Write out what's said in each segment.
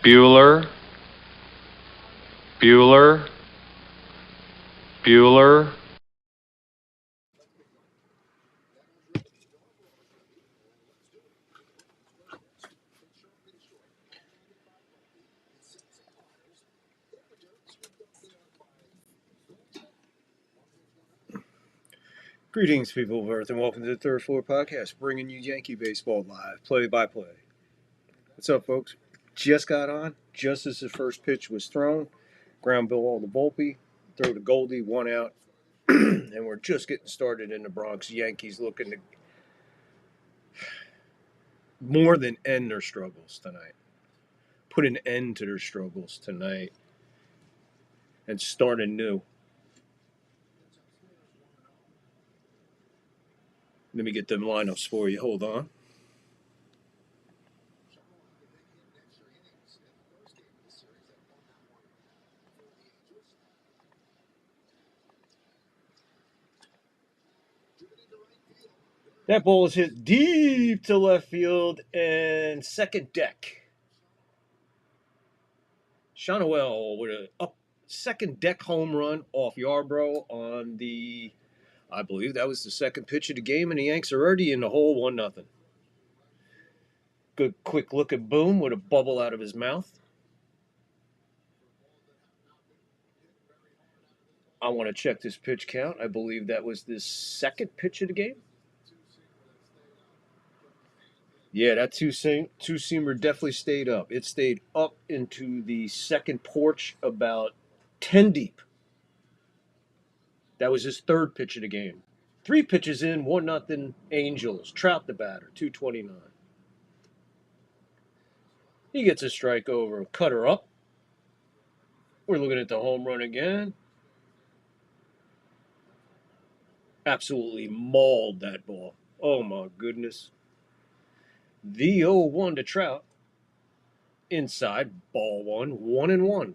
Bueller, Bueller, Bueller. Greetings, people of Earth, and welcome to the Third Floor Podcast, bringing you Yankee baseball live, play by play. What's up, folks? Just got on, just as the first pitch was thrown. Ground ball to Volpe, throw to Goldie, one out, and we're just getting started in the Bronx. Yankees looking to more than end their struggles tonight. Put an end to their struggles tonight and start anew. Let me get them lineups for you. Hold on. That ball is hit deep to left field and second deck. Shonwell with a second deck home run off Yarbrough on I believe that was the second pitch of the game, and the Yanks are already in the hole 1-0. Good quick look at Boom with a bubble out of his mouth. I want to check this pitch count. I believe that was the second pitch of the game. Yeah, that two-seamer definitely stayed up. It stayed up into the second porch about 10 deep. That was his third pitch of the game. 3 pitches in, 1-0 Angels. Trout the batter, 229. He gets a strike over, cutter up. We're looking at the home run again. Absolutely mauled that ball. Oh my goodness. The 0-1 to Trout. Inside, ball one, 1-1.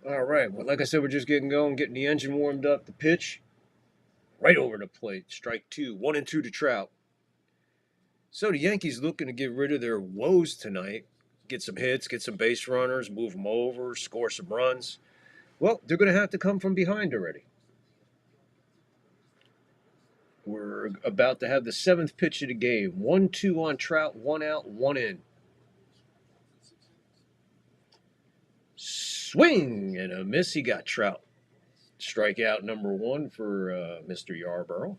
All right. Well, like I said, we're just getting going, getting the engine warmed up. The pitch, right over the plate. Strike 2, 1-2 to Trout. So the Yankees looking to get rid of their woes tonight. Get some hits, get some base runners, move them over, score some runs. Well, they're going to have to come from behind already. We're about to have the 7th pitch of the game. 1-2 on Trout, 1 out, 1 in. Swing and a miss. He got Trout. Strikeout number 1 for Mr. Yarborough.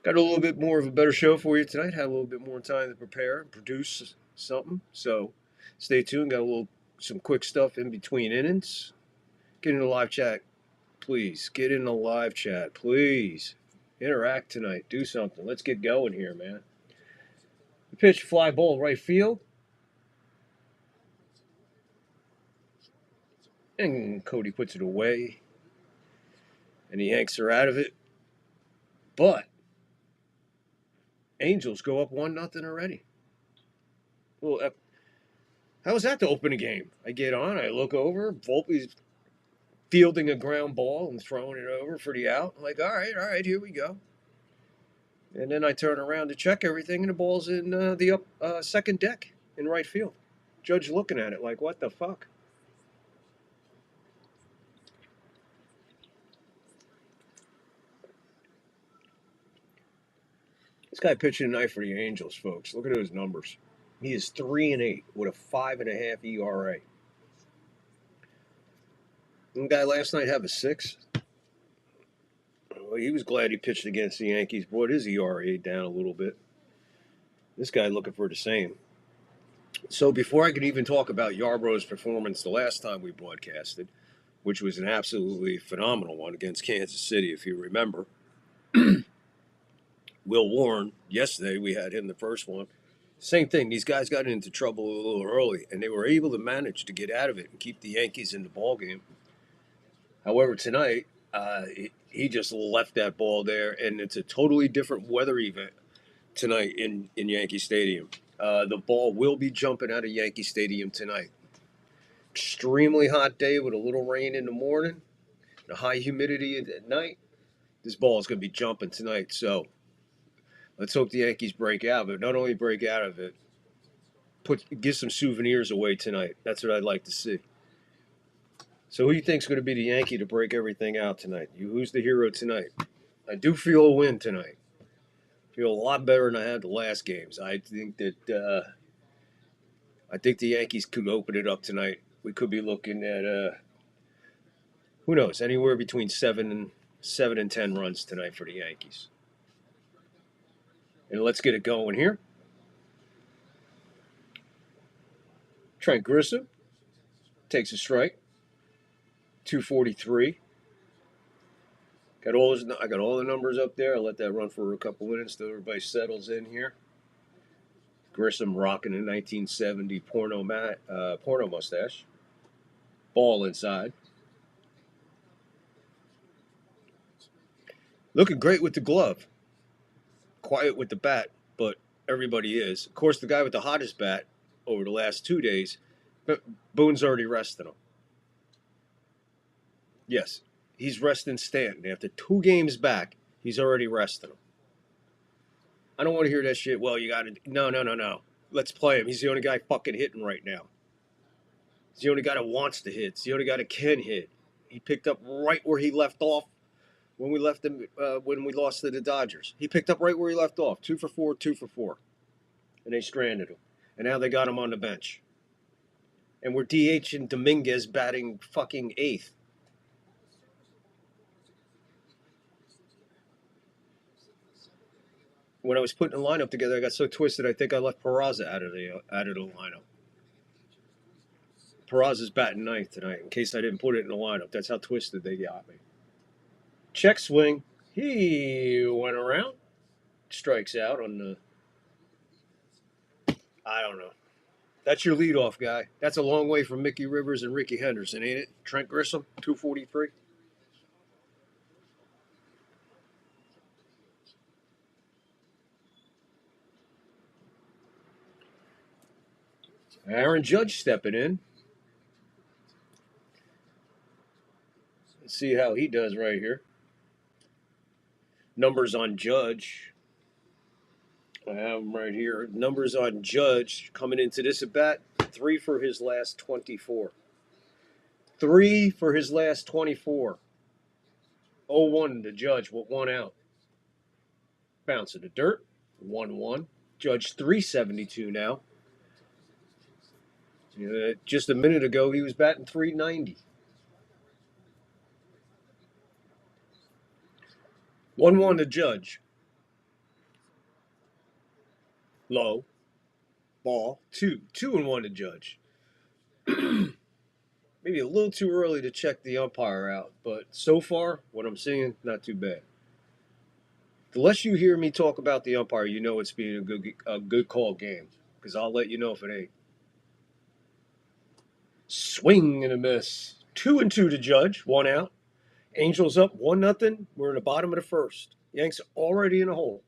Got a little bit more of a better show for you tonight. Had a little bit more time to prepare and produce something. So stay tuned. Got some quick stuff in between innings. Get in the live chat, please. Get in the live chat, please. Interact tonight. Do something. Let's get going here, man. The pitch, fly ball, right field. And Cody puts it away. And the Yanks are out of it. But Angels go up 1-0 already. Well, how was that to open a game? I get on, I look over, Volpe's fielding a ground ball and throwing it over for the out. I'm like, all right, here we go. And then I turn around to check everything, and the ball's in the second deck in right field. Judge looking at it like, what the fuck? This guy pitching tonight for the Angels, folks. Look at those numbers. He is 3-8 with a 5.5 ERA. One guy last night have a 6. Well, he was glad he pitched against the Yankees. Brought his ERA down a little bit. This guy looking for the same. So before I could even talk about Yarbrough's performance the last time we broadcasted, which was an absolutely phenomenal one against Kansas City, if you remember. Will Warren, yesterday we had him the first one. Same thing. These guys got into trouble a little early, and they were able to manage to get out of it and keep the Yankees in the ballgame. However, tonight, he just left that ball there, and it's a totally different weather event tonight in Yankee Stadium. The ball will be jumping out of Yankee Stadium tonight. Extremely hot day with a little rain in the morning, the high humidity at night. This ball is going to be jumping tonight. So let's hope the Yankees break out, but not only break out of it, get some souvenirs away tonight. That's what I'd like to see. So who do you think is going to be the Yankee to break everything out tonight? Who's the hero tonight? I do feel a win tonight. Feel a lot better than I had the last games. I think the Yankees could open it up tonight. We could be looking at who knows, anywhere between 7 and 10 runs tonight for the Yankees. And let's get it going here. Trent Grisham takes a strike. 243. I got all the numbers up there. I'll let that run for a couple minutes till everybody settles in here. Grissom rocking a 1970 porno mustache. Ball inside. Looking great with the glove. Quiet with the bat, but everybody is. Of course, the guy with the hottest bat over the last 2 days, but Boone's already resting him. Yes, he's resting Stanton. After 2 games back, he's already resting him. I don't want to hear that shit. Well, you got to. No. Let's play him. He's the only guy fucking hitting right now. He's the only guy that wants to hit. He's the only guy that can hit. He picked up right where he left off when we left him when we lost to the Dodgers. He picked up right where he left off. 2 for 4, 2 for 4. And they stranded him. And now they got him on the bench. And we're DHing Dominguez batting fucking 8th. When I was putting the lineup together, I got so twisted. I think I left Peraza out of the lineup. Peraza's batting 9th tonight. In case I didn't put it in the lineup, that's how twisted they got me. Check swing. He went around. Strikes out on the. I don't know. That's your leadoff guy. That's a long way from Mickey Rivers and Ricky Henderson, ain't it? Trent Grisham, 243. Aaron Judge stepping in. Let's see how he does right here. Numbers on Judge. I have him right here. Numbers on Judge coming into this at bat. 3 for his last 24. 3 for his last 24. 0-1 to Judge with 1 out. Bounce in the dirt. 1-1. Judge 372 now. Just a minute ago, he was batting 390. 1-1 to Judge. Low. Ball. 2-1 to Judge. Maybe a little too early to check the umpire out, but so far, what I'm seeing, not too bad. The less you hear me talk about the umpire, you know it's being a good call game, because I'll let you know if it ain't. Swing and a miss. 2-2 to Judge. 1 out. Angels up 1-0. We're in the bottom of the first. Yanks already in a hole.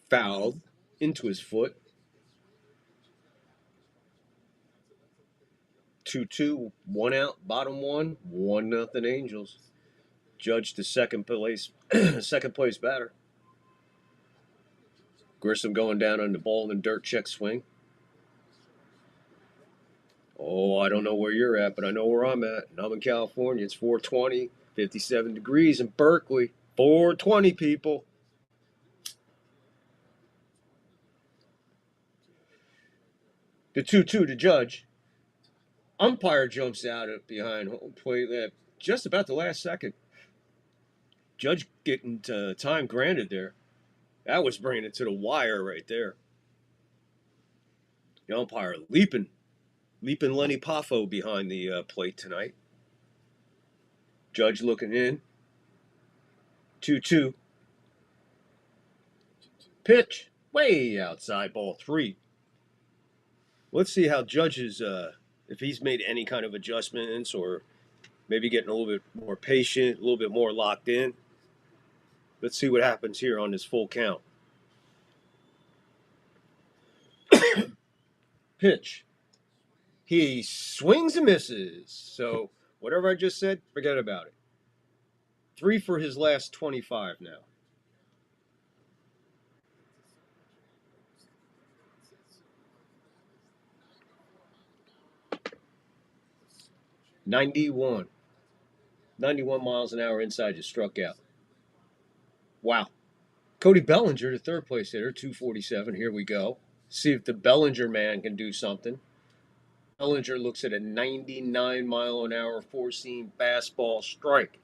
Fouled into his foot. 2-2. 1 out. Bottom 1. 1-0 Angels. Judge the second place batter. Grissom going down on the ball in the dirt, check swing. Oh, I don't know where you're at, but I know where I'm at. And I'm in California. It's 420, 57 degrees in Berkeley. 420, people. The 2-2 to Judge. Umpire jumps out at behind home plate at just about the last second. Judge getting time granted there. That was bringing it to the wire right there. The umpire leaping Lenny Poffo behind the plate tonight. Judge looking in. 2-2. Pitch way outside, ball 3. Let's see how Judge is if he's made any kind of adjustments or maybe getting a little bit more patient, a little bit more locked in. Let's see what happens here on this full count. Pitch. He swings and misses. So whatever I just said, forget about it. 3 for his last 25 now. '91. 91 miles an hour inside, just struck out. Wow. Cody Bellinger, the third place hitter, 247. Here we go. See if the Bellinger man can do something. Bellinger looks at a 99 mile an hour four seam fastball strike.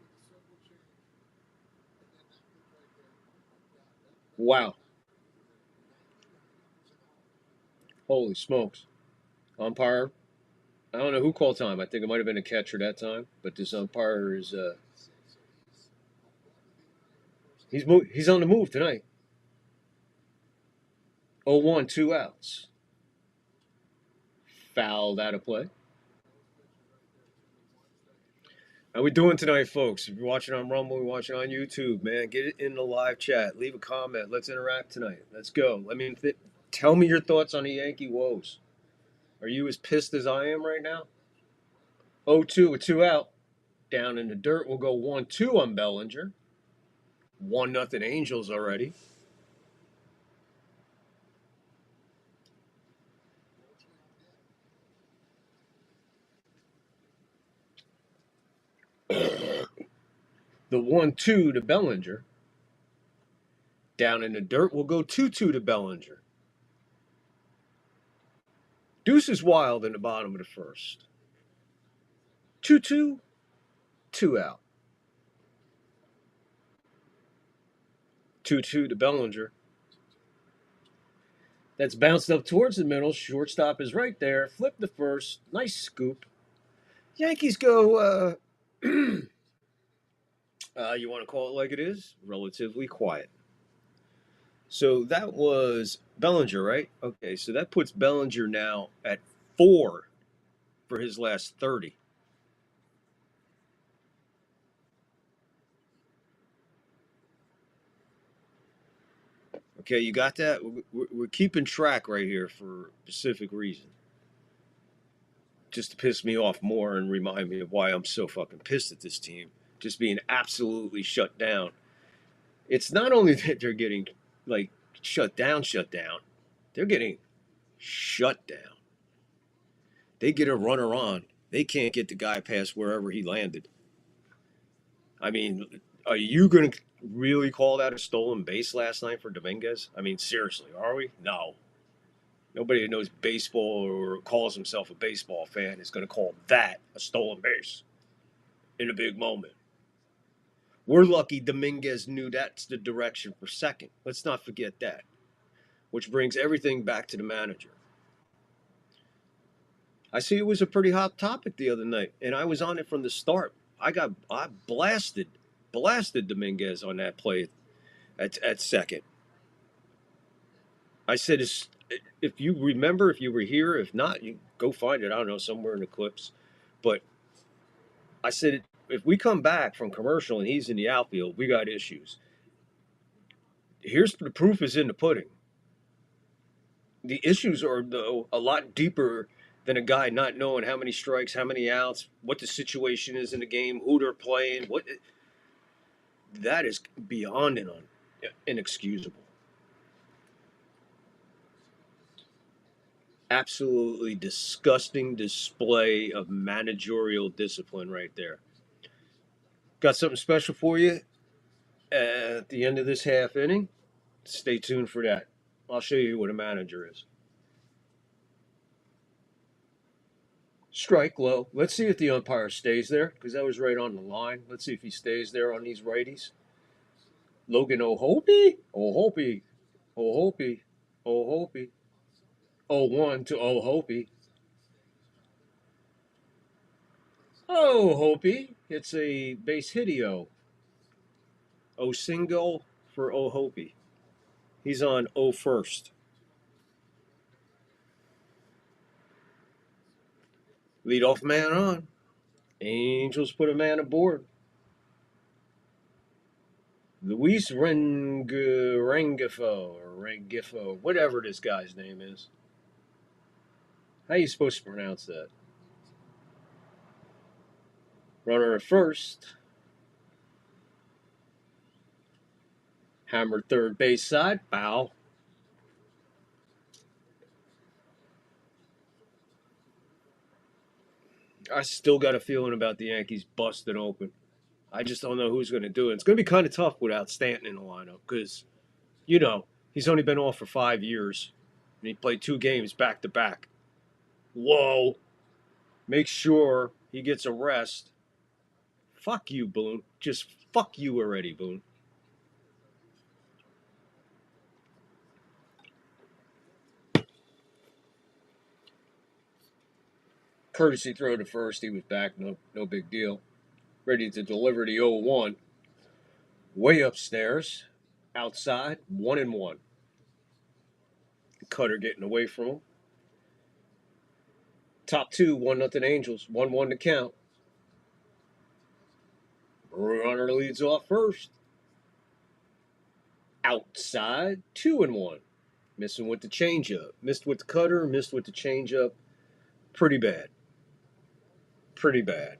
Wow. Holy smokes. Umpire, I don't know who called time. I think it might have been a catcher that time, but this umpire is he's on the move tonight. 0-1, 2 outs. Fouled out of play. How we doing tonight, folks? If you're watching on Rumble, you're watching on YouTube, man, get it in the live chat. Leave a comment. Let's interact tonight. Let's go. Tell me your thoughts on the Yankee woes. Are you as pissed as I am right now? 0-2 with 2 out. Down in the dirt. We'll go 1-2 on Bellinger. 1-0 Angels already. The 1-2 to Bellinger. Down in the dirt, we'll go 2-2 to Bellinger. Deuce is wild in the bottom of the first. 2-2, 2 out. 2-2 to Bellinger. That's bounced up towards the middle. Shortstop is right there. Flip the first. Nice scoop. Yankees go, you want to call it like it is? Relatively quiet. So that was Bellinger, right? Okay, so that puts Bellinger now at 4 for his last 30. Okay, you got that? We're keeping track right here for a specific reason. Just to piss me off more and remind me of why I'm so fucking pissed at this team. Just being absolutely shut down. It's not only that they're getting, like, shut down. They're getting shut down. They get a runner on. They can't get the guy past wherever he landed. I mean, are you going to really call that a stolen base last night for Dominguez? I mean, seriously, are we? No. Nobody that knows baseball or calls himself a baseball fan is going to call that a stolen base in a big moment. We're lucky Dominguez knew that's the direction for second. Let's not forget that. Which brings everything back to the manager. I see it was a pretty hot topic the other night, and I was on it from the start. I blasted Dominguez on that play at second. I said, if you remember, if you were here, if not, you go find it. I don't know, somewhere in the clips. But I said, if we come back from commercial and he's in the outfield, we got issues. Here's the proof is in the pudding. The issues are, though, a lot deeper than a guy not knowing how many strikes, how many outs, what the situation is in the game, who they're playing. That is beyond inexcusable. Absolutely disgusting display of managerial discipline right there. Got something special for you at the end of this half inning. Stay tuned for that. I'll show you what a manager is. Strike low. Let's see if the umpire stays there because that was right on the line. Let's see if he stays there on these righties. Logan O'Hoppe. O'Hoppe. O'Hoppe. O'Hoppe. 0-1 to O'Hoppe. O'Hoppe. It's a base hitio. O single for O'Hoppe. He's on 0 first. Leadoff man on. Angels put a man aboard. Luis Rengifo, whatever this guy's name is. How are you supposed to pronounce that? Runner at first. Hammered third base side. Foul. I still got a feeling about the Yankees busting open. I just don't know who's going to do it. It's going to be kind of tough without Stanton in the lineup because, he's only been off for 5 years. And he played 2 games back to back. Whoa. Make sure he gets a rest. Fuck you, Boone. Just fuck you already, Boone. Courtesy throw to first. He was back. No big deal. Ready to deliver the 0-1. Way upstairs. Outside. 1-1. Cutter getting away from him. Top two, 1-0 Angels. 1-1 to count. Runner leads off first. Outside. 2-1. Missing with the changeup. Missed with the cutter. Missed with the changeup. Pretty bad. Pretty bad.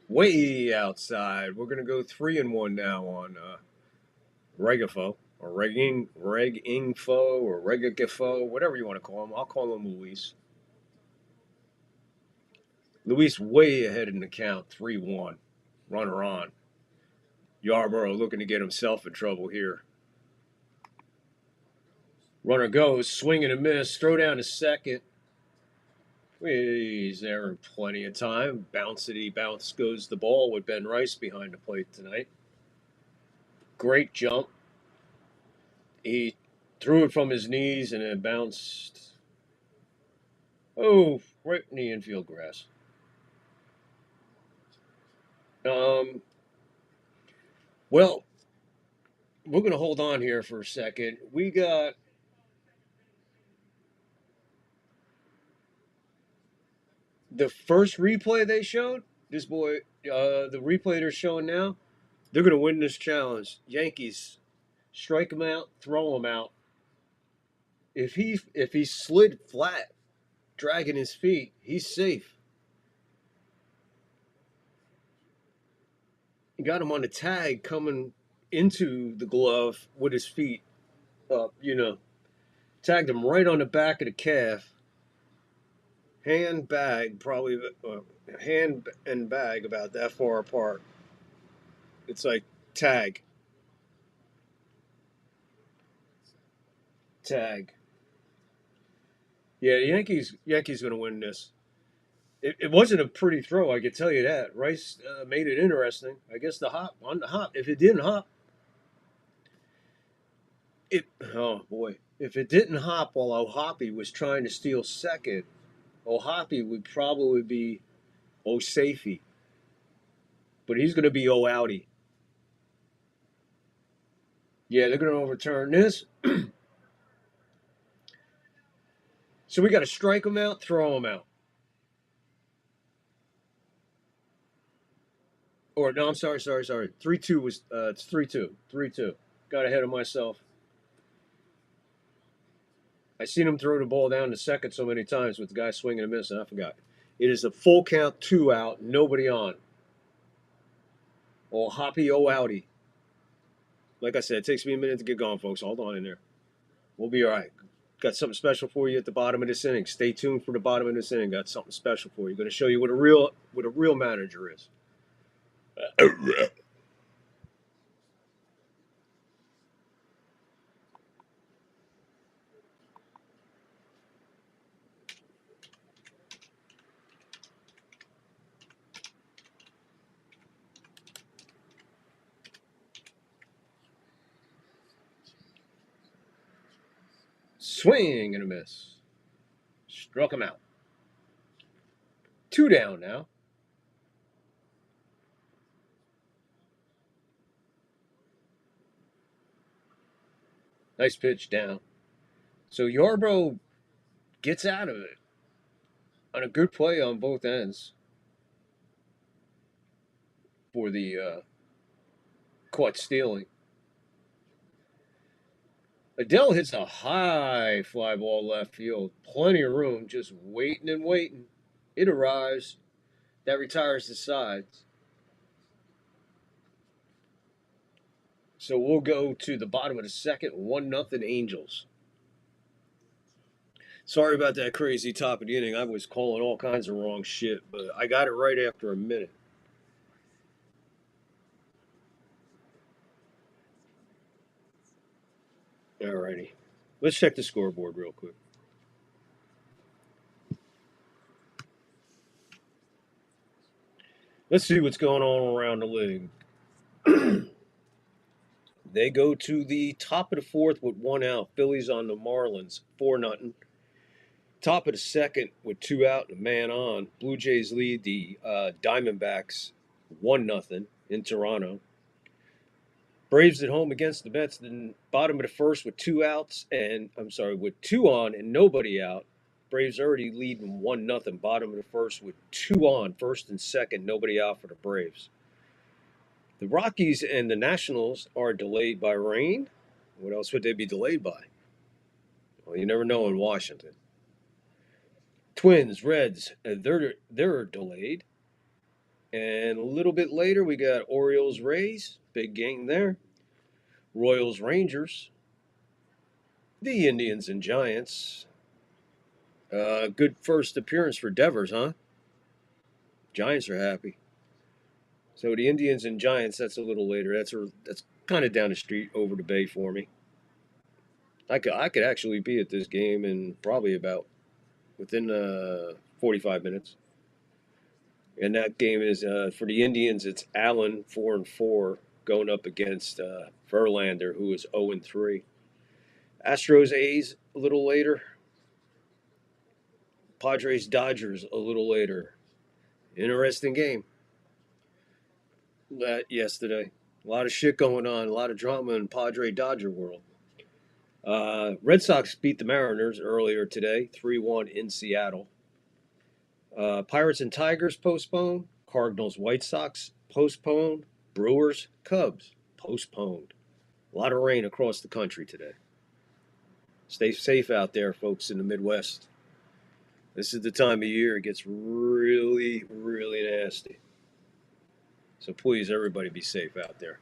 Way outside. We're going to go 3-1 now on Regifo or Regingfo or Regifo, whatever you want to call him. I'll call him Luis. Luis way ahead in the count, 3-1. Runner on. Yarborough looking to get himself in trouble here. Runner goes, swing and a miss, throw down to second. He's there in plenty of time. Bounce goes the ball with Ben Rice behind the plate tonight. Great jump. He threw it from his knees and it bounced. Oh, right in the infield grass. Well, we're going to hold on here for a second. We got the first replay they showed. This boy, the replay they're showing now, they're going to win this challenge. Yankees, strike him out, throw him out. If he slid flat, dragging his feet, he's safe. He got him on the tag coming into the glove with his feet up, tagged him right on the back of the calf. Hand and bag about that far apart. It's like tag. Yeah, the Yankees going to win this. It wasn't a pretty throw, I can tell you that. Rice made it interesting. I guess the hop. If it didn't hop, oh boy, if it didn't hop while O'Hoppe was trying to steal second, O'Hoppe would probably be O'Safety, but he's going to be O'Outy. Yeah, they're going to overturn this. So we got to strike him out, throw him out. Or no, I'm sorry. 3-2 was it's 3-2. 3-2. Got ahead of myself. I seen him throw the ball down to second so many times with the guy swinging and missing. I forgot. It is a full count, 2 out, nobody on. Oh, Hoppy, oh, outy. Like I said, it takes me a minute to get going, folks. Hold on in there. We'll be all right. Got something special for you at the bottom of this inning. Stay tuned for the bottom of this inning. Got something special for you. Going to show you what a real manager is. Swing and a miss. Struck him out. 2 down now. Nice pitch down. So Yarbrough gets out of it on a good play on both ends for the caught stealing. Adele hits a high fly ball left field. Plenty of room, just waiting and waiting. It arrives. That retires the sides. So we'll go to the bottom of the second, 1-0 Angels. Sorry about that crazy top of the inning. I was calling all kinds of wrong shit, but I got it right after a minute. Alrighty. Let's check the scoreboard real quick. Let's see what's going on around the league. They go to the top of the fourth with 1 out. Phillies on the Marlins, 4-0. Top of the second with 2 out and a man on. Blue Jays lead the Diamondbacks 1-0 in Toronto. Braves at home against the Mets. Then bottom of the first with 2 outs with 2 on and nobody out. Braves already leading 1-0. Bottom of the first with 2 on, first and second, nobody out for the Braves. The Rockies and the Nationals are delayed by rain. What else would they be delayed by? Well, you never know in Washington. Twins, Reds, they're delayed. And a little bit later, we got Orioles, Rays, big game there. Royals, Rangers, the Indians and Giants. Good first appearance for Devers, huh? Giants are happy. So the Indians and Giants, that's a little later. That's kind of down the street over the bay for me. I could actually be at this game in probably about within 45 minutes. And that game is for the Indians. It's Allen 4-4 going up against Verlander, who is 0-3. Astros A's a little later. Padres Dodgers a little later. Interesting game. Yesterday, a lot of shit going on, a lot of drama in Padre Dodger world. Red Sox beat the Mariners earlier today, 3-1 in Seattle. Pirates and Tigers postponed. Cardinals White Sox postponed. Brewers Cubs postponed. A lot of rain across the country today. Stay safe out there, folks in the Midwest. This is the time of year it gets really, really nasty. So please, everybody, be safe out there.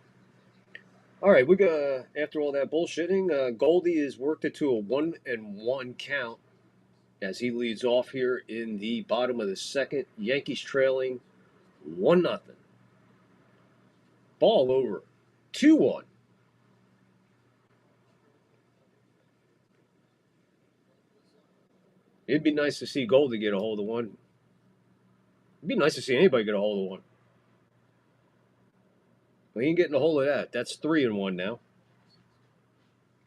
All right, we got after all that bullshitting, Goldie has worked it to a 1-1 count as he leads off here in the bottom of the second. Yankees trailing 1-0. Ball over 2-1. It'd be nice to see Goldie get a hold of one. It'd be nice to see anybody get a hold of one. But he ain't getting a hold of that. That's 3-1 now.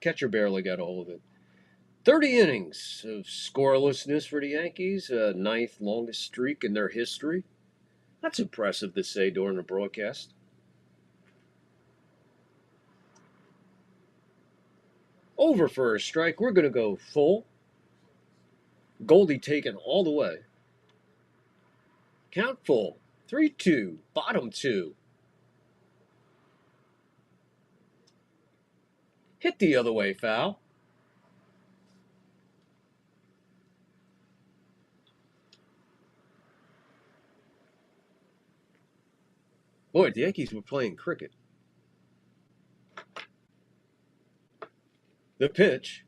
Catcher barely got a hold of it. 30 innings of scorelessness for the Yankees, ninth longest streak in their history. That's impressive to say during the broadcast. Over for a strike. We're going to go full. Goldie taken all the way. Count full. 3-2. Bottom two. Hit the other way, foul. Boy, the Yankees were playing cricket. The pitch.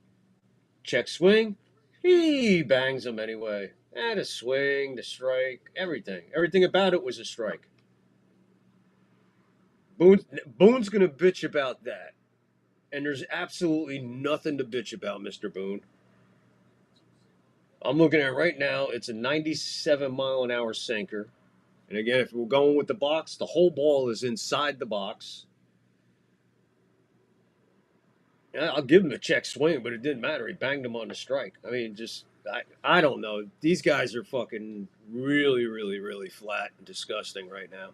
Check swing. He bangs him anyway. And a swing, the strike, everything. Everything about it was a strike. Boone's going to bitch about that. And there's absolutely nothing to bitch about, Mr. Boone. I'm looking at it right now. It's a 97-mile-an-hour sinker. And again, if we're going with the box, the whole ball is inside the box. I'll give him a check swing, but it didn't matter. He banged him on the strike. I mean, I don't know. These guys are fucking really, really, really flat and disgusting right now.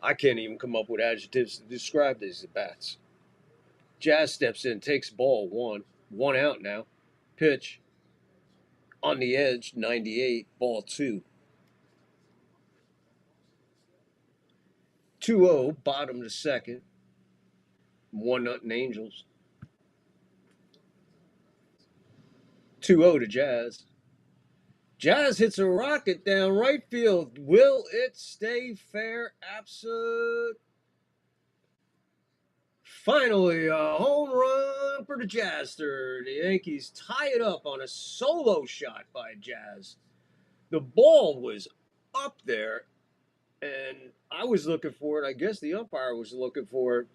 I can't even come up with adjectives to describe these at bats. Jazz steps in, takes ball, one out now. Pitch on the edge, 98, ball two. 2-0, bottom to second. 1-0 Angels. 2-0 to Jazz. Jazz hits a rocket down right field. Will it stay fair? Absolute. Finally, a home run for the Jazster. The Yankees tie it up on a solo shot by Jazz. The ball was up there, and I was looking for it. I guess the umpire was looking for it.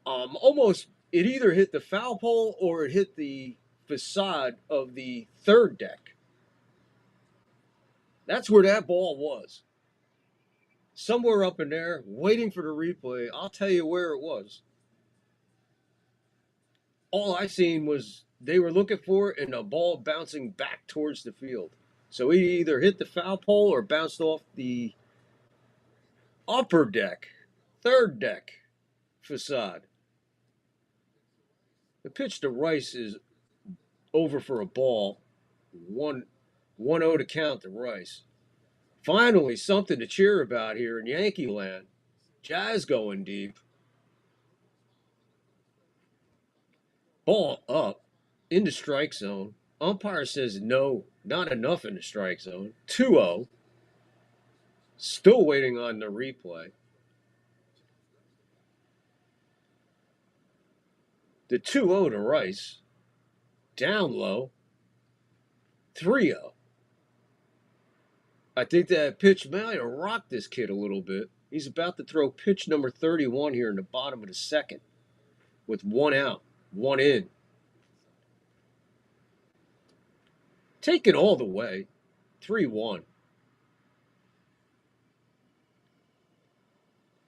Almost, it either hit the foul pole or it hit the facade of the third deck. That's where that ball was. Somewhere up in there, waiting for the replay. I'll tell you where it was. All I seen was they were looking for it and the ball bouncing back towards the field. So he either hit the foul pole or bounced off the upper deck, third deck facade. The pitch to Rice is over for a ball. 1-0 to count to Rice. Finally, something to cheer about here in Yankee land. Jazz going deep. Ball up in the strike zone. Umpire says no, not enough in the strike zone. 2-0. Still waiting on the replay. The 2-0 to Rice. Down low. 3-0. I think that pitch might have rocked this kid a little bit. He's about to throw pitch number 31 here in the bottom of the second with one out, one in. Take it all the way. 3-1.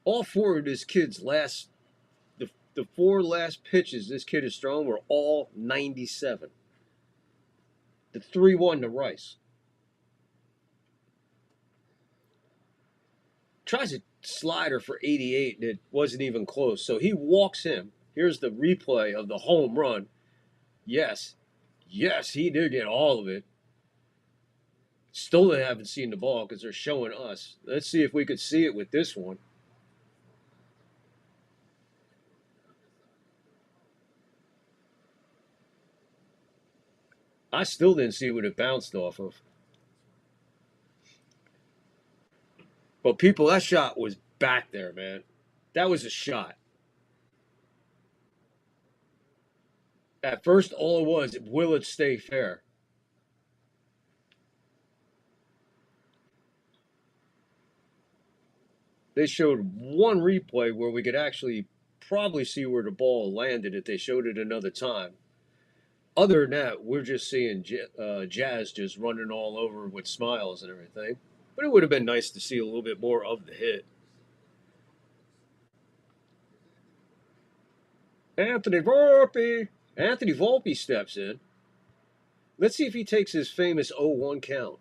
All four of this kid's the four last pitches this kid has thrown were all 97. The 3-1 to Rice. Tries a slider for 88 and it wasn't even close. So he walks him. Here's the replay of the home run. Yes, he did get all of it. Still haven't seen the ball because they're showing us. Let's see if we could see it with this one. I still didn't see what it bounced off of. But people, that shot was back there, man. That was a shot. At first, all it was, will it stay fair? They showed one replay where we could actually probably see where the ball landed if they showed it another time. Other than that, we're just seeing Jazz just running all over with smiles and everything. But it would have been nice to see a little bit more of the hit. Anthony Volpe steps in. Let's see if he takes his famous 0-1 count.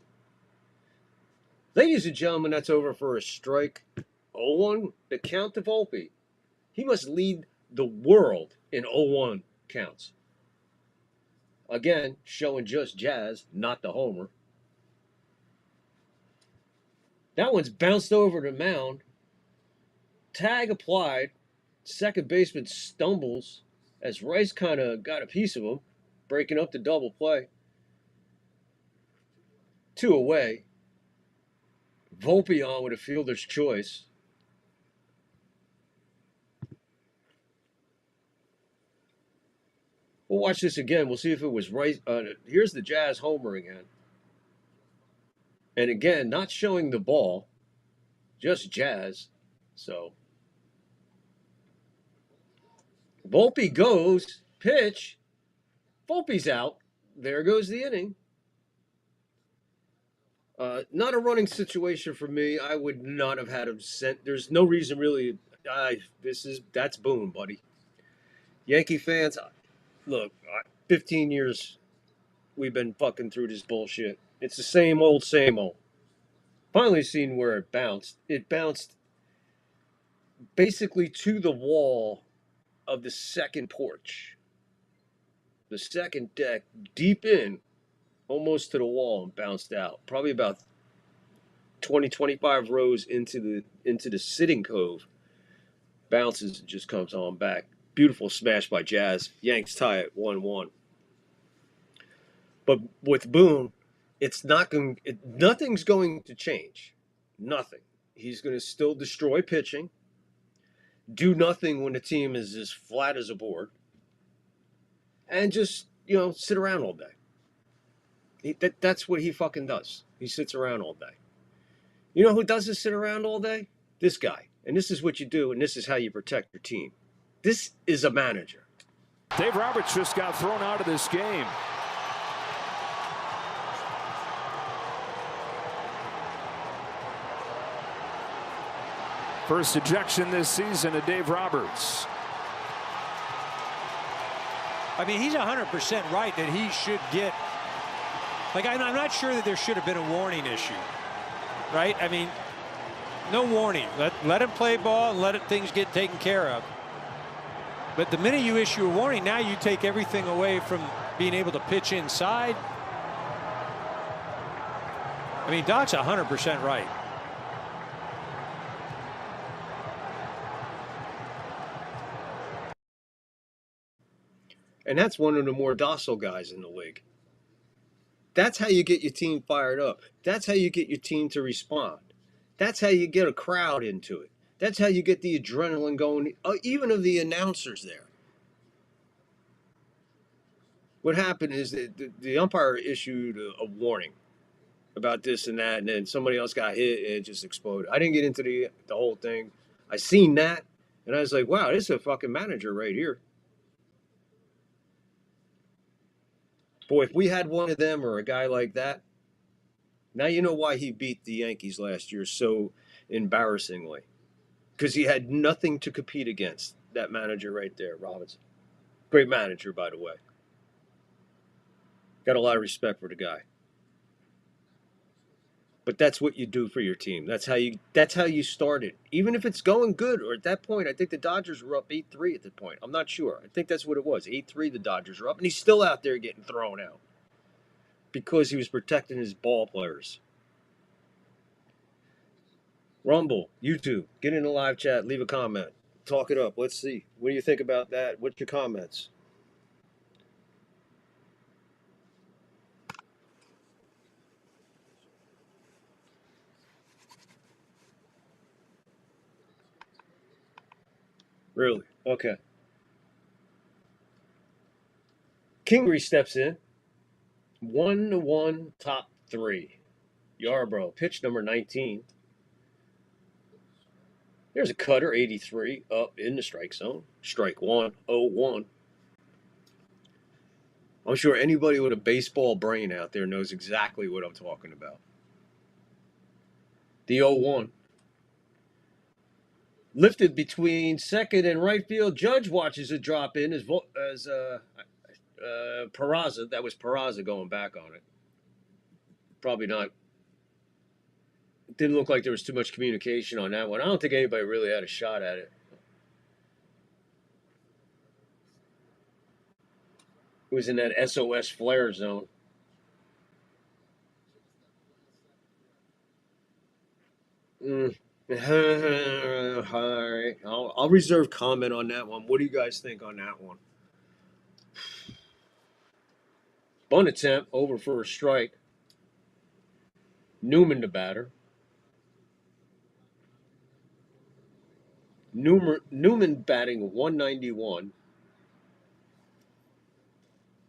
Ladies and gentlemen, that's over for a strike. 0-1, the count to Volpe. He must lead the world in 0-1 counts. Again, showing just Jazz, not the homer. That one's bounced over the mound. Tag applied. Second baseman stumbles as Rice kind of got a piece of him, breaking up the double play. 2 away. Volpe on with a fielder's choice. We'll watch this again. We'll see if it was Rice. Here's the Jazz homer again. And again, not showing the ball, just Jazz. So Volpe goes, pitch. Volpe's out. There goes the inning. Not a running situation for me. I would not have had him sent. There's no reason really. That's boom, buddy. Yankee fans, look, 15 years we've been fucking through this bullshit. It's the same old, same old. Finally seen where it bounced. It bounced basically to the wall of the second porch, the second deck, deep in, almost to the wall, and bounced out. Probably about 20, 25 rows into the sitting cove. Bounces and just comes on back. Beautiful smash by Jazz. Yanks tie it 1-1. But with Boone, it's not going. Nothing's going to change. Nothing. He's going to still destroy pitching. Do nothing when the team is as flat as a board, and just sit around all day. That's what he fucking does. He sits around all day. You know who doesn't sit around all day? This guy. And this is what you do, and this is how you protect your team. This is a manager. Dave Roberts just got thrown out of this game. First ejection this season to Dave Roberts. I mean, he's 100% right that he should get. Like, I'm not sure that there should have been a warning issue, right? I mean, no warning. Let him play ball and let things get taken care of. But the minute you issue a warning, now you take everything away from being able to pitch inside. I mean, Doc's 100% right. And that's one of the more docile guys in the league. That's how you get your team fired up. That's how you get your team to respond. That's how you get a crowd into it. That's how you get the adrenaline going, even of the announcers there. What happened is that the umpire issued a warning about this and that, and then somebody else got hit and it just exploded. I didn't get into the whole thing. I seen that, and I was like, wow, this is a fucking manager right here. Boy, if we had one of them or a guy like that, now you know why he beat the Yankees last year so embarrassingly. Because he had nothing to compete against. That manager right there, Robinson. Great manager, by the way. Got a lot of respect for the guy. But that's what you do for your team. That's how you start it. Even if it's going good, or at that point, I think the Dodgers were up 8-3 at that point. I'm not sure. I think that's what it was. 8-3, the Dodgers were up, and he's still out there getting thrown out because he was protecting his ball players. Rumble, YouTube, get in the live chat, leave a comment, talk it up. Let's see. What do you think about that? What's your comments? Really? Okay. Kingery steps in. 1-1, top 3. Yarbrough, pitch number 19. There's a cutter, 83, up in the strike zone. Strike 1, 0-1. I'm sure anybody with a baseball brain out there knows exactly what I'm talking about. The 0-1. Lifted between second and right field. Judge watches it drop in as Peraza. That was Peraza going back on it. Probably not. It didn't look like there was too much communication on that one. I don't think anybody really had a shot at it. It was in that SOS flare zone. All right. I'll reserve comment on that one. What do you guys think on that one? Bunt attempt over for a strike. Newman the batter. Newman batting 191.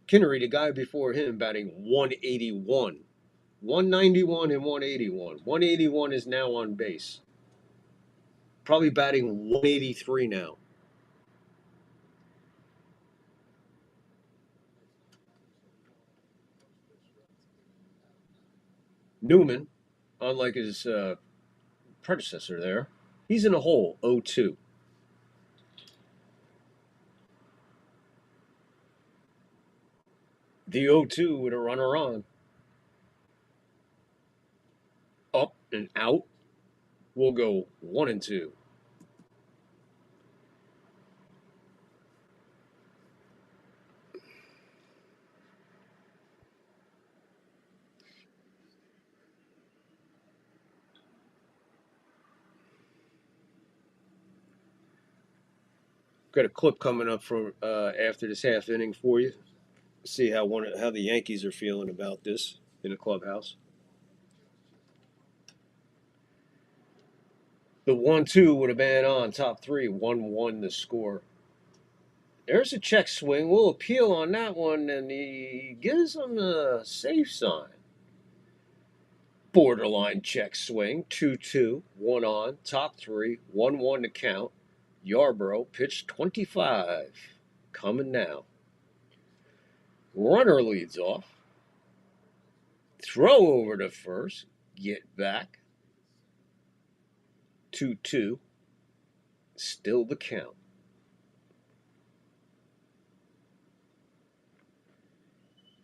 Kinnery, the guy before him, batting 181. 191 and 181. 181 is now on base. Probably batting 183 now. Newman, unlike his predecessor there, he's in a hole, 0-2. The 0-2 with a runner on. Up and out. We'll go 1-2. Got a clip coming up from after this half inning for you. See how the Yankees are feeling about this in the clubhouse. The 1-2 would have been on top three. 1-1 the score. There's a check swing. We'll appeal on that one, and he gives him a safe sign. Borderline check swing. 2-2. 1 on. Top three. 1-1 to count. Yarbrough pitched 25. Coming now. Runner leads off. Throw over to first. Get back. 2-2. Still the count.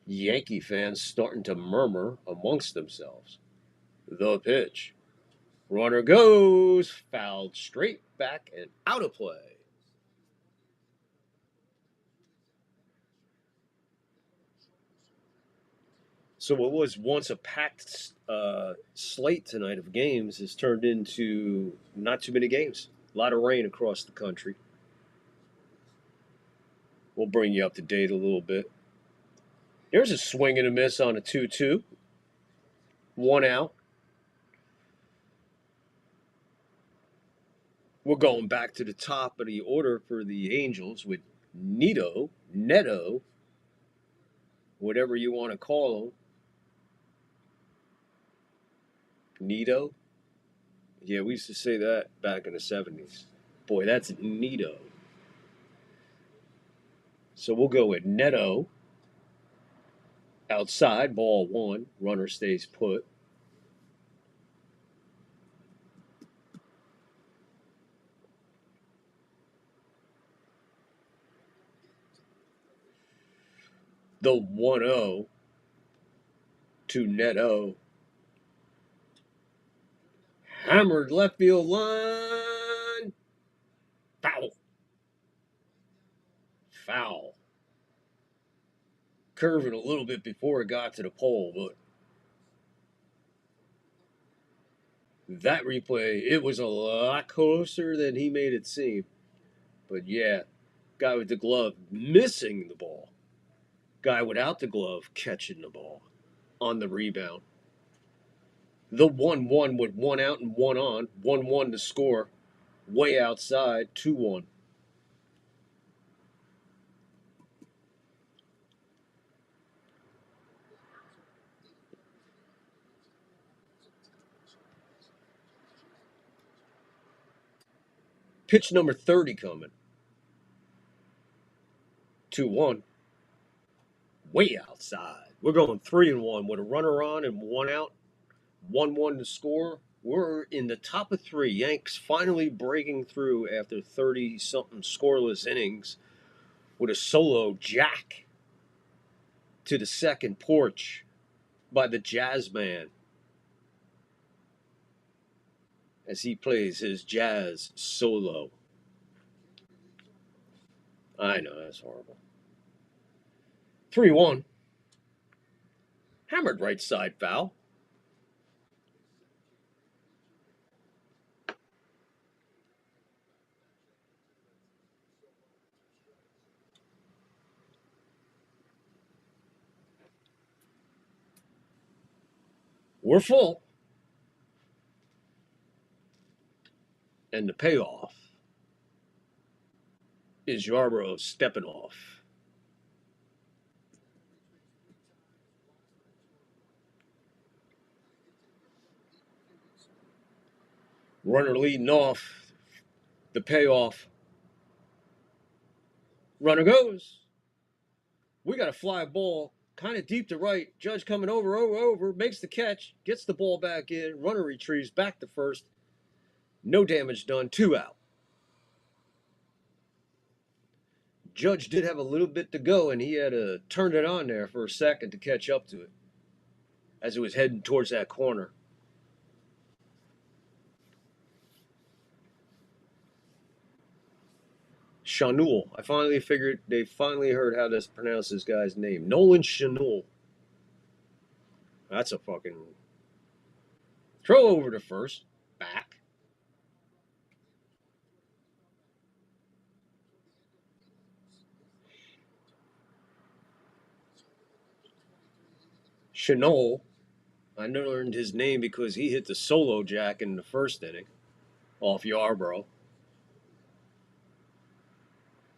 Yankee fans starting to murmur amongst themselves. The pitch. Runner goes. Fouled straight back and out of play. So what was once a packed slate tonight of games has turned into not too many games. A lot of rain across the country. We'll bring you up to date a little bit. There's a swing and a miss on a 2-2. 1 out. We're going back to the top of the order for the Angels with Neto, whatever you want to call him. Neto? Yeah, we used to say that back in the 70s. Boy, that's Neto. So we'll go with Neto. Outside, ball 1. Runner stays put. The 1-0 to Neto. Hammered left field line. Foul. Curving a little bit before it got to the pole, but that replay, it was a lot closer than he made it seem. But yeah, guy with the glove missing the ball. Guy without the glove catching the ball on the rebound. The 1-1 with 1 out and 1 on. 1-1 to score. Way outside, 2-1. Pitch number 30 coming. 2-1. Way outside. We're going 3-1 with a runner on and 1 out. 1-1 to score. We're in the top of 3. Yanks finally breaking through after 30-something scoreless innings with a solo jack to the second porch by the Jazz Man as he plays his jazz solo. I know, that's horrible. 3-1. Hammered right side foul. We're full. And the payoff is Yarbrough stepping off. Runner leading off. The payoff. Runner goes. We got a fly ball kind of deep to right. Judge coming over, makes the catch, gets the ball back in. Runner retrieves back to first. No damage done. 2 out. Judge did have a little bit to go, and he had to turn it on there for a second to catch up to it as it was heading towards that corner. Chanul. They finally heard how to pronounce this guy's name. Nolan Chanul. That's a fucking throw over to first. Back. Chenol. I learned his name because he hit the solo jack in the first inning off Yarbrough.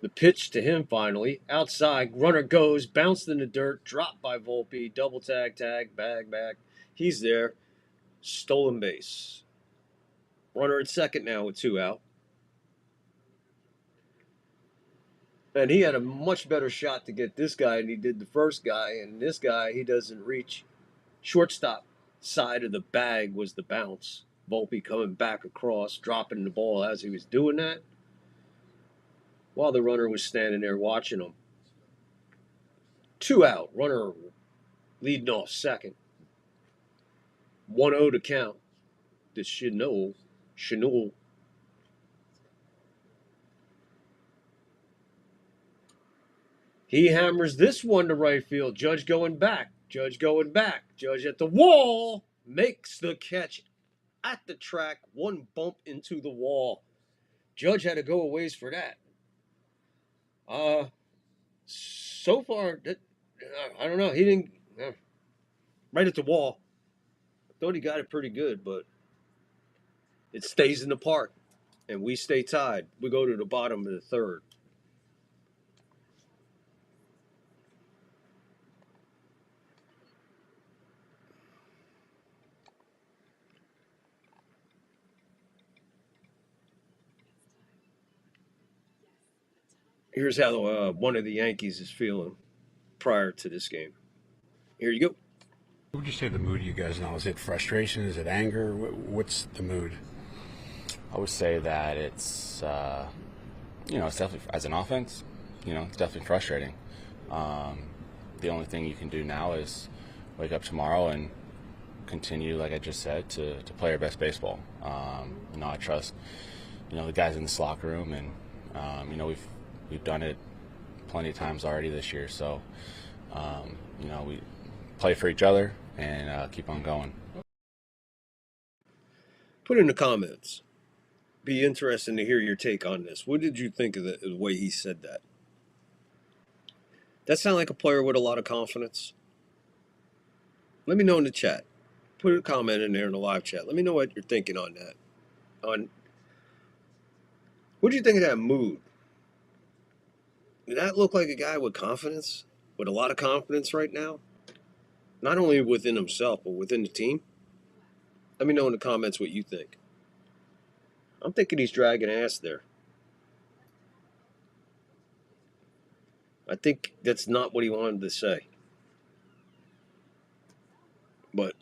The pitch to him finally. Outside, runner goes, bounced in the dirt, dropped by Volpe, double tag, bag back. He's there. Stolen base. Runner at second now with 2 out. And he had a much better shot to get this guy than he did the first guy. And this guy, he doesn't reach. Shortstop side of the bag was the bounce. Volpe coming back across, dropping the ball as he was doing that, while the runner was standing there watching him. 2 out. Runner leading off second. 1-0 to count. To Chenol. He hammers this one to right field. Judge going back. Judge at the wall. Makes the catch at the track. One bump into the wall. Judge had to go a ways for that. So far, I don't know. He didn't. Right at the wall. I thought he got it pretty good, but it stays in the park. And we stay tied. We go to the bottom of the third. Here's how one of the Yankees is feeling prior to this game. Here you go. What would you say the mood of you guys now? Is it frustration? Is it anger? What's the mood? I would say that it's, it's definitely, as an offense, it's definitely frustrating. The only thing you can do now is wake up tomorrow and continue, like I just said, to play our best baseball. I trust, the guys in this locker room, and, we've done it plenty of times already this year. So, we play for each other and keep on going. Put in the comments. Be interesting to hear your take on this. What did you think of the way he said that? That sound like a player with a lot of confidence? Let me know in the chat. Put a comment in there in the live chat. Let me know what you're thinking on that. What do you think of that mood? Did that look like a guy with confidence? With a lot of confidence right now? Not only within himself, but within the team? Let me know in the comments what you think. I'm thinking he's dragging ass there. I think that's not what he wanted to say. But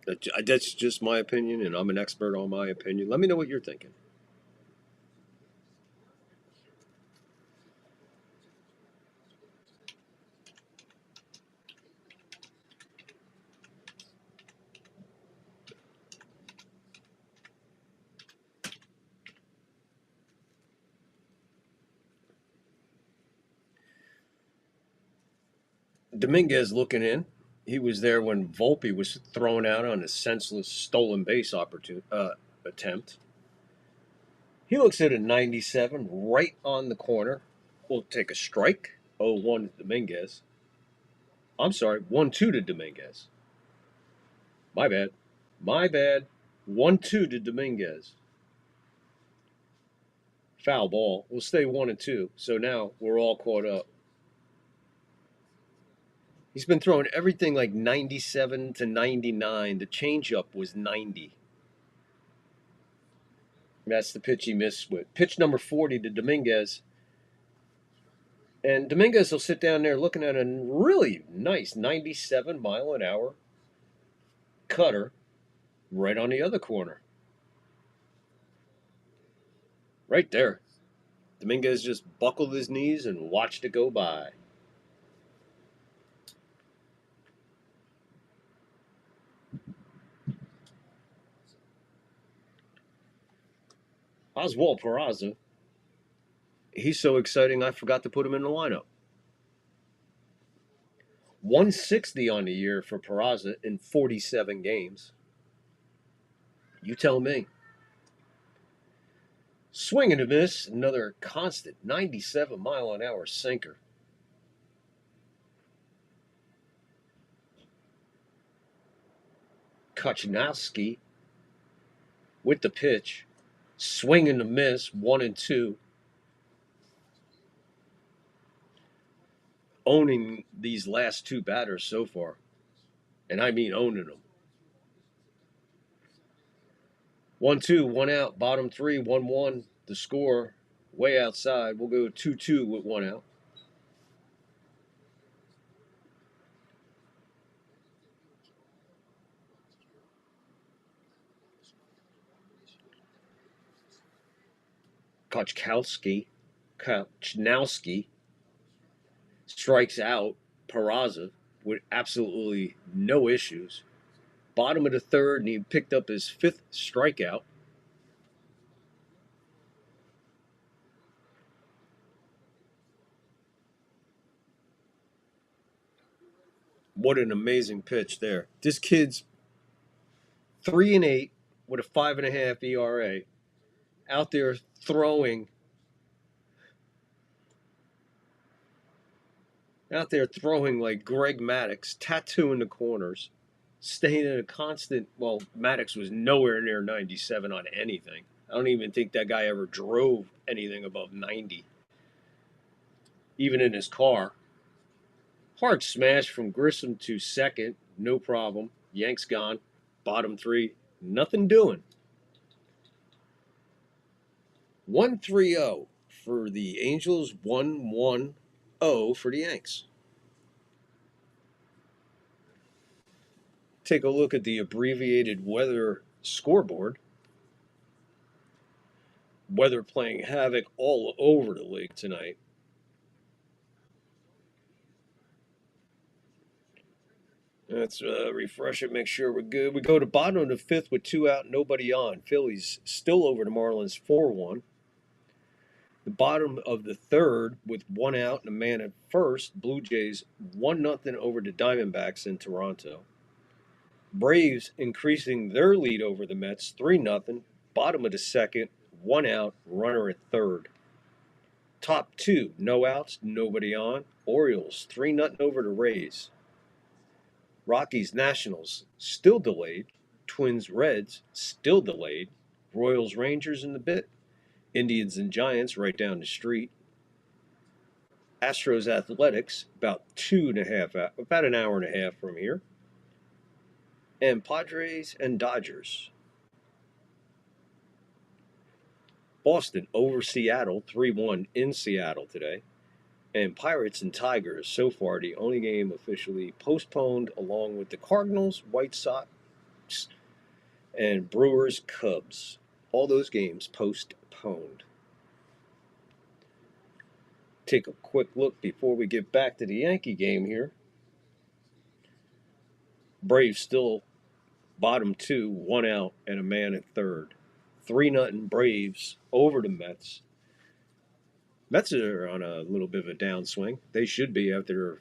that's just my opinion, and I'm an expert on my opinion. Let me know what you're thinking. Dominguez looking in. He was there when Volpe was thrown out on a senseless stolen base attempt. He looks at a 97 right on the corner. We'll take a strike. 0-1 to Dominguez. I'm sorry, 1-2 to Dominguez. My bad. 1-2 to Dominguez. Foul ball. We'll stay 1-2. So now we're all caught up. He's been throwing everything like 97 to 99. The changeup was 90. That's the pitch he missed with. Pitch number 40 to Dominguez. And Dominguez will sit down there looking at a really nice 97 mile an hour cutter right on the other corner. Right there. Dominguez just buckled his knees and watched it go by. Oswald Peraza, he's so exciting I forgot to put him in the lineup. 160 on the year for Peraza in 47 games. You tell me. Swing and a miss, another constant 97 mile an hour sinker. Kochanowski with the pitch. Swing and a miss, 1-2. Owning these last two batters so far. And I mean owning them. 1-2, 1 out, bottom three, 1-1. The score way outside. We'll go 2-2 with 1 out. Kochanowski strikes out Peraza with absolutely no issues. Bottom of the third, and he picked up his 5th strikeout. What an amazing pitch there. This kid's 3-8 with a 5.5 ERA, out there throwing like Greg Maddux, tattooing the corners, staying in a constant. Well, Maddux was nowhere near 97 on anything. I don't even think that guy ever drove anything above 90, even in his car. Hard smash from Grissom to second, no problem. Yanks gone, bottom three, nothing doing. 1-3-0 for the Angels, 1-1-0 for the Yanks. Take a look at the abbreviated weather scoreboard. Weather playing havoc all over the league tonight. Let's refresh it, make sure we're good. We go to bottom of the 5th with 2 out, nobody on. Phillies still over the Marlins 4-1. The bottom of the 3rd with 1 out and a man at first. Blue Jays 1-0 over the Diamondbacks in Toronto. Braves increasing their lead over the Mets 3-0. Bottom of the 2nd, 1 out, runner at 3rd. Top 2, no outs, nobody on. Orioles 3-0 over the Rays. Rockies Nationals still delayed. Twins Reds still delayed. Royals Rangers in the bit. Indians and Giants right down the street. Astros Athletics about an hour and a half from here. And Padres and Dodgers. Boston over Seattle, 3-1 in Seattle today. And Pirates and Tigers, so far the only game officially postponed, along with the Cardinals, White Sox, and Brewers, Cubs. All those games postponed. Take a quick look before we get back to the Yankee game here. Braves still bottom 2, 1 out, and a man at 3rd. 3-0 Braves over the Mets. Mets are on a little bit of a downswing. They should be after their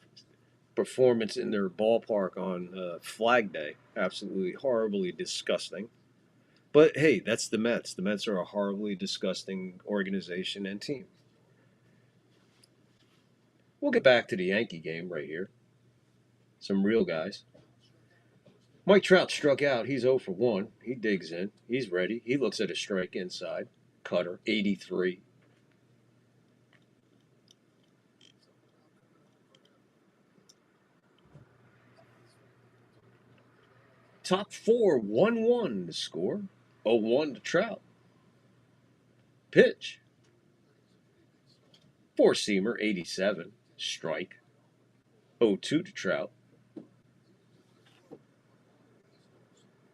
performance in their ballpark on Flag Day. Absolutely horribly disgusting. But hey, that's the Mets. The Mets are a horribly disgusting organization and team. We'll get back to the Yankee game right here. Some real guys. Mike Trout struck out. He's 0 for 1. He digs in. He's ready. He looks at a strike inside. Cutter, 83. Top 4, 1-1 to score. 0-1 to Trout. Pitch. 4-seamer, 87. Strike. 0-2 to Trout.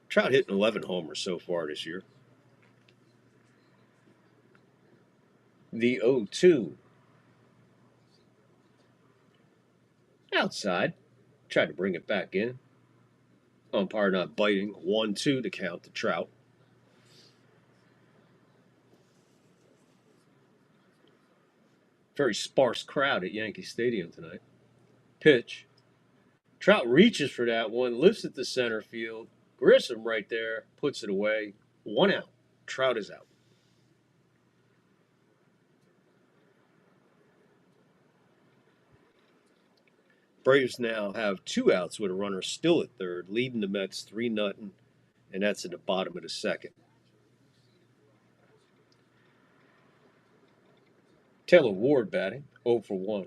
Trout hitting 11 homers so far this year. The 0-2. Outside. Tried to bring it back in. Umpire not biting. 1-2 to count to Trout. Very sparse crowd at Yankee Stadium tonight. Pitch. Trout reaches for that one, lifts it to center field. Grissom right there, puts it away. 1 out. Trout is out. Braves now have 2 outs with a runner still at 3rd, leading the Mets 3-0 and that's at the bottom of the second. Taylor Ward batting, 0 for 1.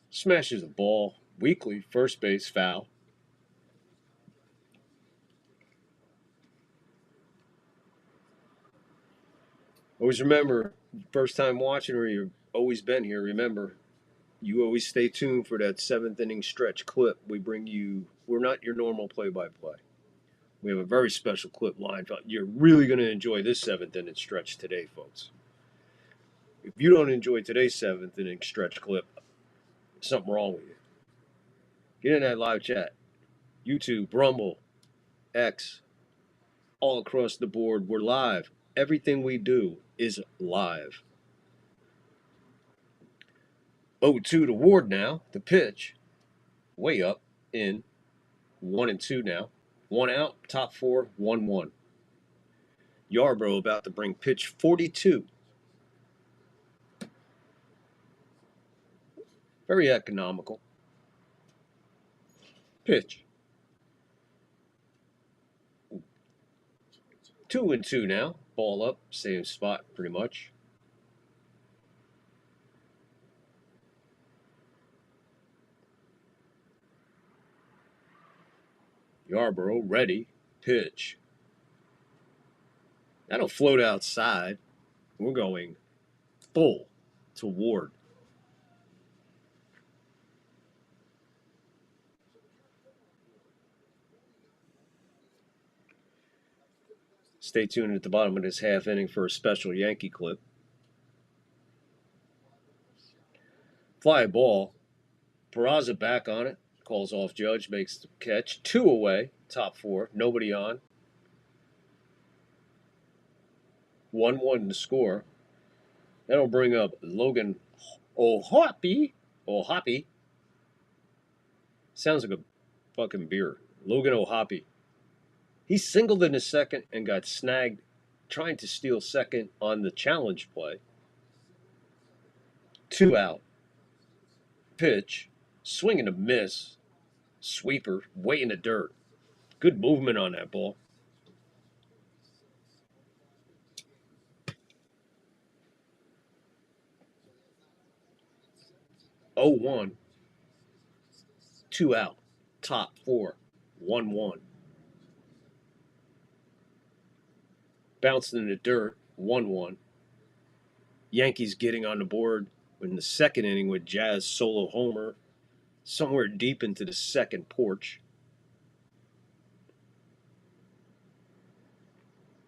Smashes a ball weakly, first base foul. Always remember, first time watching or you've always been here, remember, you always stay tuned for that 7th inning stretch clip. We bring you, we're not your normal play-by-play. We have a very special clip lined up. You're really going to enjoy this 7th inning stretch today, folks. If you don't enjoy today's 7th inning stretch clip, something wrong with you. Get in that live chat. YouTube, Rumble, X, all across the board. We're live. Everything we do is live. 0-2 to Ward now. The pitch. Way up in 1-2 now. 1 out, top 4, 1-1. Yarbrough about to bring pitch 42. Very economical. Pitch. 2-2 now. Ball up, same spot pretty much. Yarbrough ready. Pitch. That'll float outside. We're going full to Ward. Stay tuned at the bottom of this half inning for a special Yankee clip. Fly ball. Peraza back on it. Calls off Judge. Makes the catch. 2 away. Top 4. Nobody on. 1-1 to score. That'll bring up Logan O'Hoppe. O'Hoppe. Sounds like a fucking beer. Logan O'Hoppe. He singled in the second and got snagged trying to steal second on the challenge play. 2 out. Pitch. Swing and a miss. Sweeper. Way in the dirt. Good movement on that ball. Oh 1. 2 out. Top 4. 1-1. Bounced in the dirt. 1-1. Yankees getting on the board in the second inning with Jazz solo homer somewhere deep into the second porch.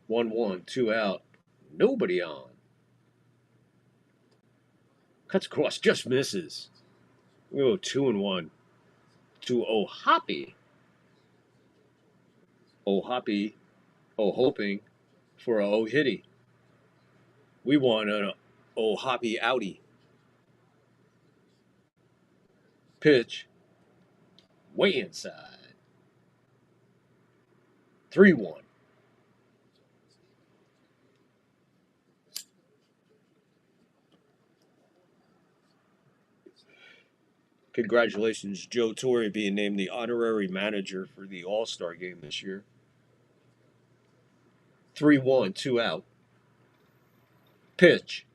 1-1, 2 out. Nobody on. Cuts across, just misses. We go 2-1 to O'Hoppe. O'Hoppe, hoping for a O'Hitty. We want an O'Hoppe outie. Pitch. Way inside. 3-1. Congratulations, Joe Torre, being named the honorary manager for the All-Star game this year. 3-1, 2 out. Pitch.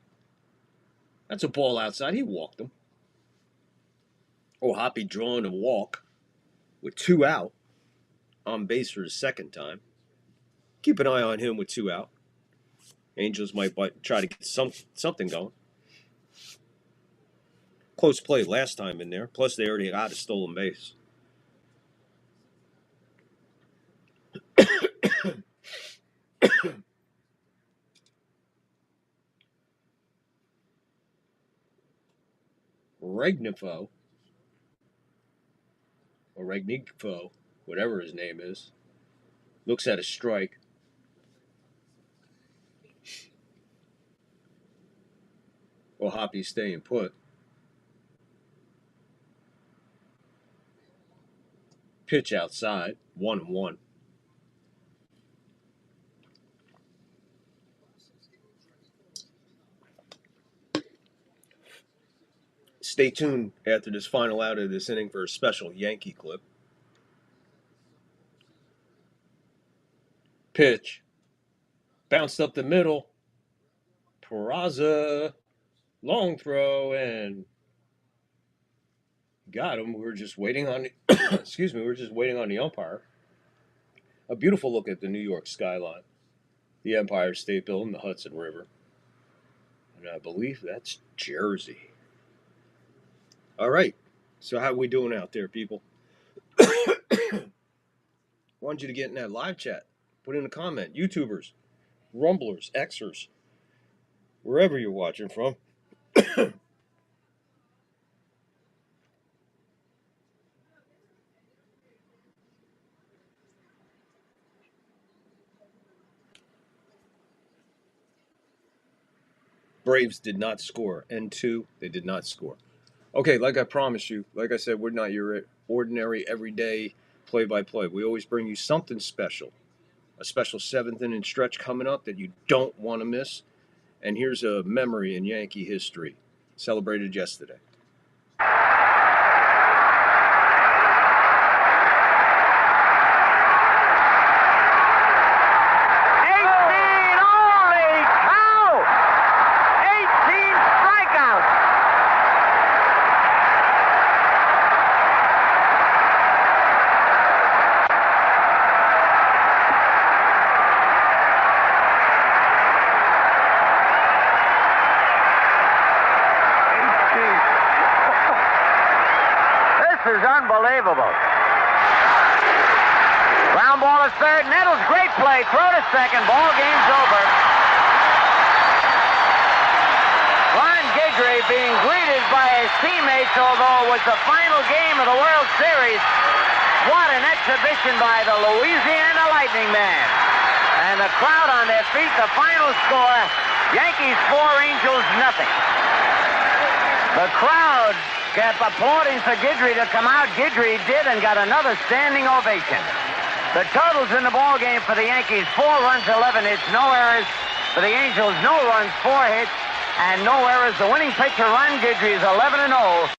That's a ball outside. He walked him. O'Hoppe drawing a walk with 2 out. On base for the second time. Keep an eye on him with 2 out. Angels might try to get something going. Close play last time in there. Plus, they already got a stolen base. Regnifo, or Regnifo, whatever his name is, looks at a strike. O'Hoppe staying put. Pitch outside, 1-1. Stay tuned after this final out of this inning for a special Yankee clip. Pitch. Bounced up the middle. Peraza. Long throw and got him. We were just waiting on the excuse me, we were just waiting on the umpire. A beautiful look at the New York skyline. The Empire State Building, the Hudson River. And I believe that's Jersey. All right. So how we doing out there, people? Want you to get in that live chat. Put in a comment. YouTubers, Rumblers, Xers, wherever you're watching from. Braves did not score. N2, they did not score. Okay, like I promised you, like I said, we're not your ordinary, everyday play-by-play. We always bring you something special. A special seventh inning stretch coming up that you don't want to miss. And here's a memory in Yankee history, celebrated yesterday. Unbelievable. Ground ball is third. Nettles, great play. Throw to second. Ball game's over. Ron Guidry being greeted by his teammates, although it was the final game of the World Series. What an exhibition by the Louisiana Lightning man. And the crowd on their feet. The final score, Yankees 4, Angels nothing. The crowd kept applauding for Guidry to come out. Guidry did and got another standing ovation. The totals in the ball game for the Yankees, 4 runs, 11 hits, no errors. For the Angels, no runs, 4 hits, and no errors. The winning pitcher, Ron Guidry, is 11-0.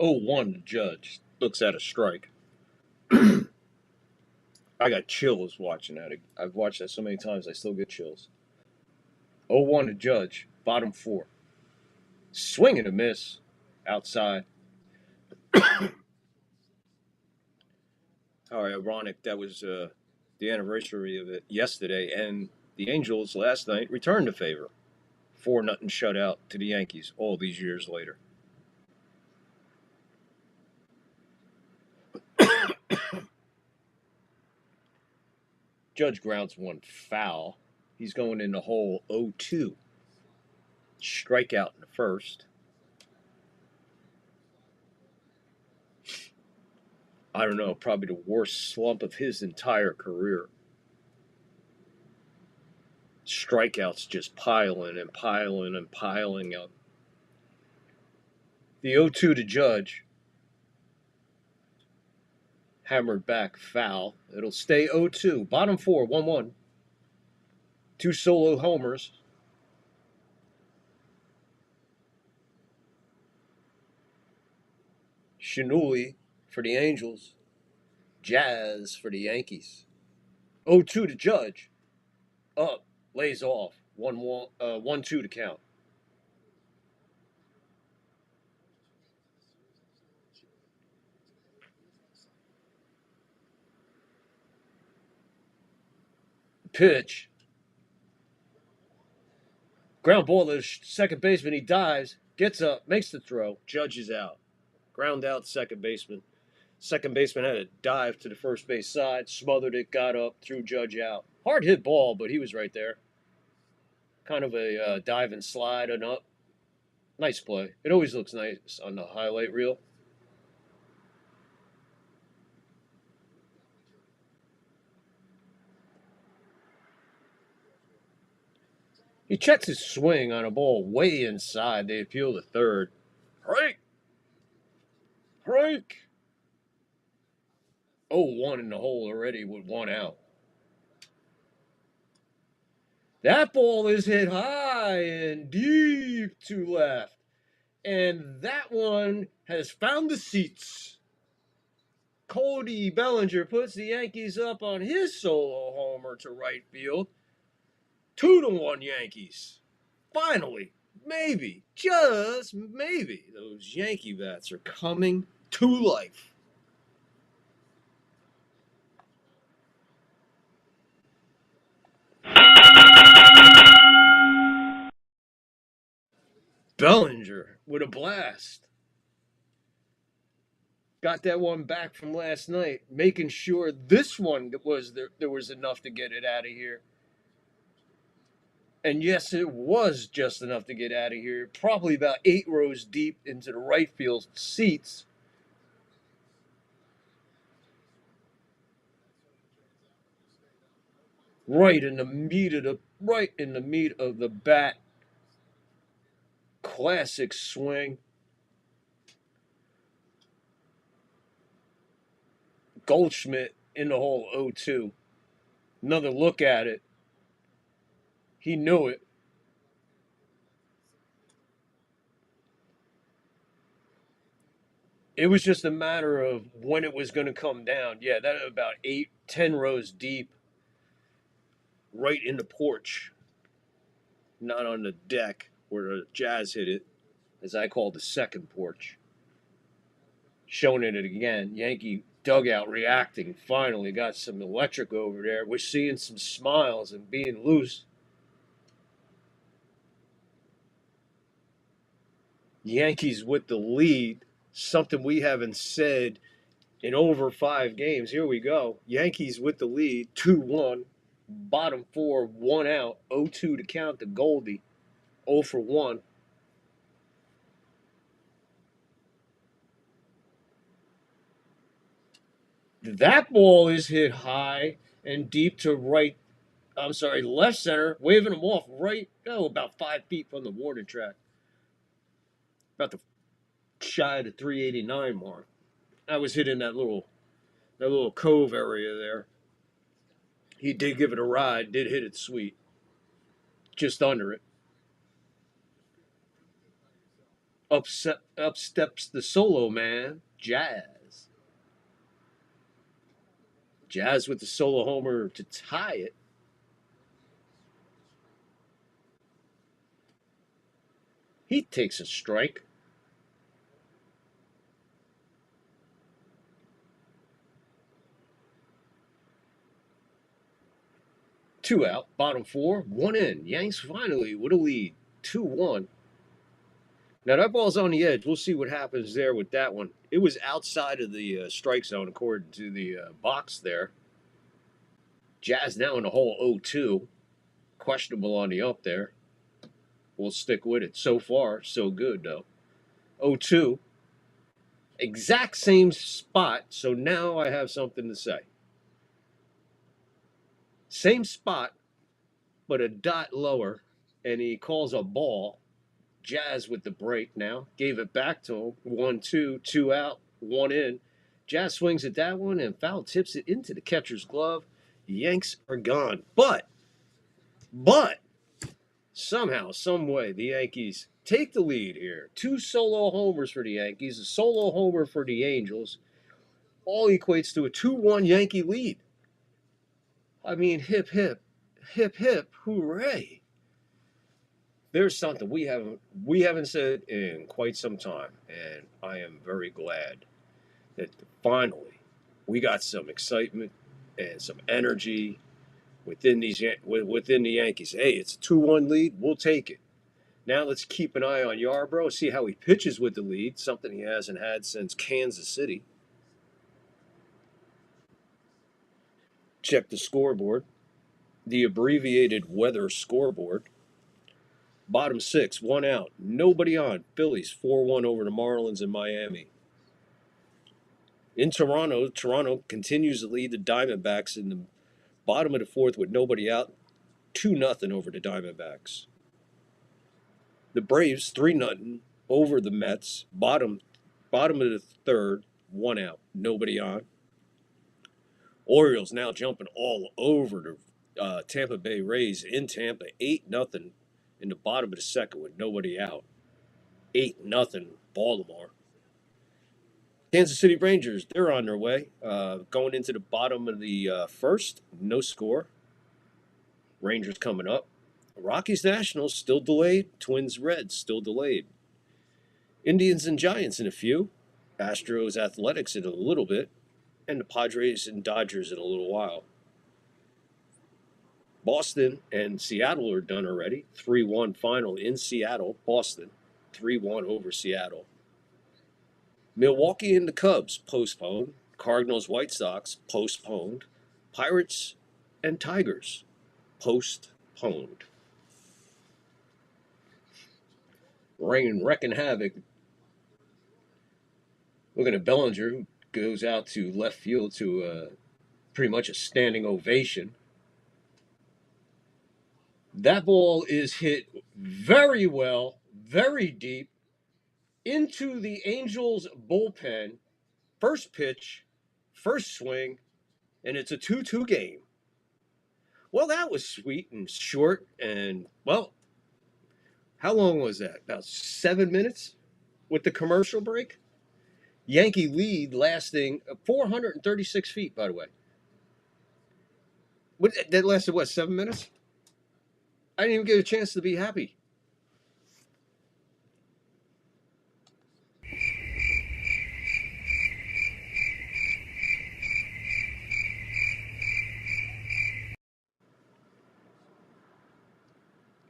0-1 to Judge. Looks at a strike. I got chills watching that. I've watched that so many times, I still get chills. 0-1 to Judge. Bottom 4. Swing and a miss. Outside. How ironic. That was the anniversary of it yesterday. And the Angels last night returned the favor. 4-0 shutout to the Yankees all these years later. Judge grounds one foul. He's going in the hole 0-2. Strikeout in the first. I don't know, probably the worst slump of his entire career. Strikeouts just piling and piling and piling up. The 0-2 to Judge. Hammered back foul. It'll stay 0-2. Bottom 4, 1-1. 2 solo homers. Shinuli for the Angels. Jazz for the Yankees. 0-2 to Judge. Up. Lays off. 1-2 to count. Pitch. Ground ball to second baseman. He dives. Gets up. Makes the throw. Judge is out. Ground out second baseman. Second baseman had a dive to the first base side. Smothered it. Got up. Threw Judge out. Hard hit ball, but he was right there. Kind of a dive and slide and up. Nice play. It always looks nice on the highlight reel. He checks his swing on a ball way inside. They appeal to third. Break! 0-1 in the hole already with 1 out. That ball is hit high and deep to left. And that one has found the seats. Cody Bellinger puts the Yankees up on his solo homer to right field. 2-1 Yankees. Finally, maybe, just maybe, those Yankee bats are coming to life. Bellinger with a blast. Got that one back from last night, making sure this one was there was enough to get it out of here. And yes, it was just enough to get out of here. Probably about 8 rows deep into the right field seats. Right in the meat of the bat. Classic swing. Goldschmidt in the hole 0-2. Another look at it. He knew it. It was just a matter of when it was going to come down. Yeah, that about 8-10 rows deep. Right in the porch. Not on the deck where the Jazz hit it, as I call the second porch. Showing it again. Yankee dugout reacting. Finally got some electric over there. We're seeing some smiles and being loose. Yankees with the lead. Something we haven't said in over 5 games. Here we go. Yankees with the lead. 2-1. Bottom 4, 1 out. 0-2 to count to Goldie. 0 for 1. That ball is hit high and deep to left center, waving him off about 5 feet from the warning track. About the shy of the 389 mark. I was hitting that little cove area there. He did give it a ride, did hit it sweet. Just under it. Up steps the solo man, Jazz. Jazz with the solo homer to tie it. He takes a strike. Two out, bottom 4, 1 in. Yanks finally with a lead, 2-1. Now that ball's on the edge. We'll see what happens there with that one. It was outside of the strike zone according to the box there. Jazz now in the hole 0-2. Questionable on the up there. We'll stick with it. So far, so good though. 0-2. Exact same spot. So now I have something to say. Same spot, but a dot lower, and he calls a ball. Jazz with the break now. Gave it back to him. 1-2, 2 out, 1 in. Jazz swings at that one and foul tips it into the catcher's glove. Yanks are gone. But, somehow, some way, the Yankees take the lead here. 2 solo homers for the Yankees, a solo homer for the Angels. All equates to a 2-1 Yankee lead. I mean, hip, hip, hip, hip, hooray. There's something we haven't said in quite some time, and I am very glad that finally we got some excitement and some energy within the Yankees. Hey, it's a 2-1 lead. We'll take it. Now let's keep an eye on Yarbrough, see how he pitches with the lead, something he hasn't had since Kansas City. Check the scoreboard, the abbreviated weather scoreboard. Bottom 6, 1 out. Nobody on. Phillies 4-1 over the Marlins in Miami. In Toronto continues to lead the Diamondbacks in the bottom of the 4th with nobody out. 2-0 over the Diamondbacks. The Braves 3-0 over the Mets. Bottom of the 3rd, 1 out. Nobody on. Orioles now jumping all over the Tampa Bay Rays in Tampa. 8-0 in the bottom of the 2nd with nobody out. 8-0 Baltimore. Kansas City Rangers, they're on their way. Going into the bottom of the first, no score. Rangers coming up. Rockies Nationals still delayed. Twins Reds still delayed. Indians and Giants in a few. Astros Athletics in a little bit. And the Padres and Dodgers in a little while. Boston and Seattle are done already. 3-1 final in Seattle. Boston 3-1 over Seattle. Milwaukee and the Cubs postponed. Cardinals White Sox postponed. Pirates and Tigers postponed. Rain wrecking havoc. Looking at Bellinger, who goes out to left field to pretty much a standing ovation. That ball is hit very well, very deep into the Angels bullpen. First pitch, first swing, and it's a 2-2 game. Well, that was sweet and short. And, well, how long was that? About 7 minutes with the commercial break? Yankee lead lasting 436 feet, by the way. That lasted, what, 7 minutes? I didn't even get a chance to be happy.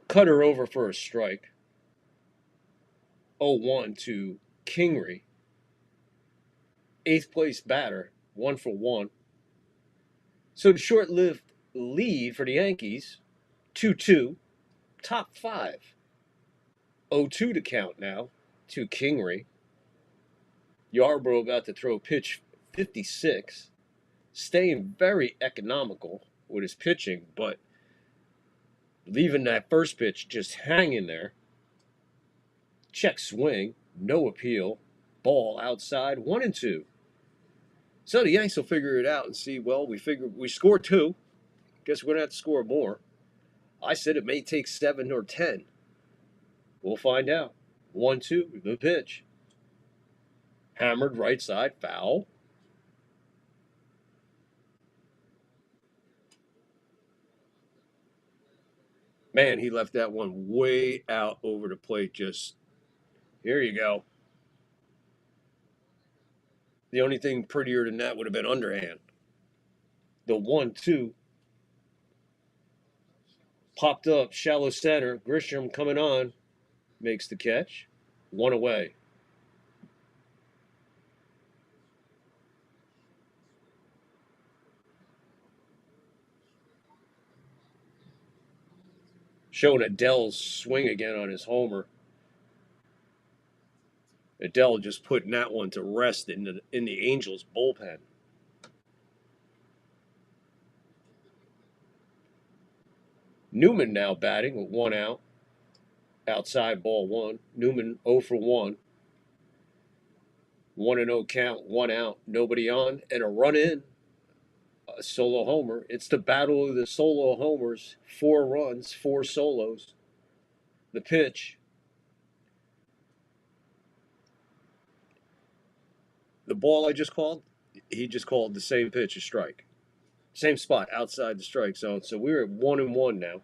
Cutter over for a strike. 0-1 to Kingery. 8th place batter, 1-for-1. So the short-lived lead for the Yankees, 2-2, top 5. 0-2 to count now to Kingery. Yarbrough about to throw pitch 56, staying very economical with his pitching, but leaving that first pitch just hanging there. Check swing, no appeal, ball outside, 1-2. So the Yanks will figure it out and see, well, we scored 2. Guess we're going to have to score more. I said it may take 7 or 10. We'll find out. 1-2, the pitch. Hammered right side, foul. Man, he left that one way out over the plate. Just, here you go. The only thing prettier than that would have been underhand. The 1-2 popped up, shallow center. Grisham coming on, makes the catch. 1 away. Showing Adele's swing again on his homer. Adele just putting that one to rest in the Angels bullpen. Newman now batting with 1 out. Outside ball 1. Newman 0-for-1. 1-0 count, 1 out, nobody on, and a run in. A solo homer. It's the battle of the solo homers. 4 runs, 4 solos. The pitch. The ball I just called, he just called the same pitch a strike. Same spot outside the strike zone. So we're at 1-1 now.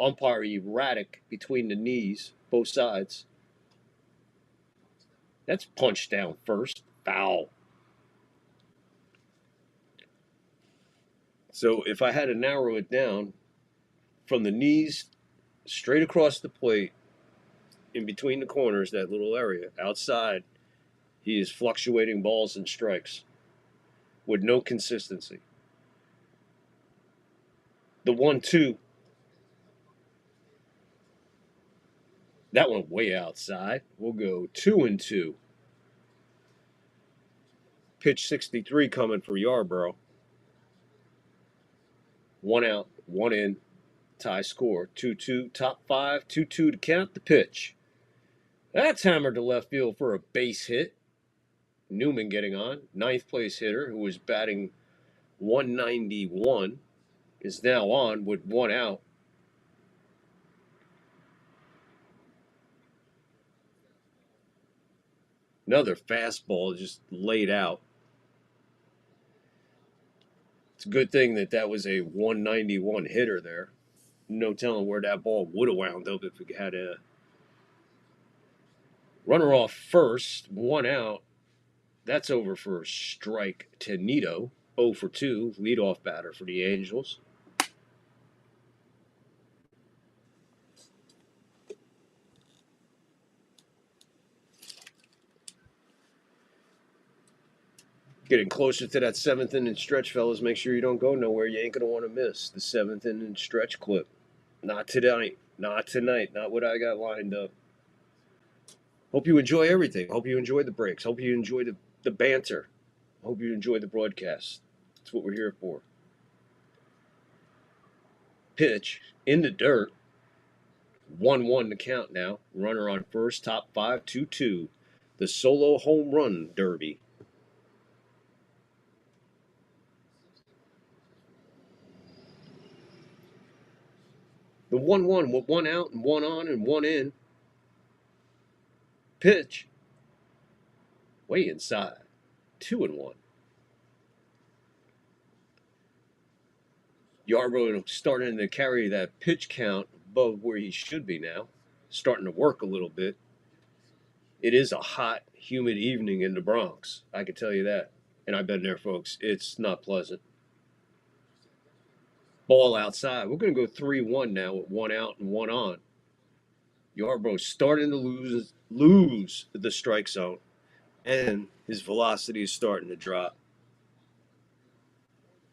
Umpire erratic between the knees, both sides. That's punched down first. Foul. So if I had to narrow it down, from the knees straight across the plate, in between the corners, that little area, outside, he is fluctuating balls and strikes with no consistency. The 1-2, that one way outside. We'll go 2-2. Pitch 63 coming for Yarbrough. 1 out, 1 in. Tie score. 2-2, top 5, 2-2 to count. The pitch. That's hammered to left field for a base hit. Newman getting on. 9th place hitter, who was batting 191, is now on with 1 out. Another fastball just laid out. It's a good thing that was a 191 hitter there. No telling where that ball would have wound up if it had a runner off first, one out. That's over for a strike to Nito. 0 for 2, leadoff batter for the Angels. Getting closer to that 7th inning stretch, fellas. Make sure you don't go nowhere. You ain't going to want to miss the 7th inning stretch clip. Not tonight. Not tonight. Not what I got lined up. Hope you enjoy everything. Hope you enjoy the breaks. Hope you enjoy the banter. Hope you enjoy the broadcast. That's what we're here for. Pitch in the dirt. 1-1 to count now. Runner on first. Top 5, 2-2. The solo home run derby. The 1-1 with one out and one on and one in. Pitch. Way inside. 2-1. Yarbrough starting to carry that pitch count above where he should be now. Starting to work a little bit. It is a hot, humid evening in the Bronx. I can tell you that. And I've been there, folks. It's not pleasant. Ball outside. We're going to go 3-1 now with one out and one on. Yarbrough starting to lose the strike zone. And his velocity is starting to drop.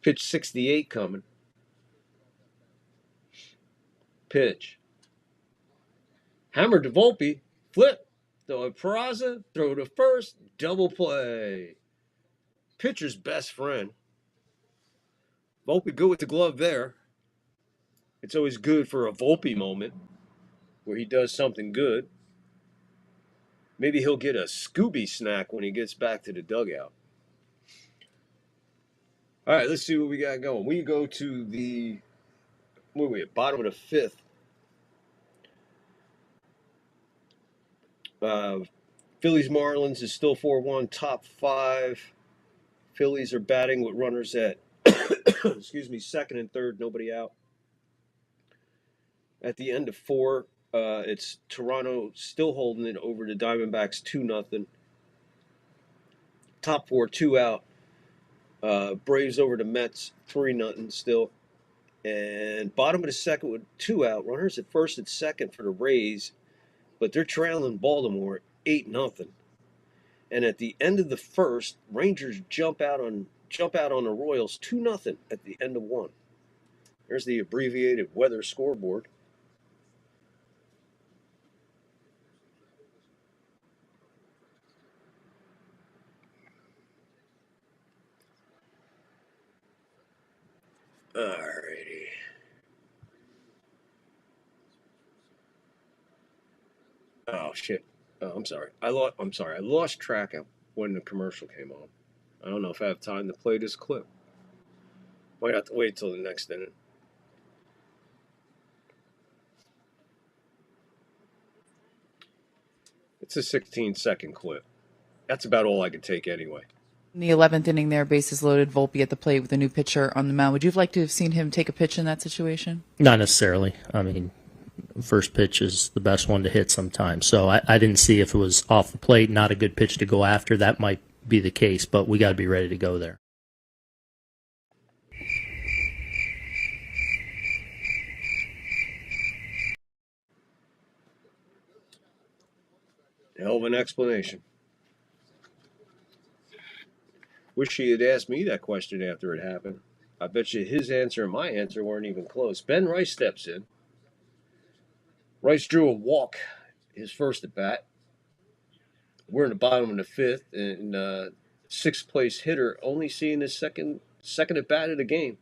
Pitch 68 coming. Pitch. Hammer to Volpe. Flip. Throw to Peraza. Throw to first. Double play. Pitcher's best friend. Volpe good with the glove there. It's always good for a Volpe moment where he does something good. Maybe he'll get a Scooby snack when he gets back to the dugout. All right, let's see what we got going. We go to the where are we at? Bottom of the 5th. Phillies Marlins is still 4-1, top 5. Phillies are batting with runners at excuse me, 2nd and 3rd, nobody out. At the end of 4, it's Toronto still holding it over the Diamondbacks 2-0. Top 4, 2 out. Braves over the Mets 3-0 still. And bottom of the 2nd with 2 out. Runners at 1st and 2nd for the Rays, but they're trailing Baltimore 8-0. And at the end of the 1st, Rangers jump out on the Royals 2-0 at the end of 1. There's the abbreviated weather scoreboard. Alrighty. Oh shit. Oh, I'm sorry. I lost track of when the commercial came on. I don't know if I have time to play this clip. Might have to wait till the next inning. It's a 16-second clip. That's about all I could take anyway. In the 11th inning there, bases loaded, Volpe at the plate with a new pitcher on the mound. Would you have liked to have seen him take a pitch in that situation? Not necessarily. I mean, first pitch is the best one to hit sometimes. So I didn't see if it was off the plate, not a good pitch to go after. That might be the case, but we got to be ready to go there. Hell of an explanation. Wish he had asked me that question after it happened. I bet you his answer and my answer weren't even close. Ben Rice steps in. Rice drew a walk his first at bat. We're in the bottom of the 5th, and 6th place hitter only seeing his second at bat of the game.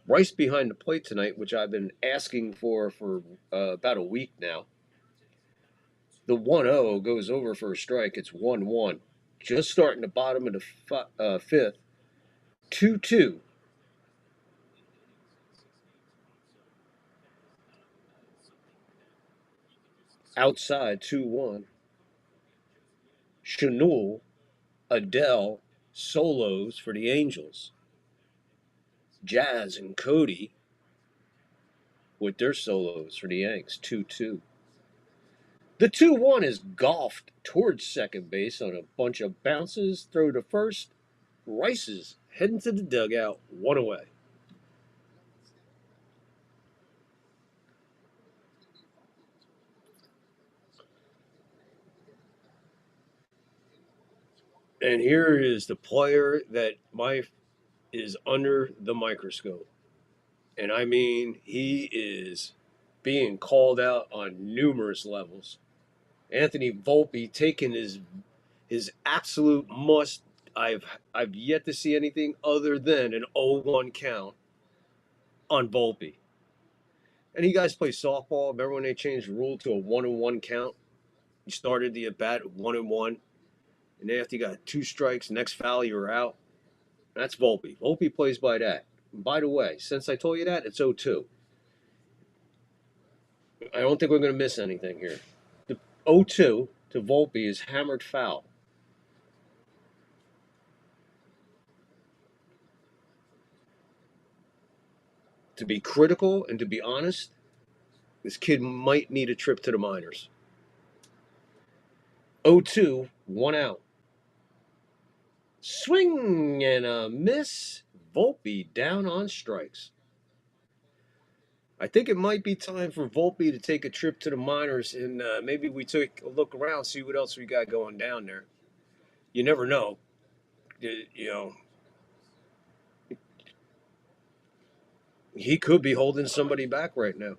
Rice behind the plate tonight, which I've been asking for about a week now. The 1-0 goes over for a strike. It's 1-1. Just starting the bottom of the 5th. 2-2. Outside 2-1. Chanel, Adele solos for the Angels. Jazz and Cody with their solos for the Yanks, 2-2. The 2-1 is golfed towards second base on a bunch of bounces, throw to first. Rice is heading to the dugout, 1 away. And here is the player that is under the microscope. And I mean, he is being called out on numerous levels. Anthony Volpe taking his absolute must. I've yet to see anything other than an 0-1 count on Volpe. And you guys play softball. Remember when they changed the rule to a 1-1 count? You started the at bat 1-1, and then after you got 2 strikes, next foul you're out. That's Volpe. Volpe plays by that. And by the way, since I told you that, it's 0-2. I don't think we're going to miss anything here. The 0-2 to Volpe is hammered foul. To be critical and to be honest, this kid might need a trip to the minors. 0-2, 1 out. Swing and a miss. Volpe down on strikes. I think it might be time for Volpe to take a trip to the minors, and maybe we take a look around, see what else we got going down there. You never know. You know, he could be holding somebody back right now.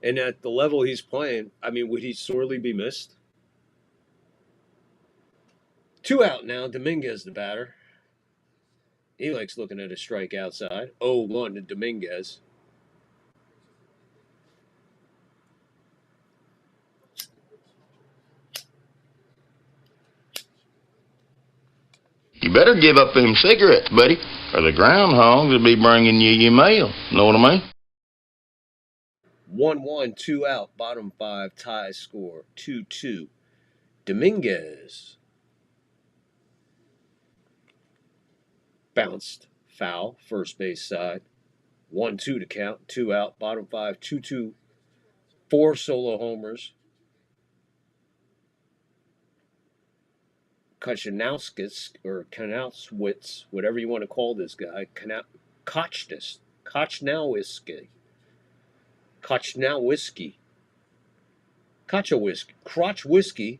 And at the level he's playing, I mean, would he sorely be missed? 2 out now. Dominguez, the batter. He likes looking at a strike outside. 0-1 to Dominguez. You better give up them cigarettes, buddy, or the groundhogs will be bringing you your mail. Know what I mean? 1-1, 2 out, bottom 5, tie score, 2-2. Dominguez. Bounced, foul, first base side. 1-2 to count, 2 out, bottom 5, 2-2. 4 solo homers. Kochanowskis, or Kanauswitz, whatever you want to call this guy, Kochnowski. Crotch Whiskey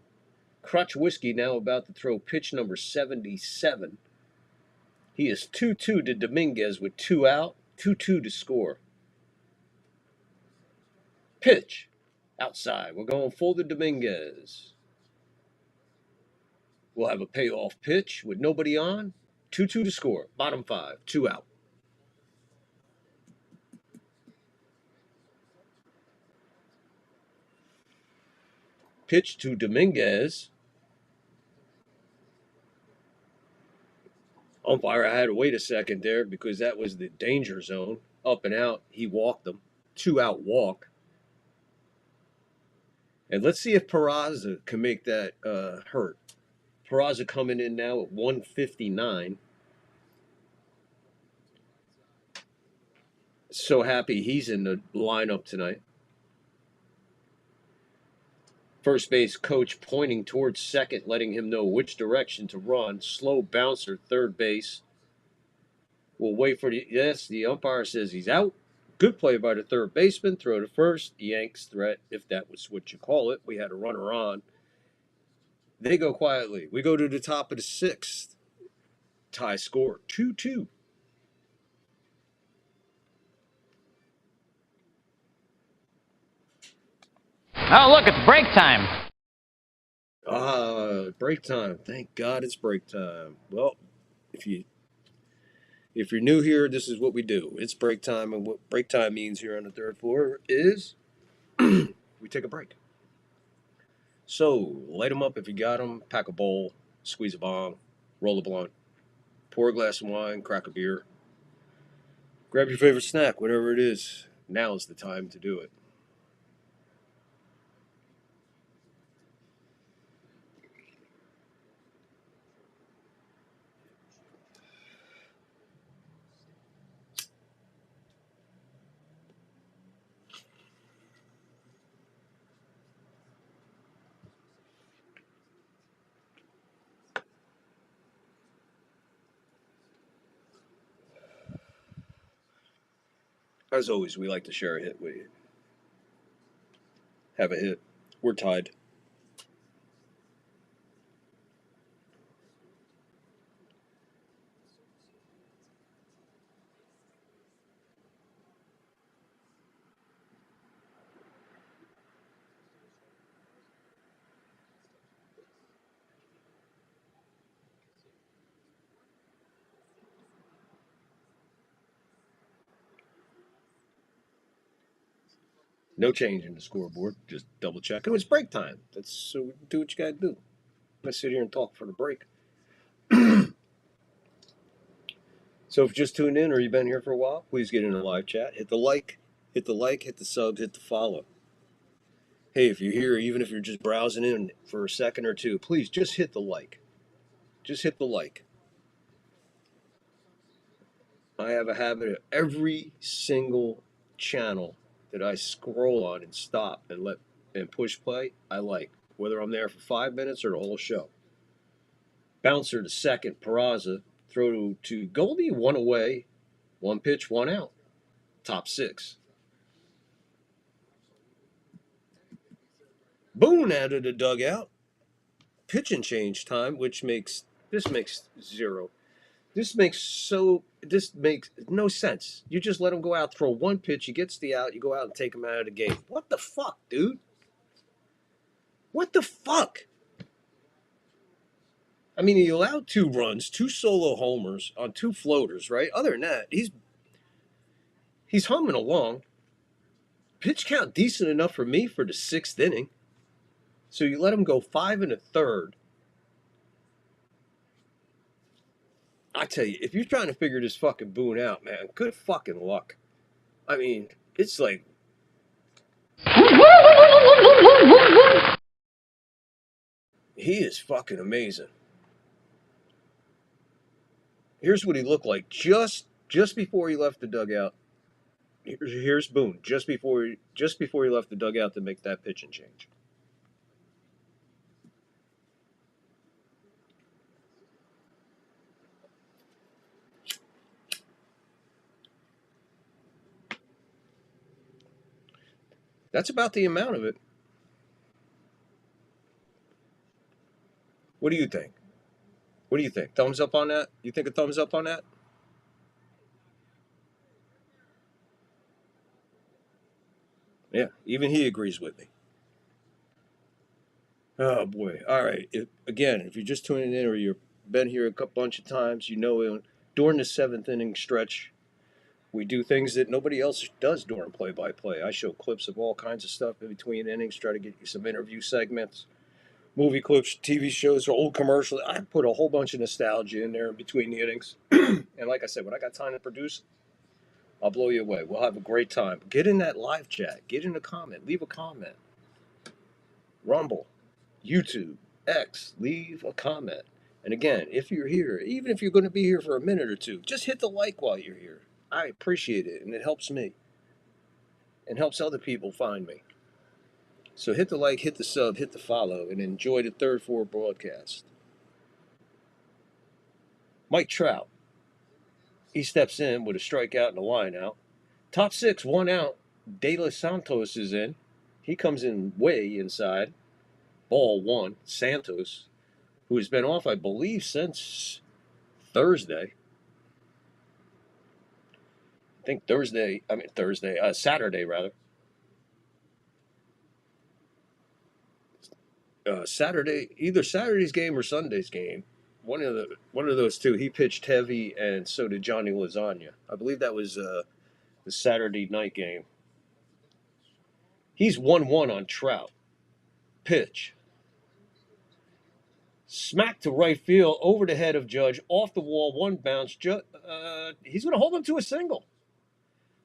now about to throw pitch number 77. He is 2-2 to Dominguez with 2 out, 2-2 to score. Pitch. Outside. We're going full to Dominguez. We'll have a payoff pitch with nobody on. 2-2 to score. Bottom 5. 2 out. Pitch to Dominguez. Umpire, I had to wait a second there because that was the danger zone. Up and out. He walked them. 2 out walk. And let's see if Peraza can make that hurt. Peraza coming in now at 159. So happy he's in the lineup tonight. First base coach pointing towards second, letting him know which direction to run. Slow bouncer, third base. We'll wait for the umpire says he's out. Good play by the third baseman. Throw to first. Yanks threat, if that was what you call it. We had a runner on. They go quietly. We go to the top of the 6th. Tie score, 2-2. Oh, look, it's break time. Break time. Thank God it's break time. Well, if you're new here, this is what we do. It's break time, and what break time means here on the 3rd floor is we take a break. So, light them up if you got them, pack a bowl, squeeze a bong, roll a blunt, pour a glass of wine, crack a beer. Grab your favorite snack, whatever it is. Now is the time to do it. As always, we like to share a hit with you. Have a hit. We're tied. No change in the scoreboard. Just double check. It was break time. That's so do what you got to do. Let's sit here and talk for the break. So if you just tuned in or you've been here for a while, please get in the live chat. Hit the like, hit the sub, hit the follow. Hey, if you're here, even if you're just browsing in for a second or two, please just hit the like. Just hit the like. I have a habit of every single channel that I scroll on and stop and push play, I like. Whether I'm there for 5 minutes or the whole show. Bouncer to second, Peraza. Throw to Goldie, one away, one pitch, one out. Top 6. Boone out of the dugout. Pitch and change time, which makes zero. This makes no sense. You just let him go out, throw one pitch, he gets the out, you go out and take him out of the game. What the fuck, dude? What the fuck? I mean, he allowed 2 runs, 2 solo homers on 2 floaters, right? Other than that, he's humming along. Pitch count decent enough for me for the 6th inning. So you let him go 5 1/3. I tell you, if you're trying to figure this fucking Boone out, man, good fucking luck. I mean, it's like he is fucking amazing. Here's what he looked like just before he left the dugout. Here's Boone just before he left the dugout to make that pitch and change. That's about the amount of it. What do you think? What do you think? Thumbs up on that? You think a thumbs up on that? Yeah, even he agrees with me. Oh boy! All right. If you're just tuning in or you've been here a bunch of times, you know during the 7th inning stretch, we do things that nobody else does during play-by-play. I show clips of all kinds of stuff in between innings, try to get you some interview segments, movie clips, TV shows, or old commercials. I put a whole bunch of nostalgia in there in between the innings. And like I said, when I got time to produce, I'll blow you away. We'll have a great time. Get in that live chat. Get in a comment. Leave a comment. Rumble, YouTube, X. Leave a comment. And again, if you're here, even if you're going to be here for a minute or two, just hit the like while you're here. I appreciate it, and it helps me. And helps other people find me. So hit the like, hit the sub, hit the follow, and enjoy the 3rd Floor broadcast. Mike Trout. He steps in with a strikeout and a line out. Top 6, 1 out. De Los Santos is in. He comes in way inside. Ball 1. Santos, who has been off, I believe, since Thursday. Saturday, rather. Saturday, either Saturday's game or Sunday's game. One of those two. He pitched heavy, and so did Johnny Lasagna. I believe that was the Saturday night game. He's 1-1 on Trout. Pitch. Smack to right field, over the head of Judge, off the wall, 1 bounce. He's going to hold him to a single.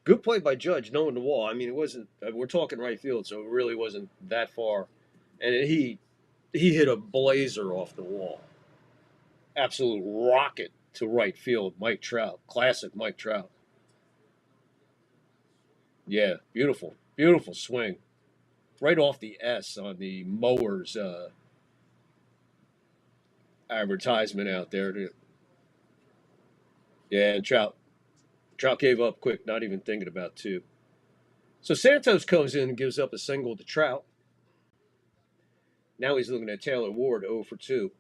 Good play by Judge, knowing the wall. I mean, it wasn't. We're talking right field, so it really wasn't that far. And he hit a blazer off the wall. Absolute rocket to right field. Mike Trout, classic Mike Trout. Yeah, beautiful, beautiful swing. Right off the S on the mowers advertisement out there. Yeah, Trout Trout gave up quick, not even thinking about two. So Santos comes in and gives up a single to Trout. Now he's looking at Taylor Ward, 0 for 2.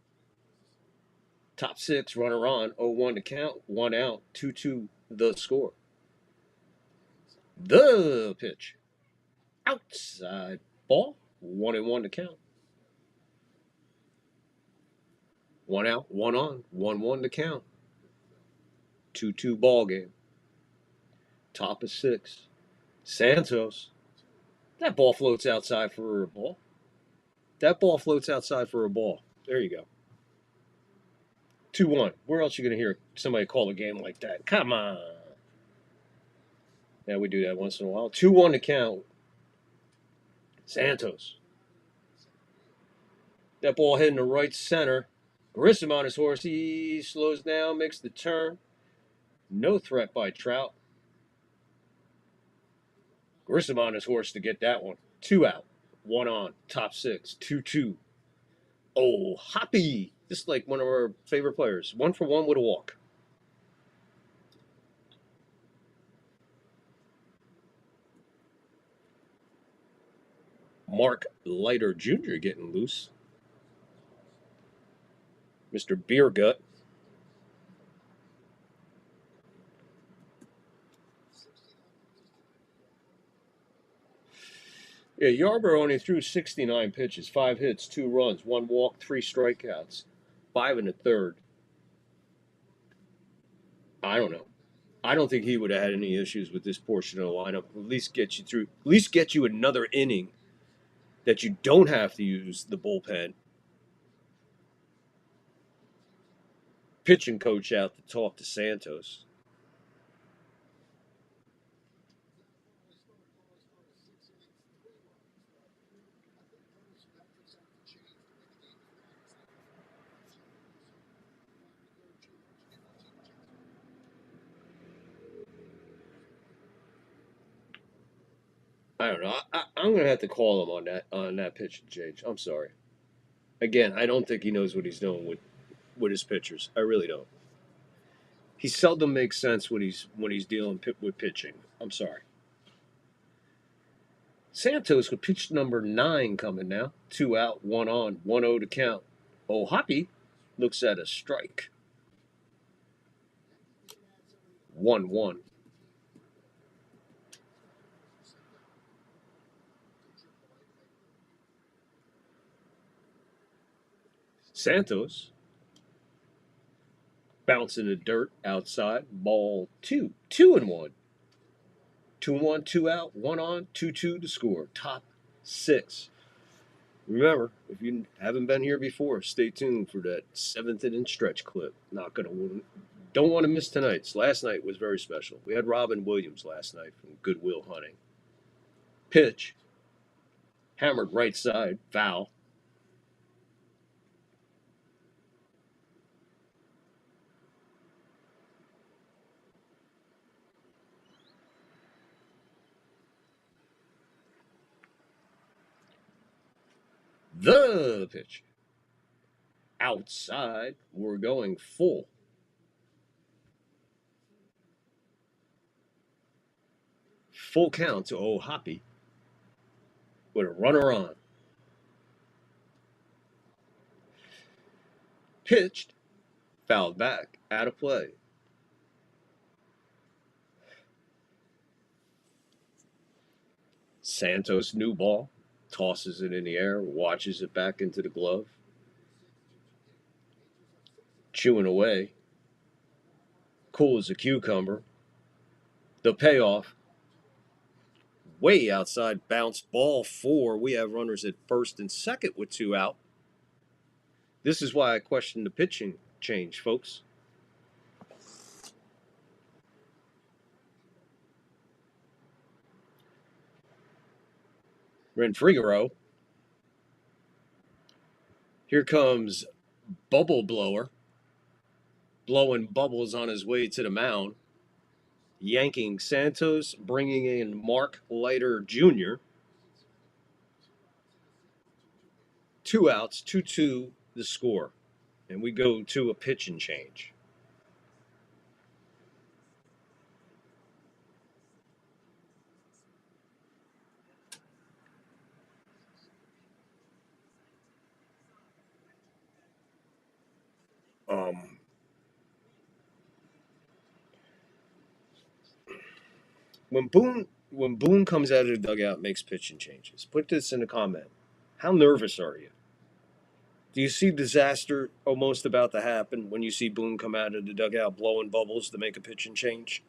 Top six, runner on, 0-1 to count, 1 out, 2-2 the score. The pitch. Outside ball, 1-1 to count. 1 out, 1 on, 1-1 to count. 2-2 ball game. Top of 6. Santos. That ball floats outside for a ball. That ball floats outside for a ball. There you go. 2-1. Where else are you going to hear somebody call a game like that? Come on. Yeah, we do that once in a while. 2-1 to count. Santos. That ball hitting the right center. Grissom on his horse. He slows down, makes the turn. No threat by Trout. Grissom on his horse to get that one. 2 out. 1 on. Top 6. 2-2. Oh, Hoppy. Just like one of our favorite players. 1 for 1 with a walk. Mark Leiter Jr. getting loose. Mr. Beer Gut. Yeah, Yarbrough only threw 69 pitches, 5 hits, 2 runs, 1 walk, 3 strikeouts, 5 in the third. I don't know. I don't think he would have had any issues with this portion of the lineup. At least get you through. At least get you another inning that you don't have to use the bullpen. Pitching coach out to talk to Santos. I don't know. I'm going to have to call him on that pitch change. I'm sorry. Again, I don't think he knows what he's doing with his pitchers. I really don't. He seldom makes sense when he's dealing with pitching. I'm sorry. Santos with pitch number 9 coming now. 2 out, 1 on, 1-0 to count. Oh, Hoppy looks at a strike. 1-1. Santos bouncing the dirt outside. Ball 2. 2-1. 2-1, 2 out, 1 on, 2-2 to score. Top 6. Remember, if you haven't been here before, stay tuned for that 7th inning stretch clip. Don't want to miss tonight's. Last night was very special. We had Robin Williams last night from Goodwill Hunting. Pitch. Hammered right side. Foul. The pitch. Outside. We're going full. Full count to Oh Hoppy with a runner on. Pitched. Fouled back. Out of play. Santos, new ball. Tosses it in the air. Watches it back into the glove. Chewing away. Cool as a cucumber. The payoff. Way outside, bounce ball 4. We have runners at first and second with 2 out. This is why I question the pitching change, folks. Renfrigaro. Here comes Bubble Blower, blowing bubbles on his way to the mound. Yanking Santos, bringing in Mark Leiter Jr. 2 outs, 2-2 the score. And we go to a pitch and change. When Boone comes out of the dugout, makes pitching changes. Put this in the comment. How nervous are you? Do you see disaster almost about to happen when you see Boone come out of the dugout blowing bubbles to make a pitching change?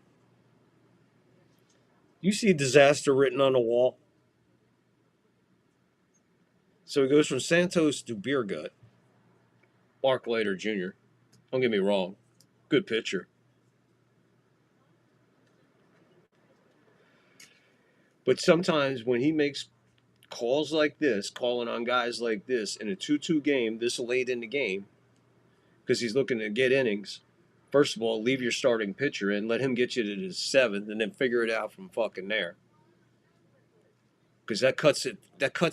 You see disaster written on the wall? So he goes from Santos to Beer Gut. Mark Leiter Jr. Don't get me wrong. Good pitcher. But sometimes when he makes calls like this, calling on guys like this in a 2-2 game this late in the game, because he's looking to get innings, first of all, leave your starting pitcher in, let him get you to the 7th, and then figure it out from fucking there. Because that cuts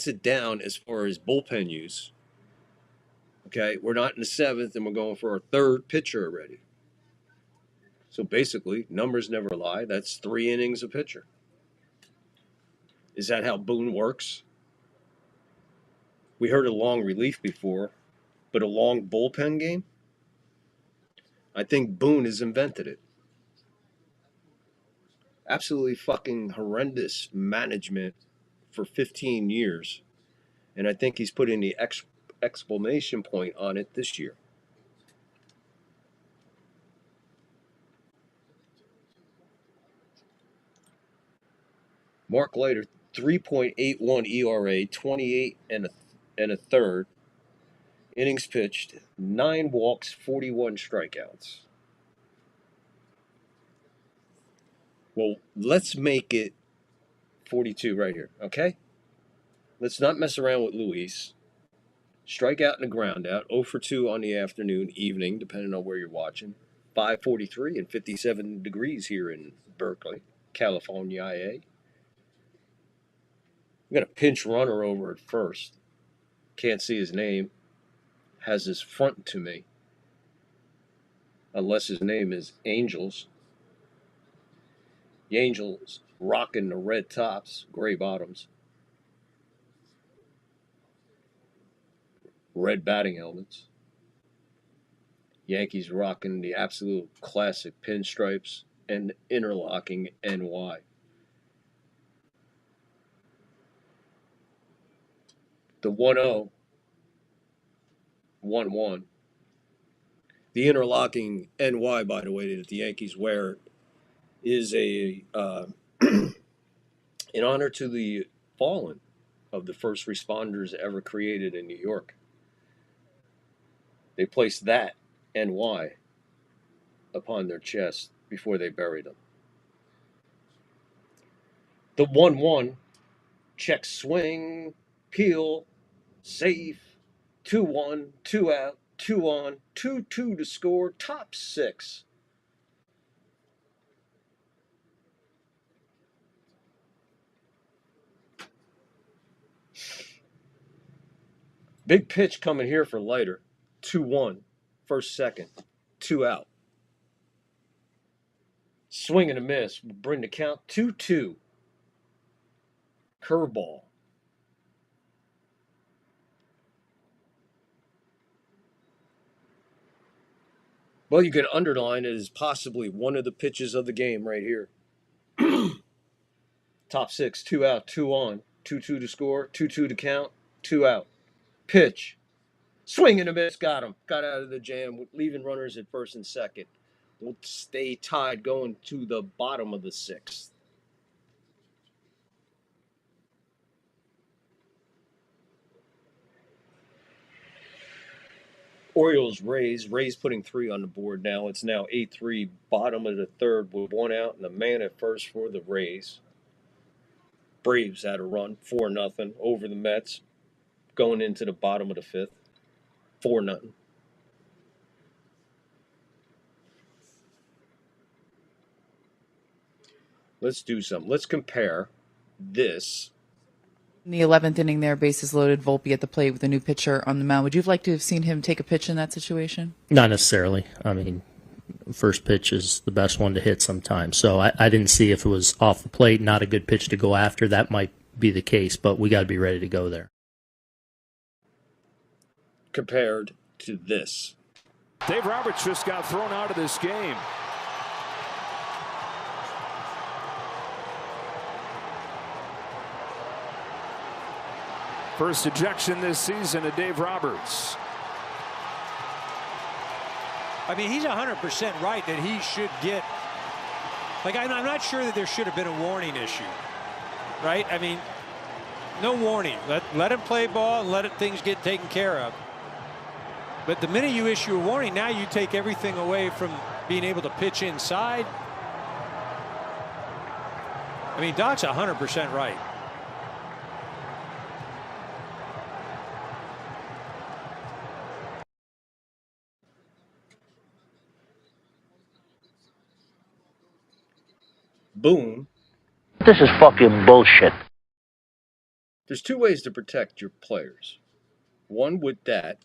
it down as far as bullpen use. Okay, we're not in the 7th, and we're going for our 3rd pitcher already. So basically, numbers never lie. That's 3 innings a pitcher. Is that how Boone works? We heard a long relief before, but a long bullpen game? I think Boone has invented it. Absolutely fucking horrendous management for 15 years. And I think he's putting the exclamation point on it this year. Mark Leiter, 3.81 ERA, 28 and a third. Innings pitched, 9 walks, 41 strikeouts. Well, let's make it 42 right here, okay? Let's not mess around with Luis. Strikeout and a ground out, 0 for 2 on the afternoon, evening, depending on where you're watching. 5:43 and 57 degrees here in Berkeley, California. We got a pinch runner over at first. Can't see his name. Has his front to me. Unless his name is Angels. The Angels rocking the red tops, gray bottoms. Red batting helmets. Yankees rocking the absolute classic pinstripes and interlocking NY. The 1-0, 1-1. The interlocking NY, by the way, that the Yankees wear is a in honor to the fallen of the first responders ever created in New York. They placed that NY upon their chest before they buried them. The 1-1, check swing, peel, safe, 2-1, 2 out, 2 on, 2-2 to score, top 6. Big pitch coming here for Leiter. 2-1, first, second, 2 out. Swing and a miss, bring the count 2-2. Curveball. Well, you can underline it as possibly one of the pitches of the game right here. Top 6, 2 out, 2 on, 2-2 to score, 2-2 to count, 2 out. Pitch. Swing and a miss, got him. Got out of the jam, leaving runners at first and second. We'll stay tied going to the bottom of the 6th. Orioles, Rays. Rays putting 3 on the board now. It's now 8-3, bottom of the 3rd with 1 out and a man at first for the Rays. Braves had a run, 4-0 over the Mets, going into the bottom of the 5th, 4-0. Let's do something. Let's compare this. In the 11th inning there, bases loaded, Volpe at the plate with a new pitcher on the mound. Would you have liked to have seen him take a pitch in that situation? Not necessarily. I mean, first pitch is the best one to hit sometimes. So I didn't see if it was off the plate, not a good pitch to go after. That might be the case, but we got to be ready to go there. Compared to this. Dave Roberts just got thrown out of this game. First ejection this season of Dave Roberts. I mean, he's 100% right that he should get. Like, I'm not sure that there should have been a warning issue, right? I mean, no warning. Let him play ball and let things get taken care of. But the minute you issue a warning, now you take everything away from being able to pitch inside. I mean, Doc's 100% right. Boom. This is fucking bullshit. There's two ways to protect your players. One with that,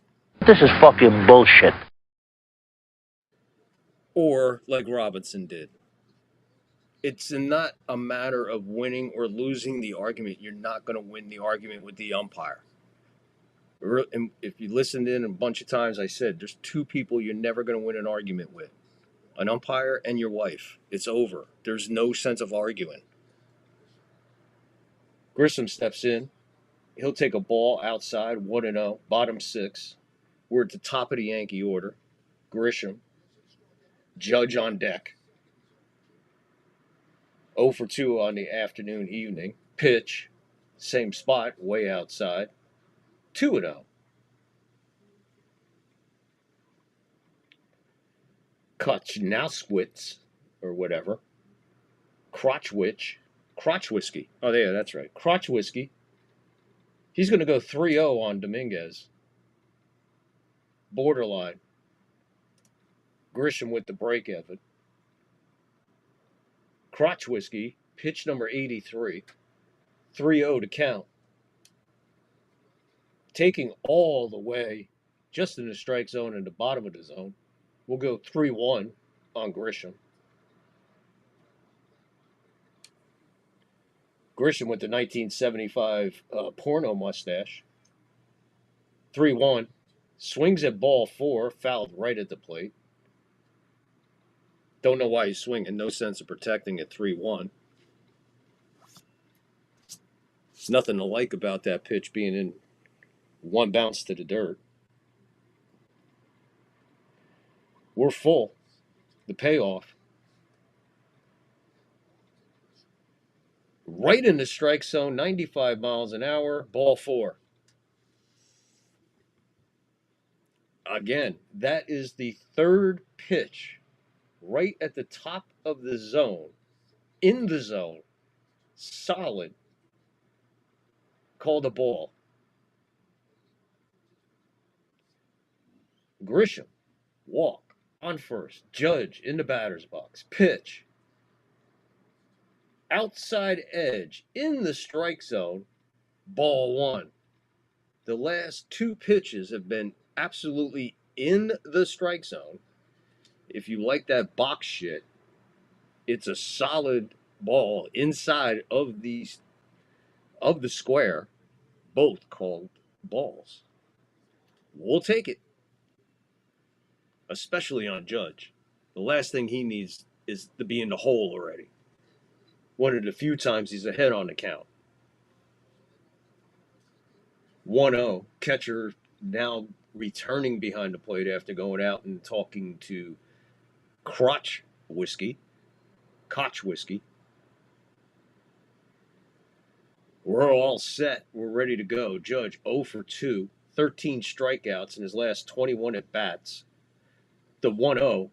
This is fucking bullshit. or like Robinson did. It's not a matter of winning or losing the argument. You're not going to win the argument with the umpire. And if you listened in a bunch of times, I said there's two people you're never going to win an argument with. An umpire and your wife. It's over. There's no sense of arguing. Grisham steps in. He'll take a ball outside, 1-0, bottom 6. We're at the top of the Yankee order. Grisham. Judge on deck. 0 for 2 on the afternoon, evening. Pitch. Same spot, way outside. 2-0. Kochnowskowitz, or whatever. Crotch whiskey. Oh, yeah, that's right. Crotch whiskey. He's going to go 3-0 on Dominguez. Borderline. Grisham with the break effort. Crotch whiskey, pitch number 83. 3-0 to count. Taking all the way just in the strike zone and the bottom of the zone. We'll go 3-1 on Grisham. Grisham with the 1975 porno mustache. 3-1. Swings at ball 4, fouled right at the plate. Don't know why he's swinging. No sense of protecting at 3-1. There's nothing to like about that pitch being in one bounce to the dirt. We're full. The payoff. Right in the strike zone, 95 miles an hour, ball 4. Again, that is the third pitch right at the top of the zone, in the zone, solid, called a ball. Grisham, walk, on first, Judge in the batter's box, pitch, outside edge, in the strike zone, ball 1. The last 2 pitches have been absolutely in the strike zone. If you like that box shit, it's a solid ball inside of the square, both called balls. We'll take it, especially on Judge. The last thing he needs is to be in the hole already. One of the few times he's ahead on the count. 1-0, catcher now returning behind the plate after going out and talking to Koch whiskey. We're all set. We're ready to go. Judge 0 for 2, 13 strikeouts in his last 21 at bats. The 1-0,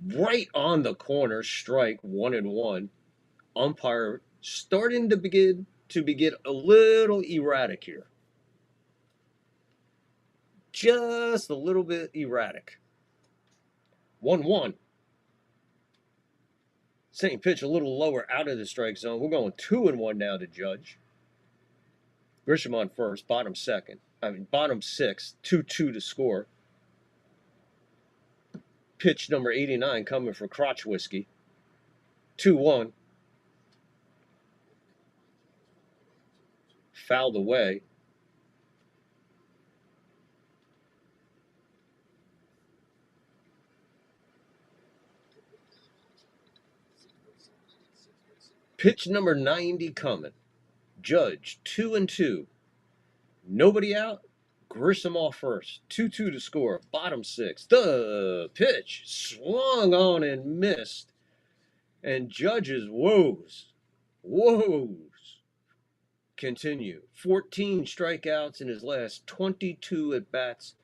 right on the corner, strike, 1-1. Umpire starting to begin a little erratic here. Just a little bit erratic. 1-1. Same pitch a little lower out of the strike zone. We're going 2-1 now to Judge. Grisham on first, bottom 6, 2-2 to score. Pitch number 89 coming for Crotch Whiskey. 2-1. Fouled away. Pitch number 90 coming. Judge 2-2. Nobody out. Grisham off first. 2-2 to score. Bottom six. The pitch swung on and missed. And Judge's woes continue. 14 strikeouts in his last 22 at bats.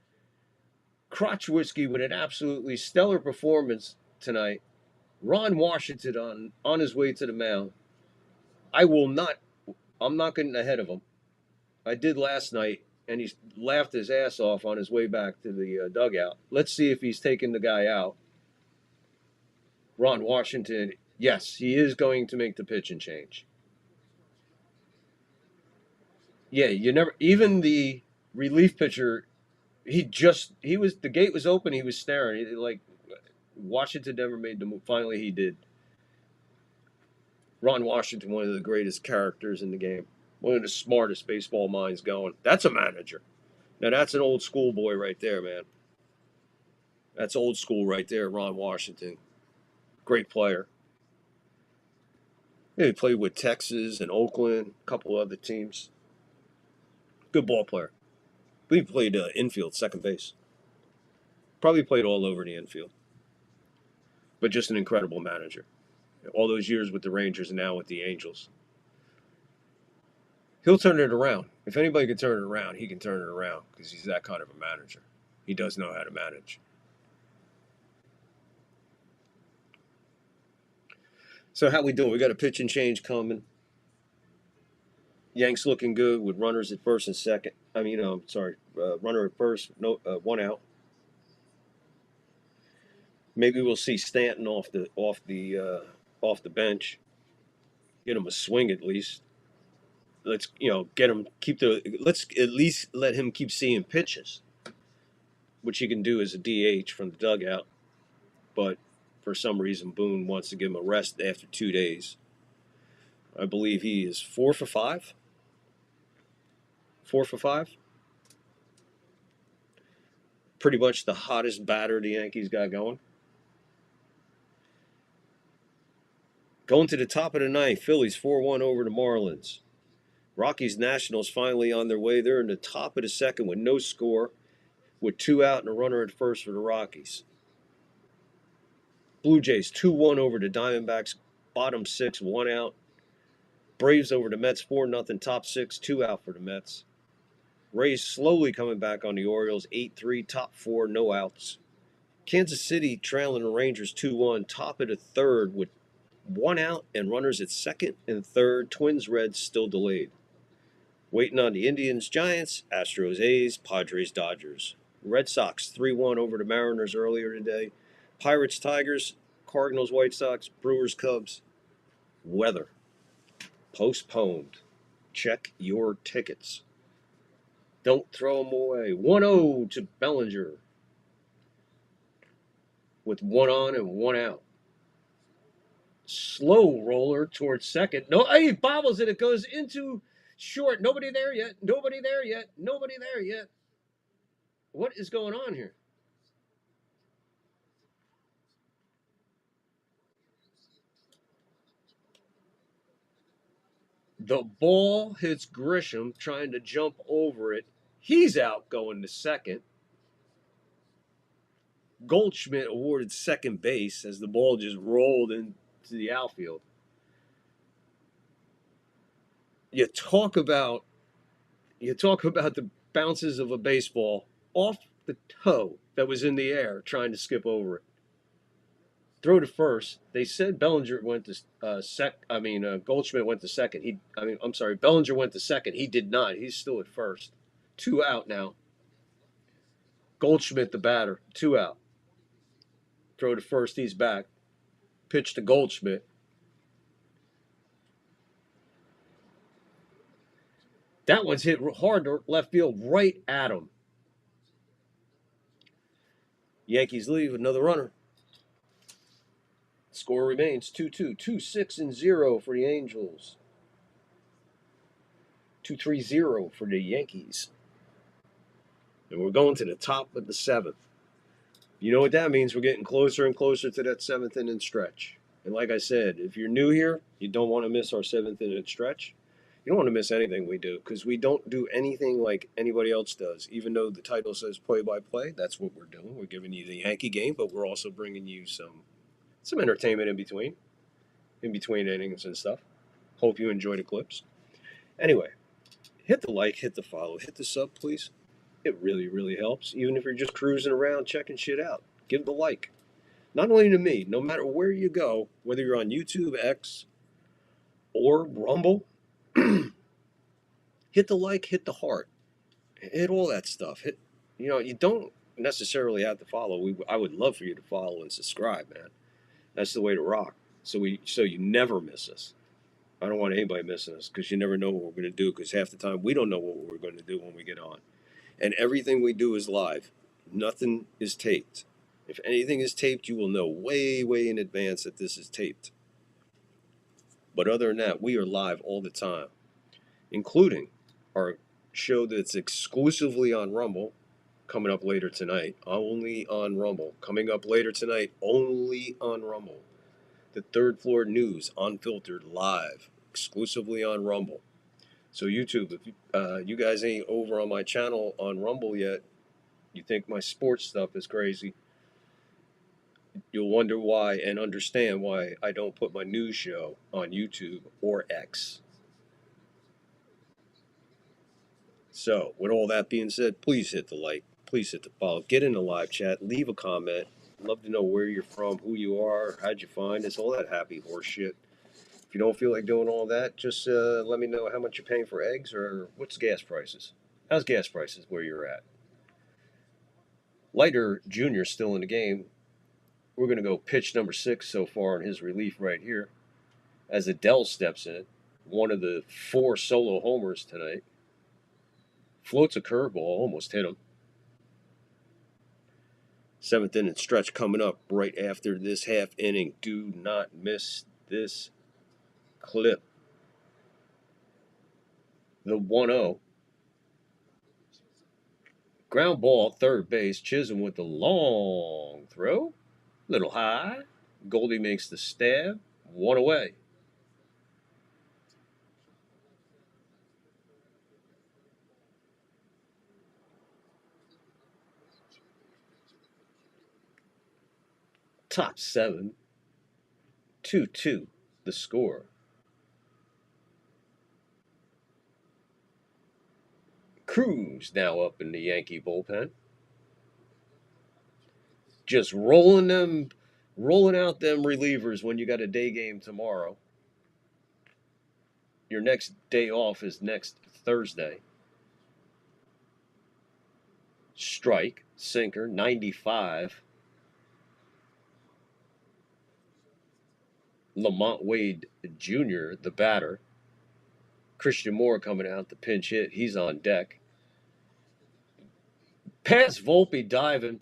Crotch Whiskey with an absolutely stellar performance tonight. Ron Washington on his way to the mound. I'm not getting ahead of him. I did last night, and he laughed his ass off on his way back to the dugout. Let's see if he's taking the guy out. Ron Washington, yes, he is going to make the pitching change. Yeah, even the relief pitcher, the gate was open, he was staring. Like, Washington never made the move. Finally, he did. Ron Washington, one of the greatest characters in the game. One of the smartest baseball minds going. That's a manager. Now, that's an old school boy right there, man. That's old school right there, Ron Washington. Great player. Yeah, he played with Texas and Oakland, a couple other teams. Good ball player. I believe he played infield, second base. Probably played all over the infield. But just an incredible manager. All those years with the Rangers and now with the Angels. He'll turn it around. If anybody can turn it around, he can turn it around because he's that kind of a manager. He does know how to manage. So how we doing? We got a pitch and change coming. Yanks looking good with runners at first and second. Runner at first, no, one out. Maybe we'll see Stanton off the bench. Get him a swing at least. Let's get him let's at least let him keep seeing pitches, which he can do as a DH from the dugout. But for some reason, Boone wants to give him a rest after 2 days. I believe he is 4 for 5. 4 for 5. Pretty much the hottest batter the Yankees got going. Going to the top of the ninth, Phillies 4-1 over the Marlins. Rockies Nationals finally on their way. They're in the top of the second with no score, with 2 out and a runner at first for the Rockies. Blue Jays 2-1 over the Diamondbacks, bottom 6, 1 out. Braves over the Mets 4-0, top 6, 2 out for the Mets. Rays slowly coming back on the Orioles, 8-3, top 4, no outs. Kansas City trailing the Rangers 2-1, top of the third with 1 out and runners at second and third. Twins Reds still delayed. Waiting on the Indians Giants, Astros A's, Padres Dodgers. Red Sox 3-1 over the Mariners earlier today. Pirates Tigers, Cardinals White Sox, Brewers Cubs. Weather postponed. Check your tickets. Don't throw them away. 1-0 to Bellinger with 1 on and 1 out. Slow roller towards second. No, he bobbles it. It goes into short. Nobody there yet. Nobody there yet. Nobody there yet. What is going on here? The ball hits Grisham trying to jump over it. He's out going to second. Goldschmidt awarded second base as the ball just rolled into the outfield. You talk about the bounces of a baseball off the toe that was in the air trying to skip over it. Throw to first. They said Bellinger went to Goldschmidt went to second. Bellinger went to second. He did not. He's still at first. 2 out now. Goldschmidt the batter. 2 out. Throw to first. He's back. Pitch to Goldschmidt. That one's hit hard to left field, right at him. Yankees lead with another runner. Score remains 2-2. 2-6-0 for the Angels. 2-3-0 for the Yankees. And we're going to the top of the 7th. You know what that means? We're getting closer and closer to that 7th inning stretch. And like I said, if you're new here, you don't want to miss our 7th inning stretch. You don't want to miss anything we do because we don't do anything like anybody else does. Even though the title says play-by-play, that's what we're doing. We're giving you the Yankee game, but we're also bringing you some entertainment in between innings and stuff. Hope you enjoy the clips. Anyway, hit the like, hit the follow, hit the sub, please. It really, really helps. Even if you're just cruising around checking shit out, give the like. Not only to me, no matter where you go, whether you're on YouTube, X, or Rumble, hit the like, hit the heart, hit all that stuff. You don't necessarily have to follow. I would love for you to follow and subscribe, man. That's the way to rock. So you never miss us. I don't want anybody missing us because you never know what we're going to do. Because half the time we don't know what we're going to do when we get on, and everything we do is live. Nothing is taped. If anything is taped, you will know way, way in advance that this is taped. But other than that, we are live all the time, including our show that's exclusively on Rumble, coming up later tonight, only on Rumble. Coming up later tonight, only on Rumble. The Third Floor News, unfiltered, live, exclusively on Rumble. So YouTube, if you guys ain't over on my channel on Rumble yet, you think my sports stuff is crazy, you'll wonder why and understand why I don't put my news show on YouTube or X. So, with all that being said, please hit the like, please hit the follow, get in the live chat, leave a comment. Love to know where you're from, who you are, how'd you find us, all that happy horse shit. If you don't feel like doing all that, just let me know how much you're paying for eggs or what's gas prices. How's gas prices where you're at? Leiter Jr. still in the game. We're going to go pitch number 6 so far in his relief right here. As Adele steps in, one of the 4 solo homers tonight. Floats a curveball, almost hit him. 7th inning stretch coming up right after this half inning. Do not miss this clip. The 1-0. Ground ball, third base. Chisholm with the long throw. Little high. Goldie makes the stab. 1 away. Top 7. 2-2 the score. Cruz now up in the Yankee bullpen. Just rolling out them relievers when you got a day game tomorrow. Your next day off is next Thursday. Strike, sinker, 95. Lamont Wade Jr., the batter. Christian Moore coming out the pinch hit. He's on deck. Past Volpe diving,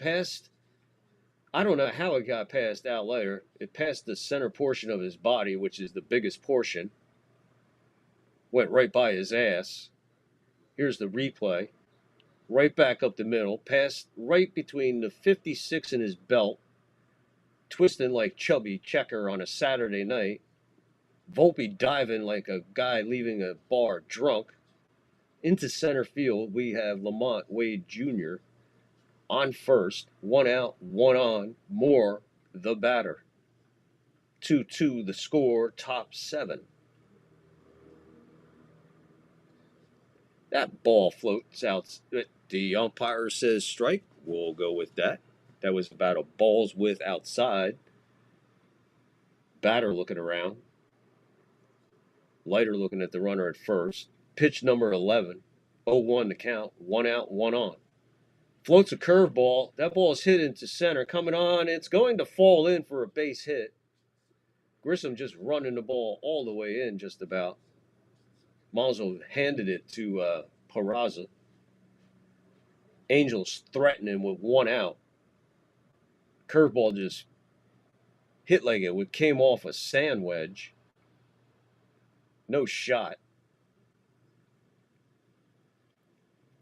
I don't know how it got past Al Leiter. It passed the center portion of his body, which is the biggest portion. Went right by his ass. Here's the replay. Right back up the middle. Passed right between the 56 and his belt. Twisting like Chubby Checker on a Saturday night. Volpe diving like a guy leaving a bar drunk. Into center field, we have Lamont Wade Jr. on first. 1 out, 1 on. Moore, the batter. 2-2 the score, top 7. That ball floats out. The umpire says strike. We'll go with that. That was about a ball's width outside. Batter looking around. Leiter looking at the runner at first. Pitch number 11. 0-1 to count. 1 out, 1 on. Floats a curveball. That ball is hit into center. Coming on. It's going to fall in for a base hit. Grissom just running the ball all the way in just about. Monzo handed it to Peraza. Angels threatening with 1 out. Curveball just hit like it came off a sand wedge. No shot.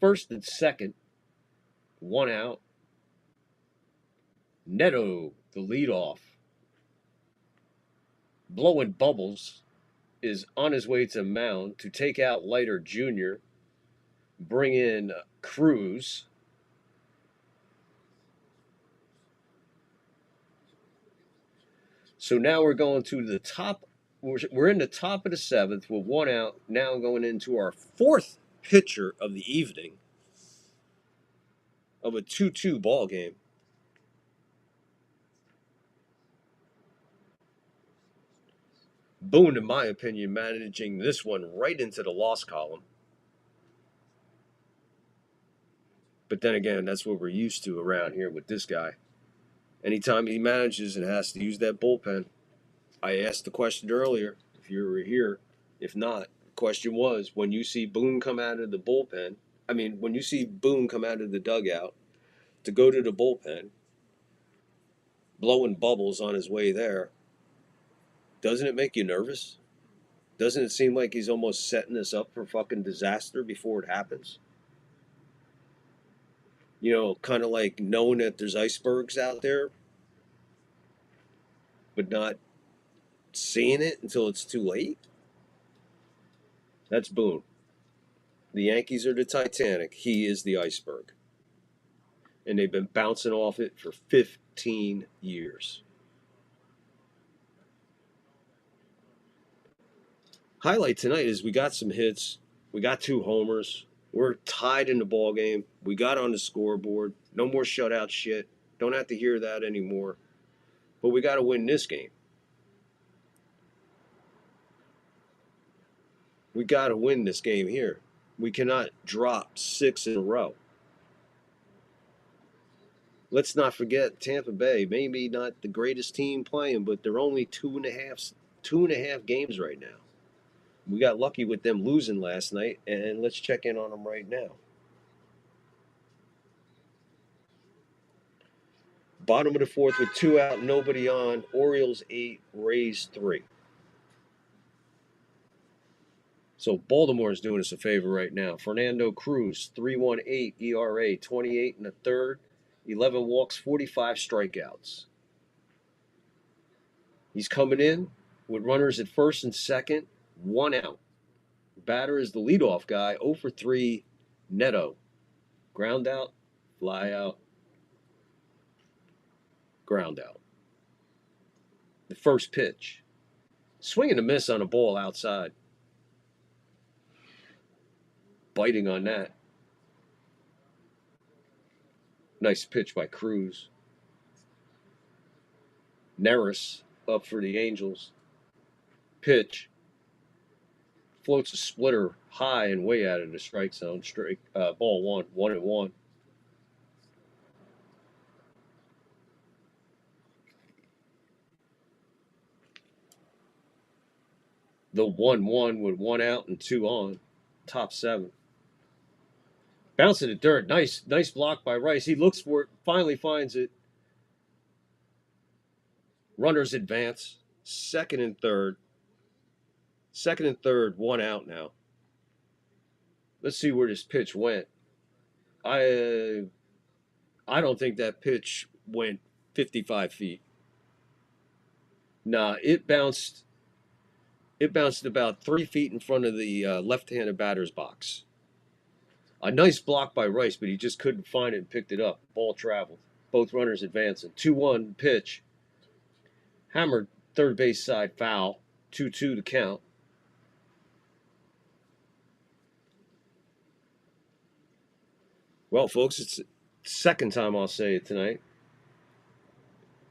First and second. 1 out. Neto, the leadoff. Blowing bubbles is on his way to mound to take out Leiter Jr., bring in Cruz. So now we're going to the top. We're in the top of the seventh with one out. Now going into our fourth pitcher of the evening of a 2-2 ball game. Boone, in my opinion, managing this one right into the loss column. But then again, that's what we're used to around here with this guy. Anytime he manages and has to use that bullpen, I asked the question earlier, if you were here. If not, the question was, when you see Boone come out of the bullpen, when you see Boone come out of the dugout to go to the bullpen, blowing bubbles on his way there, doesn't it make you nervous? Doesn't it seem like he's almost setting us up for fucking disaster before it happens? You know, kind of like knowing that there's icebergs out there, but not seeing it until it's too late? That's Boone. The Yankees are the Titanic. He is the iceberg. And they've been bouncing off it for 15 years. Highlight tonight is we got some hits. We got 2 homers. We're tied in the ball game. We got on the scoreboard. No more shutout shit. Don't have to hear that anymore. But we got to win this game. We got to win this game here. We cannot drop 6 in a row. Let's not forget Tampa Bay. Maybe not the greatest team playing, but they're only two and a half games right now. We got lucky with them losing last night, and let's check in on them right now. Bottom of the fourth with 2 out, nobody on. Orioles 8, Rays 3. So Baltimore's doing us a favor right now. Fernando Cruz, 3.18 ERA, 28 in the third, 11 walks, 45 strikeouts. He's coming in with runners at first and second, 1 out. Batter is the leadoff guy, 0 for 3, Neto. Ground out, fly out, ground out. The first pitch. Swing and a miss on a ball outside. Biting on that. Nice pitch by Cruz. Neris up for the Angels. Pitch. Floats a splitter high and way out of the strike zone. Ball 1, 1-1. The 1-1 with 1 out and 2 on. Top 7. Bounce in the dirt. Nice block by Rice. He looks for it, finally finds it. Runners advance. Second and third, 1 out now. Let's see where this pitch went. I don't think that pitch went 55 feet. Nah, it bounced about 3 feet in front of the left-handed batter's box. A nice block by Rice, but he just couldn't find it and picked it up. Ball traveled. Both runners advancing. 2-1 pitch. Hammered third base side foul. 2-2 to count. Well, folks, it's the second time I'll say it tonight.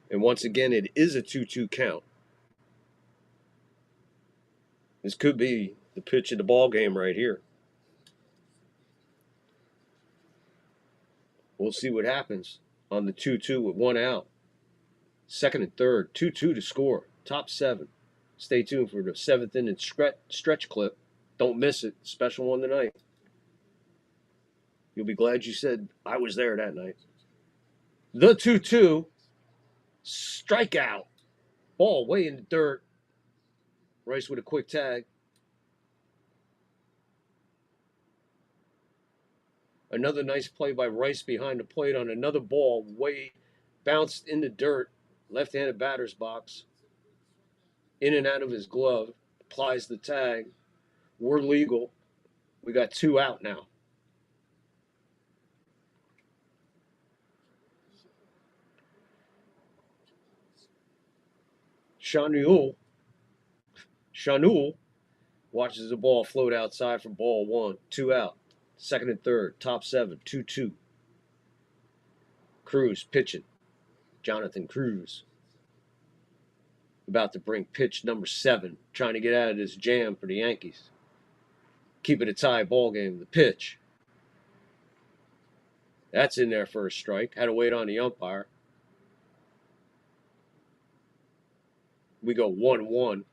And once again, it is a 2-2 count. This could be the pitch of the ball game right here. We'll see what happens on the 2-2 with 1 out. Second and third, 2-2 to score. Top 7. Stay tuned for the 7th inning stretch clip. Don't miss it. Special one tonight. You'll be glad you said I was there that night. The 2-2. Strikeout. Ball way in the dirt. Rice with a quick tag. Another nice play by Rice behind the plate on another ball. Way bounced in the dirt. Left-handed batter's box. in and out of his glove, applies the tag. We're legal. We got 2 out now. Shanul watches the ball float outside for ball 1. 2 out. Second and third. Top 7. 2-2. Cruz pitching. Jonathan Cruz. About to bring pitch number 7. Trying to get out of this jam for the Yankees. Keep it a tie ball game. The pitch. That's in there for a strike. Had to wait on the umpire. We go 1-1.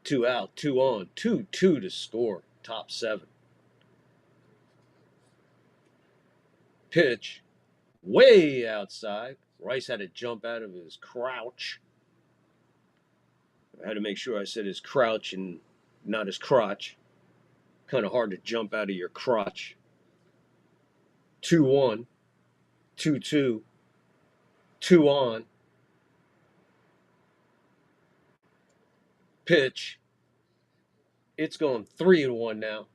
2 out, 2 on, 2-2 to score. Top 7. Pitch. Way outside. Rice had to jump out of his crouch. I had to make sure I said his crouch and not his crotch. Kind of hard to jump out of your crotch. 2-1. 2-2. 2 on. Pitch. It's going 3-1 now.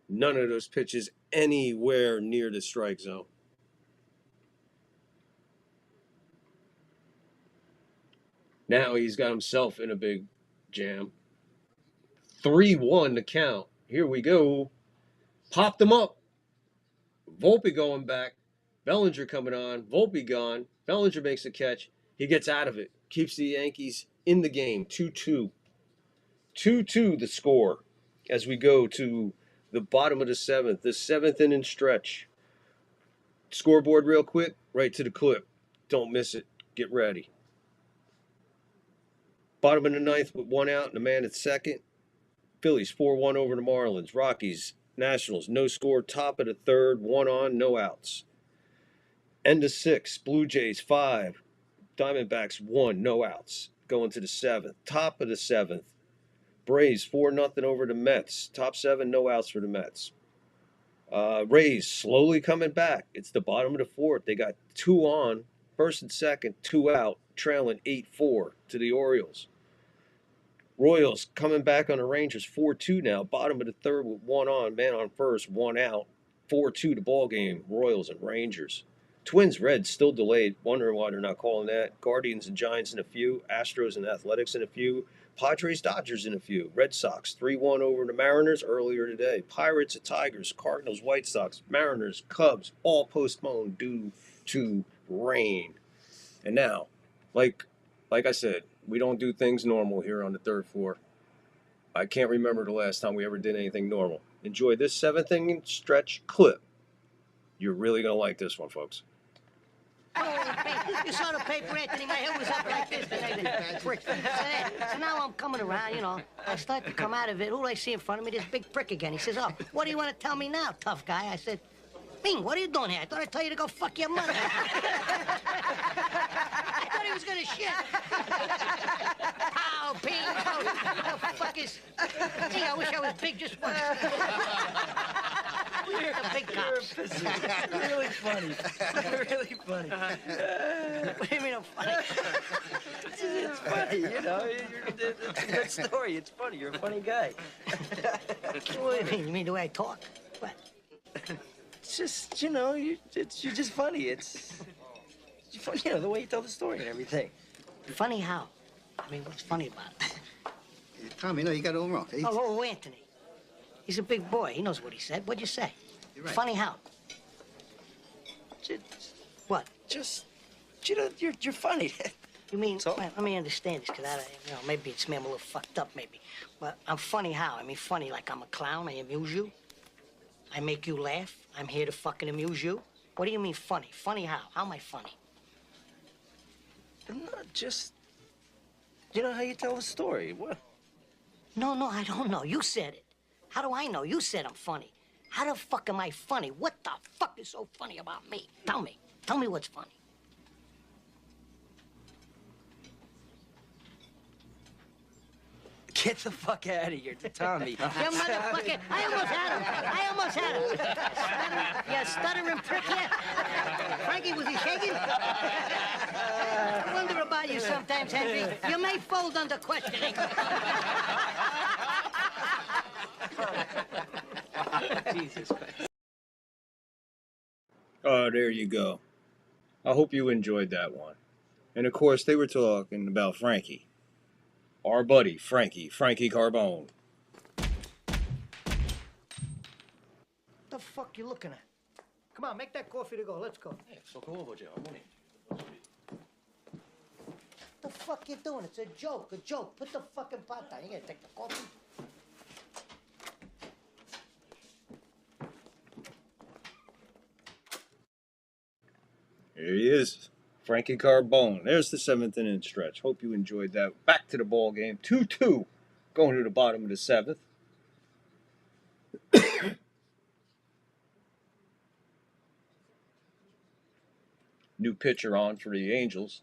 None of those pitches anywhere near the strike zone. Now he's got himself in a big jam. 3-1 to count. Here we go. Popped him up. Volpe going back. Bellinger coming on. Volpe gone. Bellinger makes a catch. He gets out of it. Keeps the Yankees in the game. 2-2. 2-2 the score as we go to the bottom of the 7th. The 7th inning stretch. Scoreboard real quick. Right to the clip. Don't miss it. Get ready. Bottom of the 9th with 1 out and a man at second. Phillies 4-1 over the Marlins. Rockies, Nationals, no score. Top of the 3rd, 1 on, no outs. End of 6th, Blue Jays 5. Diamondbacks 1, no outs. Going to the 7th. Top of the 7th. Braves 4-0 over the Mets. Top 7, no outs for the Mets. Rays slowly coming back. It's the bottom of the 4th. They got 2 on, 1st and 2nd, 2 out, trailing 8-4 to the Orioles. Royals coming back on the Rangers 4-2 now. Bottom of the 3rd with 1 on, man on first, 1 out. 4-2 the ball game. Royals and Rangers. Twins Reds still delayed. Wondering why they're not calling that. Guardians and Giants in a few. Astros and Athletics in a few. Padres Dodgers in a few. Red Sox 3-1 over the Mariners earlier today. Pirates and Tigers. Cardinals, White Sox, Mariners, Cubs all postponed due to rain. And now, like I said, we don't do things normal here on the 3rd floor. I can't remember the last time we ever did anything normal. Enjoy this 7th inning stretch clip. You're really going to like this one, folks. You saw the paper, Anthony. My head was up like this today. So now I'm coming around, you know. I start to come out of it. Who do I see in front of me? This big prick again. He says, "Oh, what do you want to tell me now, tough guy?" I said, "Bing, what are you doing here? I thought I'd tell you to go fuck your mother." I thought he was going to shit. Pow, ping, pow. What the fuck is... Gee, I wish I was big just once. You're the big cops. Really funny. Really funny. What do you mean I'm funny? It's funny, you know. It's a good story. It's funny. You're a funny guy. What do you mean? You mean the way I talk? What? It's just, you know, you're just funny. It's funny, you know, the way you tell the story and everything. Funny how? I mean, what's funny about it? Tommy, no, you got it all wrong. Oh, Anthony. He's a big boy. He knows what he said. What'd you say? You're right. Funny how? What? Just, you know, you're funny. You mean, well, let me understand this, because you know, maybe it's me, I'm a little fucked up, maybe. But I'm funny how? I mean, funny like I'm a clown, I amuse you. I make you laugh. I'm here to fucking amuse you. What do you mean funny? Funny how? How am I funny? Not just, you know how you tell the story. What? No, I don't know. You said it. How do I know? You said I'm funny. How the fuck am I funny? What the fuck is so funny about me? Tell me. Tell me what's funny. Get the fuck out of here, Tommy. You motherfucker. I almost had him. You stuttering prick here. Frankie, was he shaking? I wonder about you sometimes, Henry. You may fold under questioning. Jesus Christ. Oh, there you go. I hope you enjoyed that one. And of course, they were talking about Frankie. Our buddy, Frankie Carbone. The fuck you looking at? Come on, make that coffee to go. Let's go. The fuck you doing? It's a joke. Put the fucking pot down. You gotta take the coffee. Here he is, Frankie Carbone. There's the 7th inning stretch. Hope you enjoyed that. Back to the ball game. 2-2 going to the bottom of the 7th. New pitcher on for the Angels.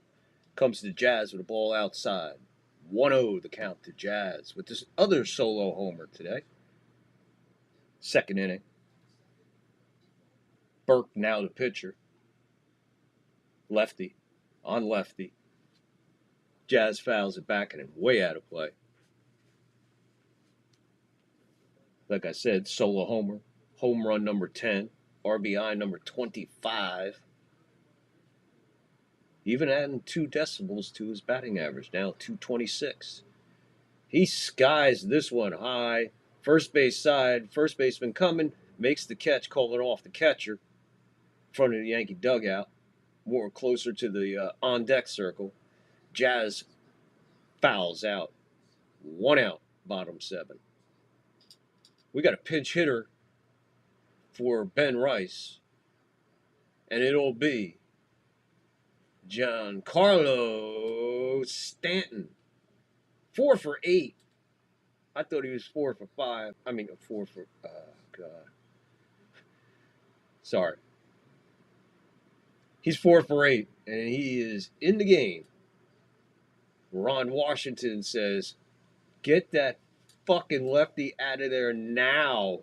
Comes to Jazz with a ball outside. 1-0 the count to Jazz with this other solo homer today. 2nd inning. Burke now the pitcher. Lefty on lefty. Jazz fouls it back and way out of play. Like I said, solo homer. Home run number 10. RBI number 25. Even adding 2 decibels to his batting average, now 226. He skies this one high. First base side, first baseman coming, makes the catch, calling off the catcher in front of the Yankee dugout, more closer to the on-deck circle. Jazz fouls out. 1 out, bottom 7. We got a pinch hitter for Ben Rice, and it'll be Giancarlo Stanton. 4 for 8. I thought he was 4 for 5. I mean, 4 for... God. Sorry. He's 4 for 8, and he is in the game. Ron Washington says, get that fucking lefty out of there now.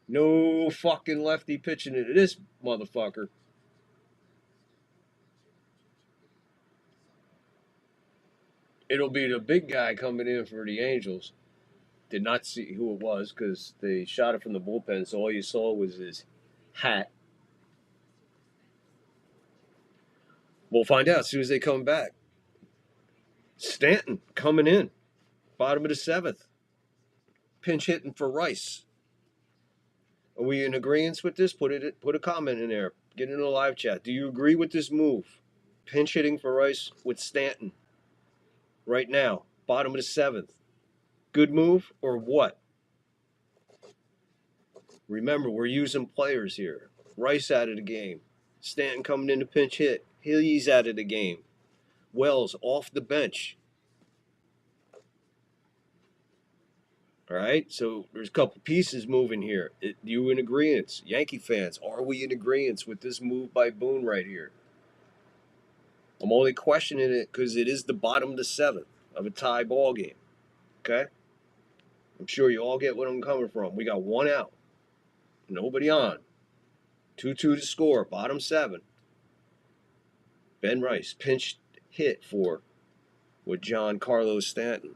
No fucking lefty pitching into this motherfucker. It'll be the big guy coming in for the Angels. Did not see who it was because they shot it from the bullpen, so all you saw was his hat. We'll find out as soon as they come back. Stanton coming in. Bottom of the 7th. Pinch hitting for Rice. Are we in agreement with this? Put a comment in there. Get in the live chat. Do you agree with this move? Pinch hitting for Rice with Stanton. Right now. Bottom of the 7th. Good move or what? Remember, we're using players here. Rice out of the game. Stanton coming in to pinch hit. He's out of the game. Wells off the bench. All right, so there's a couple pieces moving here. You in agreement? Yankee fans, are we in agreement with this move by Boone right here? I'm only questioning it because it is the bottom of the 7th of a tie ball game. Okay? I'm sure you all get what I'm coming from. We got 1 out. Nobody on. 2-2 to score. Bottom 7. Ben Rice, pinch hit for with Giancarlo Stanton.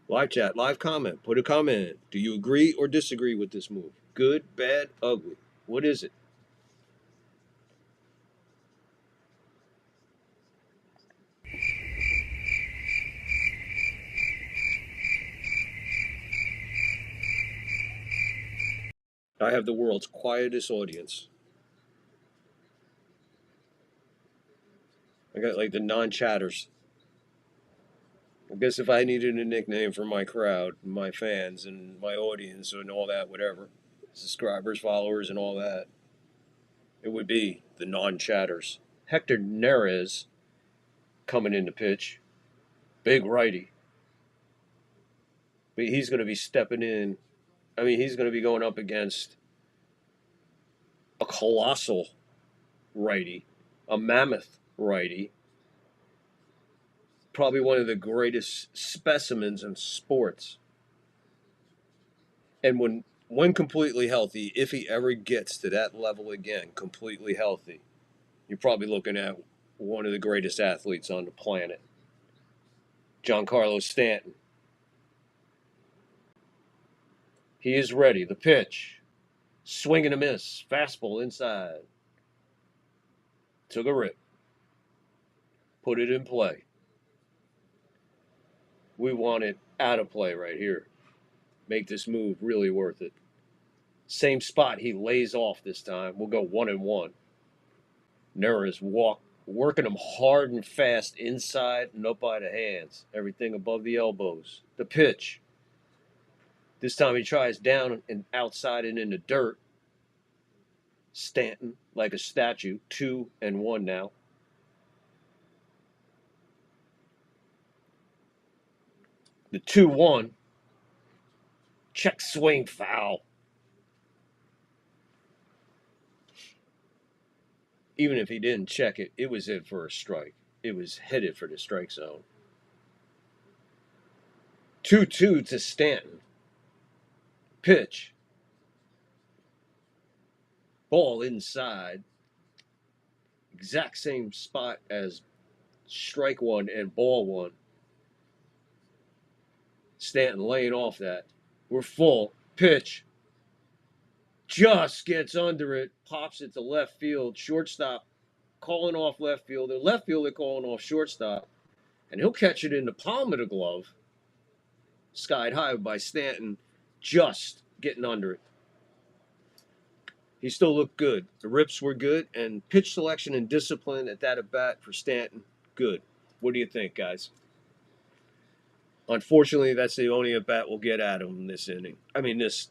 Live chat, live comment. Put a comment in. Do you agree or disagree with this move? Good, bad, ugly. What is it? I have the world's quietest audience. I got like the non-chatters. I guess if I needed a nickname for my crowd, my fans, and my audience, and all that, whatever, subscribers, followers, and all that, it would be the non-chatters. Hector Neris coming in to pitch. Big righty. But he's going to be stepping in. I mean, he's going to be going up against a colossal righty, a mammoth righty. probably one of the greatest specimens in sports. And when completely healthy, if he ever gets to that level again, completely healthy, you're probably looking at one of the greatest athletes on the planet, Giancarlo Stanton. He is ready. The pitch. Swing and a miss. Fastball inside. Took a rip. Put it in play. We want it out of play right here. Make this move really worth it. Same spot. He lays off this time. We'll go 1-1. Nura is working him hard and fast inside and up by the hands. Everything above the elbows. The pitch. This time he tries down and outside and in the dirt. Stanton like a statue. 2-1 now. The 2-1. Check swing foul. Even if he didn't check it, it was in for a strike. It was headed for the strike zone. 2-2 to Stanton. Pitch. Ball inside. Exact same spot as strike one and ball one. Stanton laying off that. We're full. Pitch. Just gets under it. Pops it to left field. Shortstop calling off left fielder. Left fielder calling off shortstop. And he'll catch it in the palm of the glove. Skied high by Stanton. Just getting under it. He still looked good. The rips were good. And pitch selection and discipline at that at-bat for Stanton, good. What do you think, guys? Unfortunately, that's the only at-bat we'll get out of him this inning. I mean, this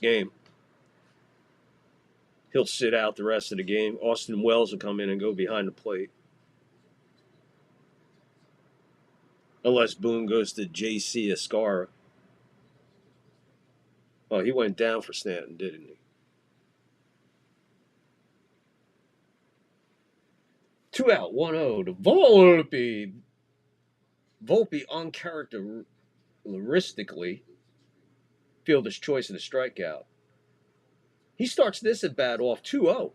game. He'll sit out the rest of the game. Austin Wells will come in and go behind the plate. Unless Boone goes to J.C. Escara. Oh, he went down for Stanton, didn't he? 2 out, 1-0 to Volpe. Volpe uncharacteristically fielder's choice of the strikeout. He starts this at bat off 2-0.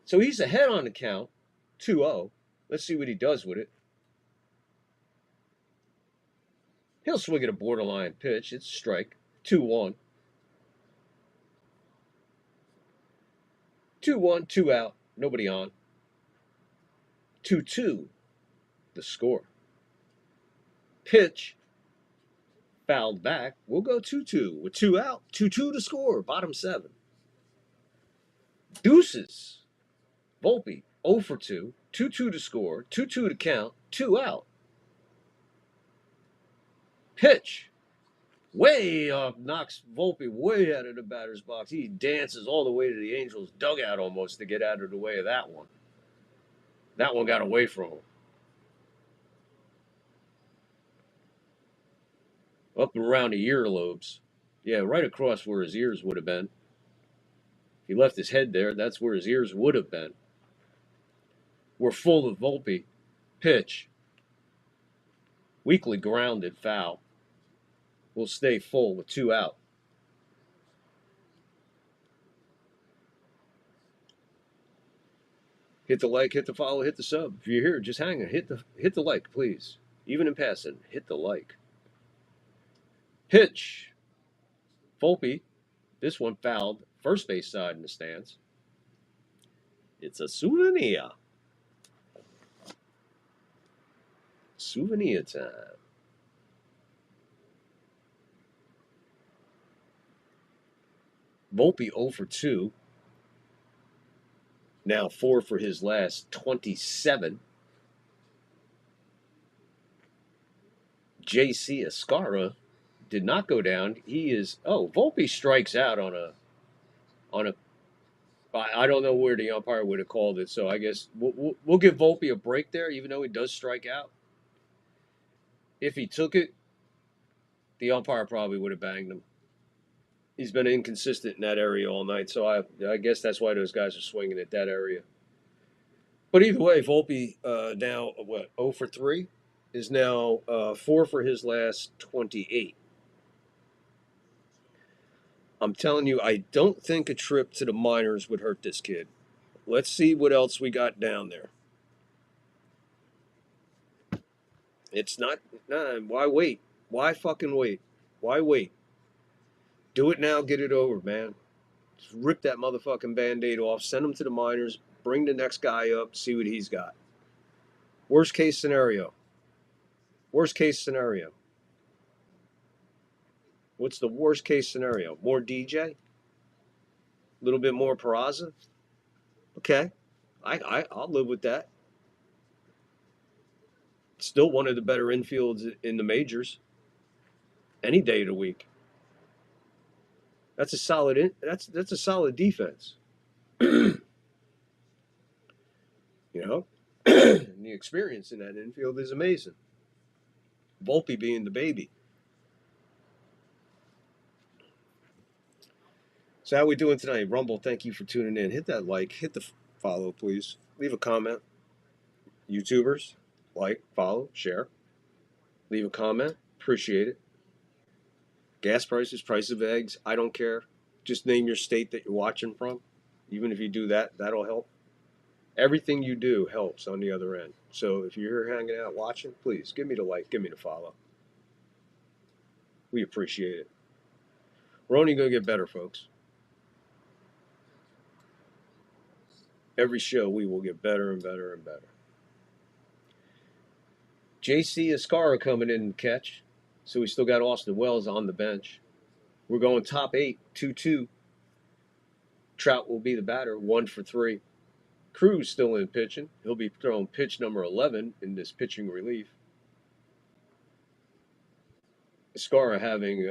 So he's ahead on the count, 2-0. Let's see what he does with it. He'll swing at a borderline pitch. It's a strike. 2-1. 2-1, 2 out. Nobody on. 2-2. The score. Pitch. Fouled back. We'll go 2-2 with 2 out. 2-2 to score. Bottom 7. Deuces. Volpe 0 for 2. 2-2 to score. 2-2 to count. 2 out. Pitch. Way up. Knocks Volpe way out of the batter's box. He dances all the way to the Angels' dugout almost to get out of the way of that one. That one got away from him. Up and around the earlobes. Yeah, right across where his ears would have been. If he left his head there, that's where his ears would have been. We're full of Volpe. Pitch. Weakly grounded foul. We'll stay full with 2 out. Hit the like, hit the follow, hit the sub. If you're here, just hang on. Hit the like, please. Even in passing, hit the like. Pitch. Volpe. This one fouled. First base side in the stands. It's a souvenir. Souvenir time. Volpe 0 for 2. Now 4 for his last 27. J.C. Escara did not go down. He is Volpe strikes out on a I don't know where the umpire would have called it, so I guess we'll give Volpe a break there, even though he does strike out. If he took it, the umpire probably would have banged him. He's been inconsistent in that area all night, so I guess that's why those guys are swinging at that area. But either way, Volpe now, 0 for 3? Is now 4 for his last 28. I'm telling you, I don't think a trip to the minors would hurt this kid. Let's see what else we got down there. It's not, nah, why wait? Why fucking wait? Why wait? Do it now, get it over, man. Just rip that motherfucking Band-Aid off, send him to the minors, bring the next guy up, see what he's got. Worst case scenario. Worst case scenario. What's the worst case scenario? More DJ? A little bit more Peraza? Okay. I'll live with that. Still one of the better infields in the majors. Any day of the week. That's a solid that's a solid defense. You know? And the experience in that infield is amazing. Volpe being the baby. So how we doing tonight? Rumble, thank you for tuning in. Hit that like, hit the follow, please. Leave a comment. YouTubers, like, follow, share. Leave a comment. Appreciate it. Gas prices, price of eggs, I don't care. Just name your state that you're watching from. Even if you do that, that'll help. Everything you do helps on the other end. So if you're here hanging out watching, please give me the like, give me the follow. We appreciate it. We're only going to get better, folks. Every show we will get better and better and better. JC Escara coming in and catch. So we still got Austin Wells on the bench. We're going top 8, 2-2. Trout will be the batter, 1 for 3. Cruz still in pitching. He'll be throwing pitch number 11 in this pitching relief. Escara having,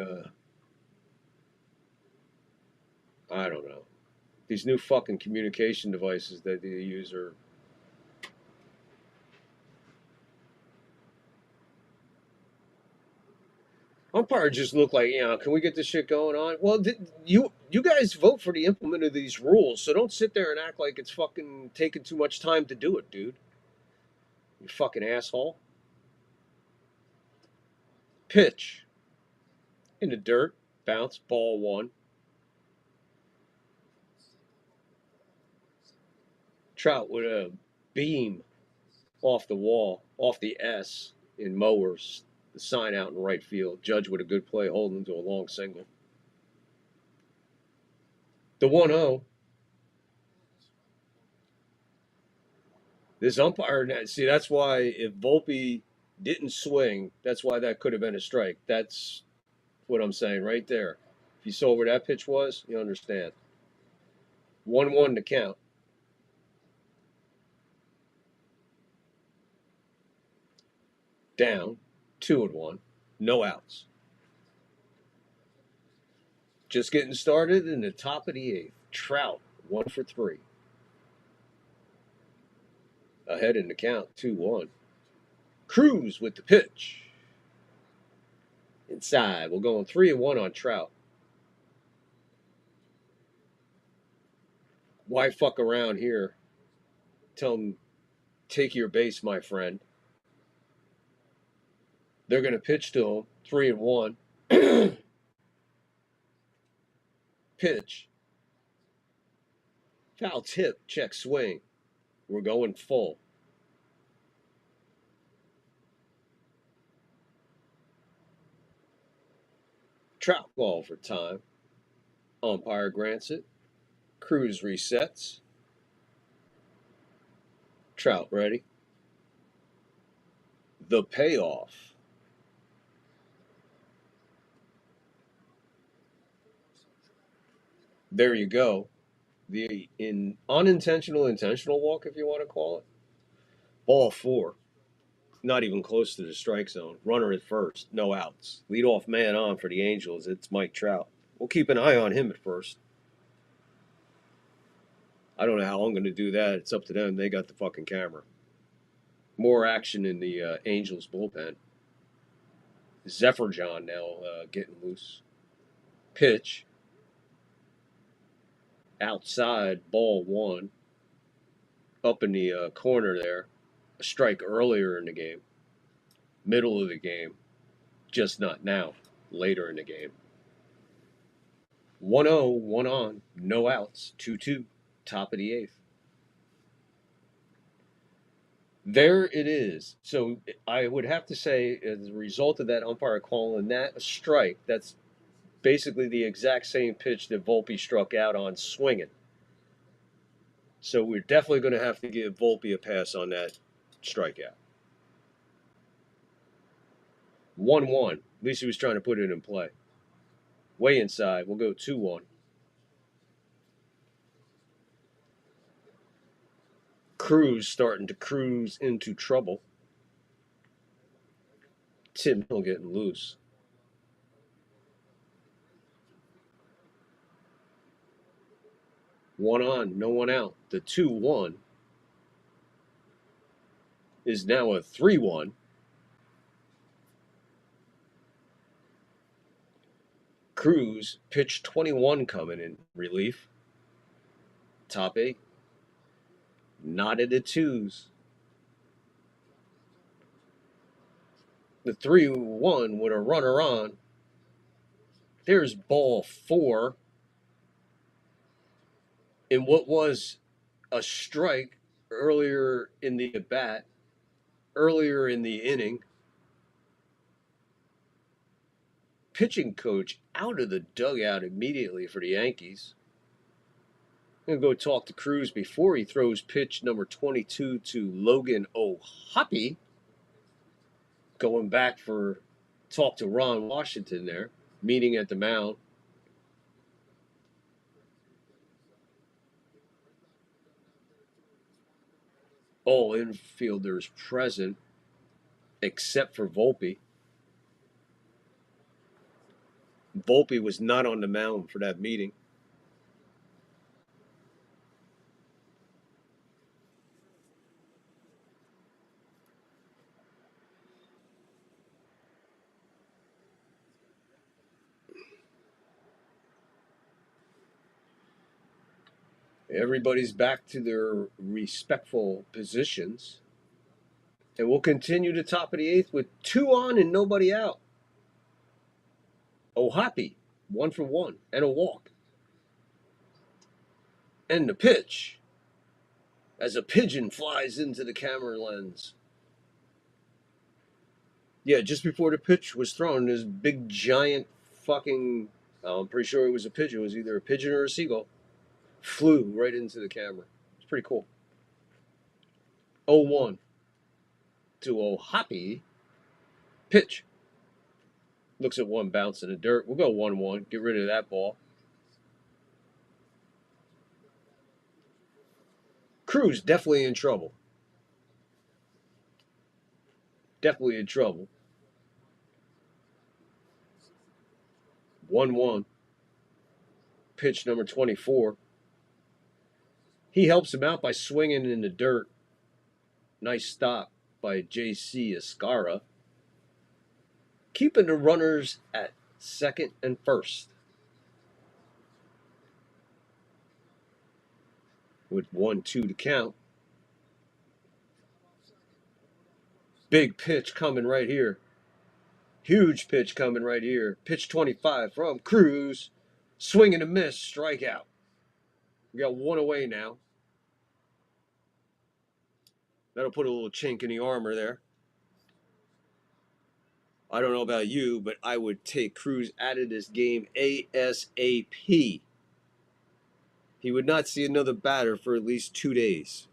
I don't know. These new fucking communication devices that they use are umpire just look like, can we get this shit going on? Well, you guys vote for the implement of these rules, so don't sit there and act like it's fucking taking too much time to do it, dude. You fucking asshole. Pitch. In the dirt. Bounce. Ball 1. Trout with a beam off the wall, off the S in Mowers. The sign out in right field. Judge with a good play, holding to a long single. The 1-0. This umpire, see, that's why if Volpe didn't swing, that's why that could have been a strike. That's what I'm saying right there. If you saw where that pitch was, you understand. 1-1 to count. Down, 2-1, no outs. Just getting started in the top of the 8th. Trout, 1 for 3. Ahead in the count, 2-1. Cruz with the pitch. Inside, we're going 3-1 on Trout. Why fuck around here? Tell him, take your base, my friend. They're going to pitch to him, 3-1. Pitch. Foul tip, check swing. We're going full. Trout ball for time. Umpire grants it. Cruz resets. Trout ready. The payoff. There you go. The intentional walk, if you want to call it. Ball 4. Not even close to the strike zone. Runner at first. No outs. Leadoff man on for the Angels. It's Mike Trout. We'll keep an eye on him at first. I don't know how I'm going to do that. It's up to them. They got the fucking camera. More action in the Angels bullpen. Zephyr John now getting loose. Pitch. Outside, ball 1. up in the corner there. A strike earlier in the game, middle of the game, just not now, later in the game. 1-0, 1 on, no outs, 2-2, top of the eighth. There it is. So I would have to say, as a result of that umpire calling that a strike, that's basically the exact same pitch that Volpe struck out on swinging. So we're definitely going to have to give Volpe a pass on that strikeout. 1-1. At least he was trying to put it in play. Way inside. We'll go 2-1. Cruz starting to cruise into trouble. Tim Hill getting loose. One on, no one out. The 2-1 is now a 3-1. Cruz, pitch 21 coming in relief. Top 8. Not at the 2s. The 3-1 with a runner on. There's ball 4 in what was a strike earlier in the at bat, earlier in the inning. Pitching coach out of the dugout immediately for the Yankees. I'm going to go talk to Cruz before he throws pitch number 22 to Logan O'Hoppe. Going back for talk to Ron Washington there, meeting at the mound. All infielders present except for Volpe. Volpe was not on the mound for that meeting. Everybody's back to their respectful positions. And we'll continue to top of the eighth with 2 on and nobody out. O'Hoppe, 1 for 1, and a walk. And the pitch as a pigeon flies into the camera lens. Yeah, just before the pitch was thrown, this big giant fucking, I'm pretty sure it was a pigeon. It was either a pigeon or a seagull. Flew right into the camera. It's pretty cool. 0-1 to O'Hoppe. Pitch. Looks at one bounce in the dirt. We'll go 1-1. Get rid of that ball. Cruz definitely in trouble. Definitely in trouble. 1-1. Pitch number 24. He helps him out by swinging in the dirt. Nice stop by J.C. Escara. Keeping the runners at second and first. With 1-2 to count. Big pitch coming right here. Huge pitch coming right here. Pitch 25 from Cruz. Swing and a miss. Strikeout. We got 1 away now. That'll put a little chink in the armor there. I don't know about you, but I would take Cruz out of this game ASAP. He would not see another batter for at least 2 days.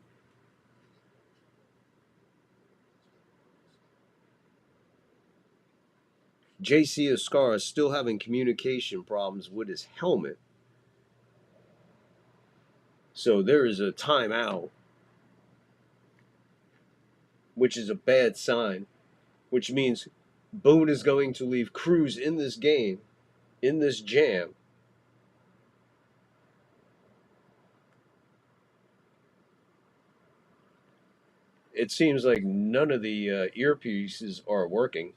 J.C. Escara is still having communication problems with his helmet. So there is a timeout, which is a bad sign, which means Boone is going to leave Cruz in this game, in this jam. It seems like none of the earpieces are working.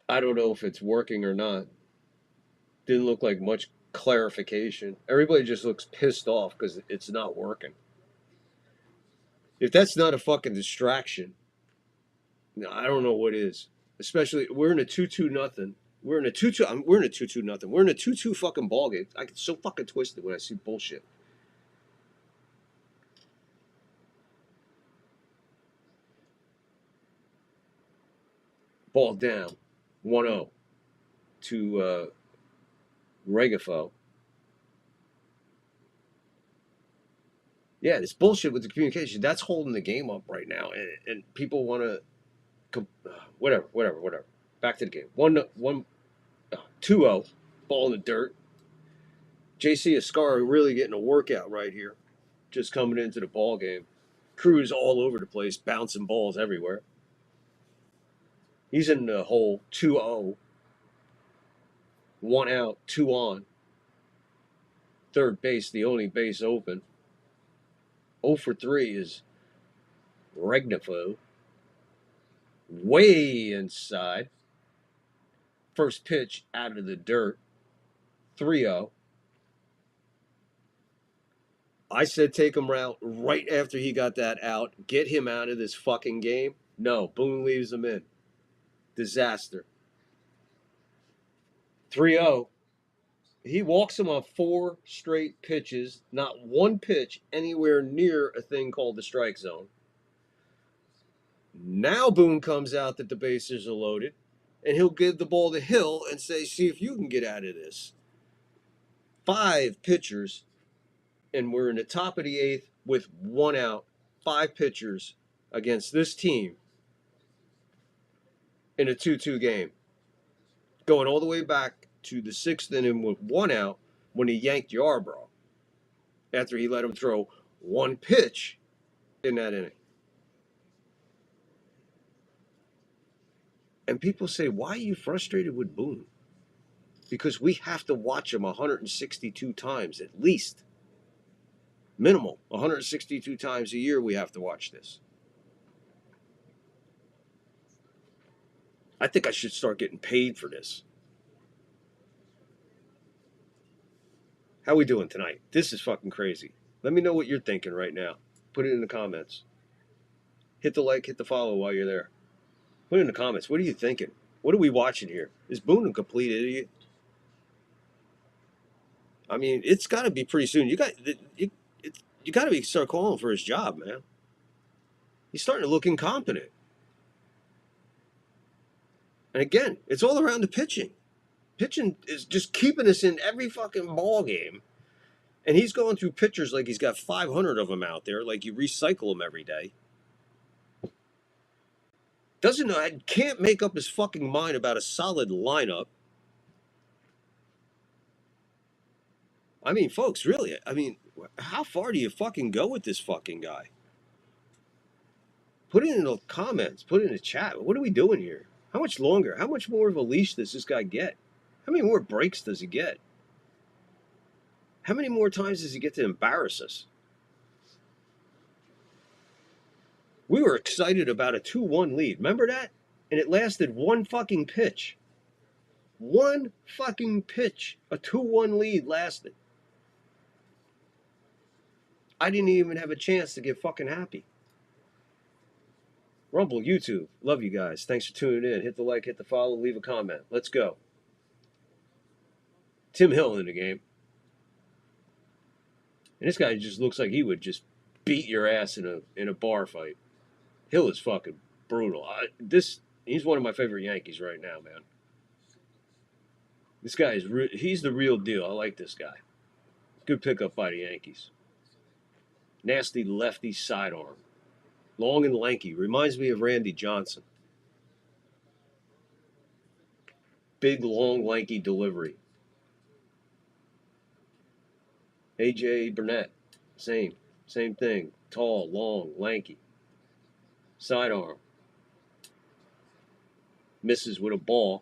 I don't know if it's working or not. Didn't look like much clarification. Everybody just looks pissed off because it's not working. If that's not a fucking distraction, I don't know what is. Especially, we're in a 2-2 nothing. We're in a 2-2. We're in a 2-2 nothing. We're in a 2-2 fucking ball game. I get so fucking twisted when I see bullshit. Ball down, 1-0 to Regafo. Yeah, this bullshit with the communication, that's holding the game up right now. And people want to, whatever. Back to the game. 2-0, ball in the dirt. JC Ascara really getting a workout right here, just coming into the ball game. Cruz all over the place, bouncing balls everywhere. He's in the hole, 2-0. 1 out, 2 on. Third base, the only base open. 0 for 3 is Regnafo. Way inside. First pitch out of the dirt. 3-0. I said take him out right after he got that out. Get him out of this fucking game. No, Boone leaves him in. Disaster. 3-0. He walks him on 4 straight pitches. Not one pitch anywhere near a thing called the strike zone. Now Boone comes out that the bases are loaded, and he'll give the ball to Hill and say, see if you can get out of this. 5 pitchers, and we're in the top of the 8th with 1 out. 5 pitchers against this team in a 2-2 game. Going all the way back to the 6th inning with 1 out when he yanked Yarbrough after he let him throw 1 pitch in that inning. And people say, why are you frustrated with Boone? Because we have to watch him 162 times at least. Minimal. 162 times a year we have to watch this. I think I should start getting paid for this. How we doing tonight? This is fucking crazy. Let me know what you're thinking right now. Put it in the comments. Hit the like, hit the follow while you're there. Put it in the comments. What are you thinking? What are we watching here? Is Boone a complete idiot? I mean, it's got to be pretty soon. You got to start calling for his job, man. He's starting to look incompetent. And again, it's all around the pitching. Pitching is just keeping us in every fucking ball game. And he's going through pitchers like he's got 500 of them out there, like you recycle them every day. Doesn't know, can't make up his fucking mind about a solid lineup. I mean, folks, really, I mean, how far do you fucking go with this fucking guy? Put it in the comments. Put it in the chat. What are we doing here? How much longer? How much more of a leash does this guy get? How many more breaks does he get? How many more times does he get to embarrass us? We were excited about a 2-1 lead. Remember that? And it lasted 1 fucking pitch. 1 fucking pitch. A 2-1 lead lasted. I didn't even have a chance to get fucking happy. Rumble, YouTube, love you guys. Thanks for tuning in. Hit the like, hit the follow, leave a comment. Let's go. Tim Hill in the game. And this guy just looks like he would just beat your ass in a bar fight. Hill is fucking brutal. He's one of my favorite Yankees right now, man. This guy he's the real deal. I like this guy. Good pickup by the Yankees. Nasty lefty sidearm. Long and lanky. Reminds me of Randy Johnson. Big, long, lanky delivery. A.J. Burnett. Same thing. Tall, long, lanky. Sidearm. Misses with a ball.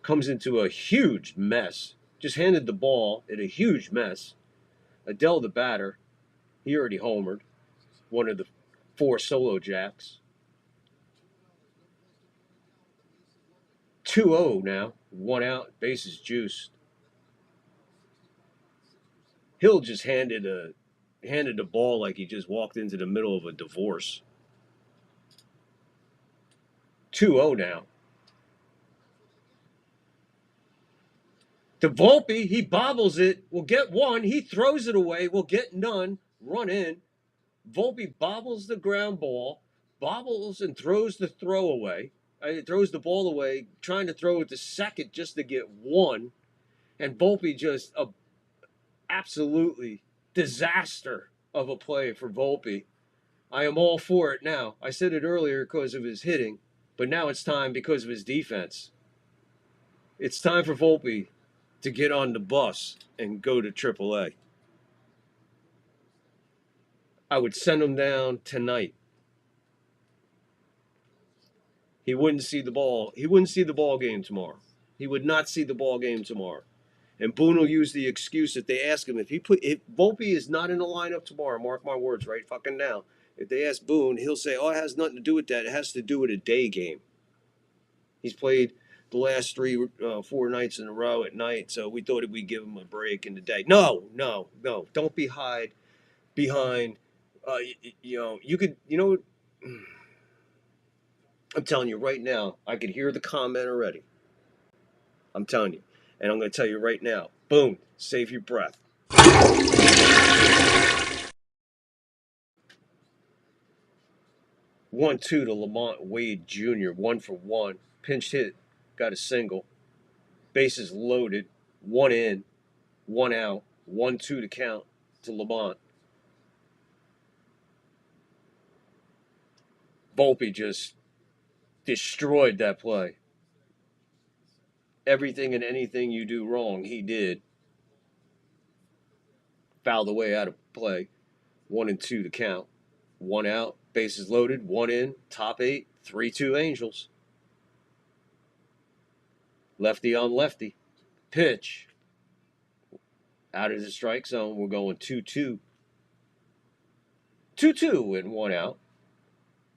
Comes into a huge mess. Just handed the ball in a huge mess. Adele, the batter, he already homered. One of the 4 solo jacks. 2-0 now. 1 out. Bases juiced. Hill just handed the ball like he just walked into the middle of a divorce. 2-0 now. To Volpe, he bobbles it. We'll get one. He throws it away. We'll get none. Run in. Volpe bobbles the ground ball, bobbles and throws the throw away. Throws the ball away, trying to throw it to second just to get one. And Volpe just a absolutely disaster of a play for Volpe. I am all for it now. I said it earlier because of his hitting, but now it's time because of his defense. It's time for Volpe to get on the bus and go to AAA. I would send him down tonight. He wouldn't see the ball. He wouldn't see the ball game tomorrow. He would not see the ball game tomorrow. And Boone will use the excuse if they ask him if Volpe is not in the lineup tomorrow. Mark my words, right fucking now. If they ask Boone, he'll say, "Oh, it has nothing to do with that. It has to do with a day game. He's played the last 4 nights in a row at night, so we thought we'd give him a break in the day." No. Don't be hide behind. You could. I'm telling you right now, I could hear the comment already. I'm telling you. And I'm going to tell you right now, Boom, save your breath. 1-2 to Lamont Wade Jr., 1-for-1. Pinch hit, got a single. Bases loaded, 1 in, 1 out, 1-2 to count to Lamont. Volpe just destroyed that play. Everything and anything you do wrong, he did. Fouled away out of play. 1-2 to count. 1 out, bases loaded, 1 in, top 8, 3-2 Angels. Lefty on lefty. Pitch. Out of the strike zone, we're going 2-2. 2-2 and 1 out.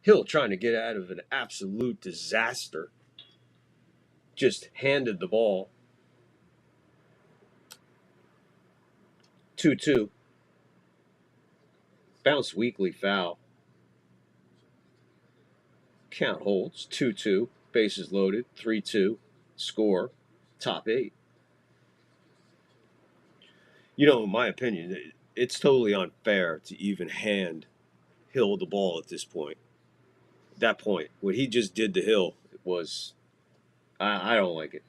Hill trying to get out of an absolute disaster. Just handed the ball. 2-2. Bounce weakly foul. Count holds. 2-2. Bases loaded. 3-2. Score. Top 8. In my opinion, it's totally unfair to even hand Hill the ball at this point. That point, what he just did to Hill was, I don't like it.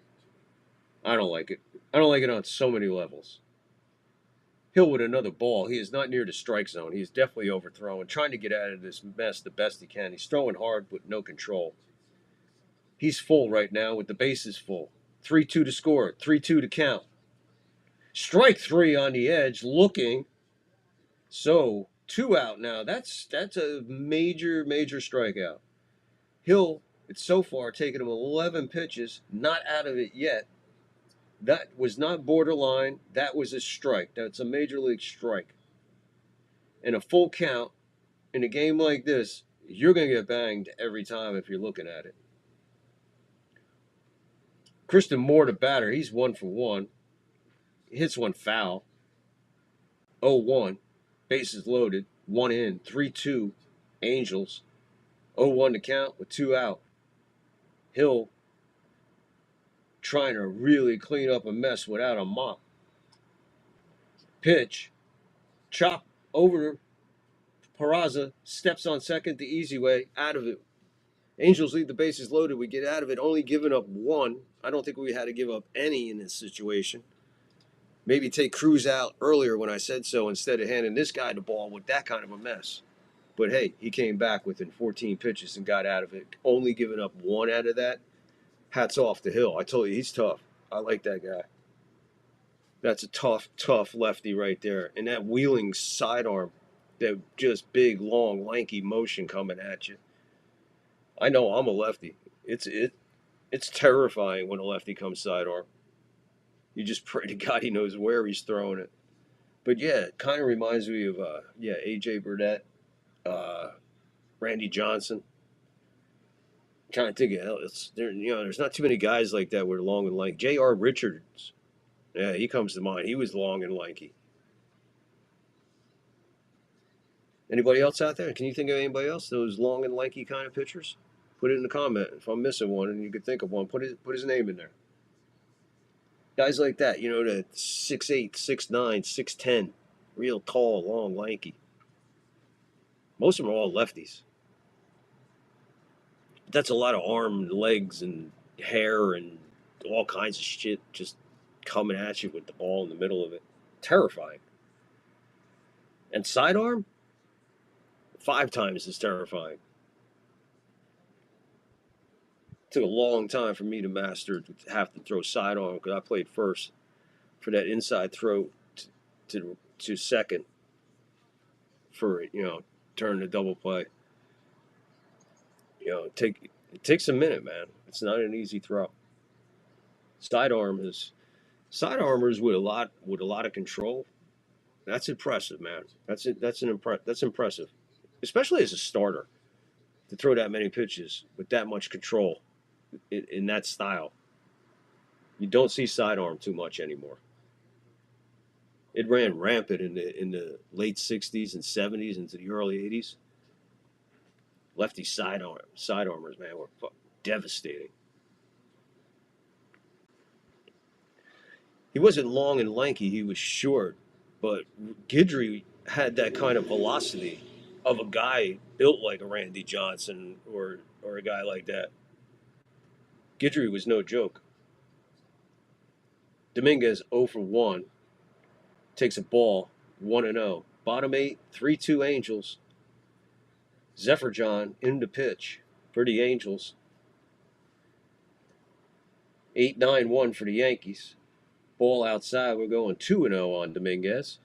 I don't like it. I don't like it on so many levels. Hill with another ball. He is not near the strike zone. He is definitely overthrown, trying to get out of this mess the best he can. He's throwing hard with no control. He's full right now with the bases full. 3-2 to score. 3-2 to count. Strike 3 on the edge, looking. So 2 out now. That's a major strikeout. Hill, it's so far taken him 11 pitches, not out of it yet. That was not borderline. That was a strike. That's a major league strike. And a full count in a game like this, you're going to get banged every time if you're looking at it. Kristen Moore, the batter, he's 1-for-1. He hits one foul. 0-1. Bases loaded. 1 in. 3-2. Angels. 0-1 to count with 2 out. Hill trying to really clean up a mess without a mop. Pitch. Chop over. Peraza steps on second the easy way. Out of it. Angels leave the bases loaded. We get out of it only giving up 1. I don't think we had to give up any in this situation. Maybe take Cruz out earlier when I said so instead of handing this guy the ball with that kind of a mess. But hey, he came back within 14 pitches and got out of it. Only giving up 1 out of that. Hats off to Hill. I told you, he's tough. I like that guy. That's a tough lefty right there. And that wheeling sidearm, that just big, long, lanky motion coming at you. I know I'm a lefty. It's terrifying when a lefty comes sidearm. You just pray to God he knows where he's throwing it. But yeah, it kind of reminds me of A.J. Burnett, Randy Johnson. Trying to think of else. There's not too many guys like that were long and lanky. J.R. Richards, yeah, he comes to mind. He was long and lanky. Anybody else out there? Can you think of anybody else? Those long and lanky kind of pitchers? Put it in the comment if I'm missing one, and you could think of one. Put his name in there. Guys like that, the 6'8", 6'9", 6'10", real tall, long, lanky. Most of them are all lefties. That's a lot of arm and legs and hair and all kinds of shit just coming at you with the ball in the middle of it. Terrifying. And sidearm? 5 times as terrifying. It took a long time for me to master to have to throw sidearm because I played first for that inside throw to second for turn to double play. It takes a minute, man. It's not an easy throw. Sidearmers with a lot of control. That's impressive, man. That's impressive, especially as a starter, to throw that many pitches with that much control in that style. You don't see sidearm too much anymore. It ran rampant in the late '60s and '70s into the early '80s. Lefty sidearmers, man, were devastating. He wasn't long and lanky. He was short, but Guidry had that kind of velocity of a guy built like a Randy Johnson or a guy like that. Guidry was no joke. Dominguez 0 for 1. Takes a ball, 1-0. Bottom 8, 3-2 Angels. Zephyr John in the pitch for the Angels. 8-9-1 for the Yankees. Ball outside. We're going 2-0 on Dominguez.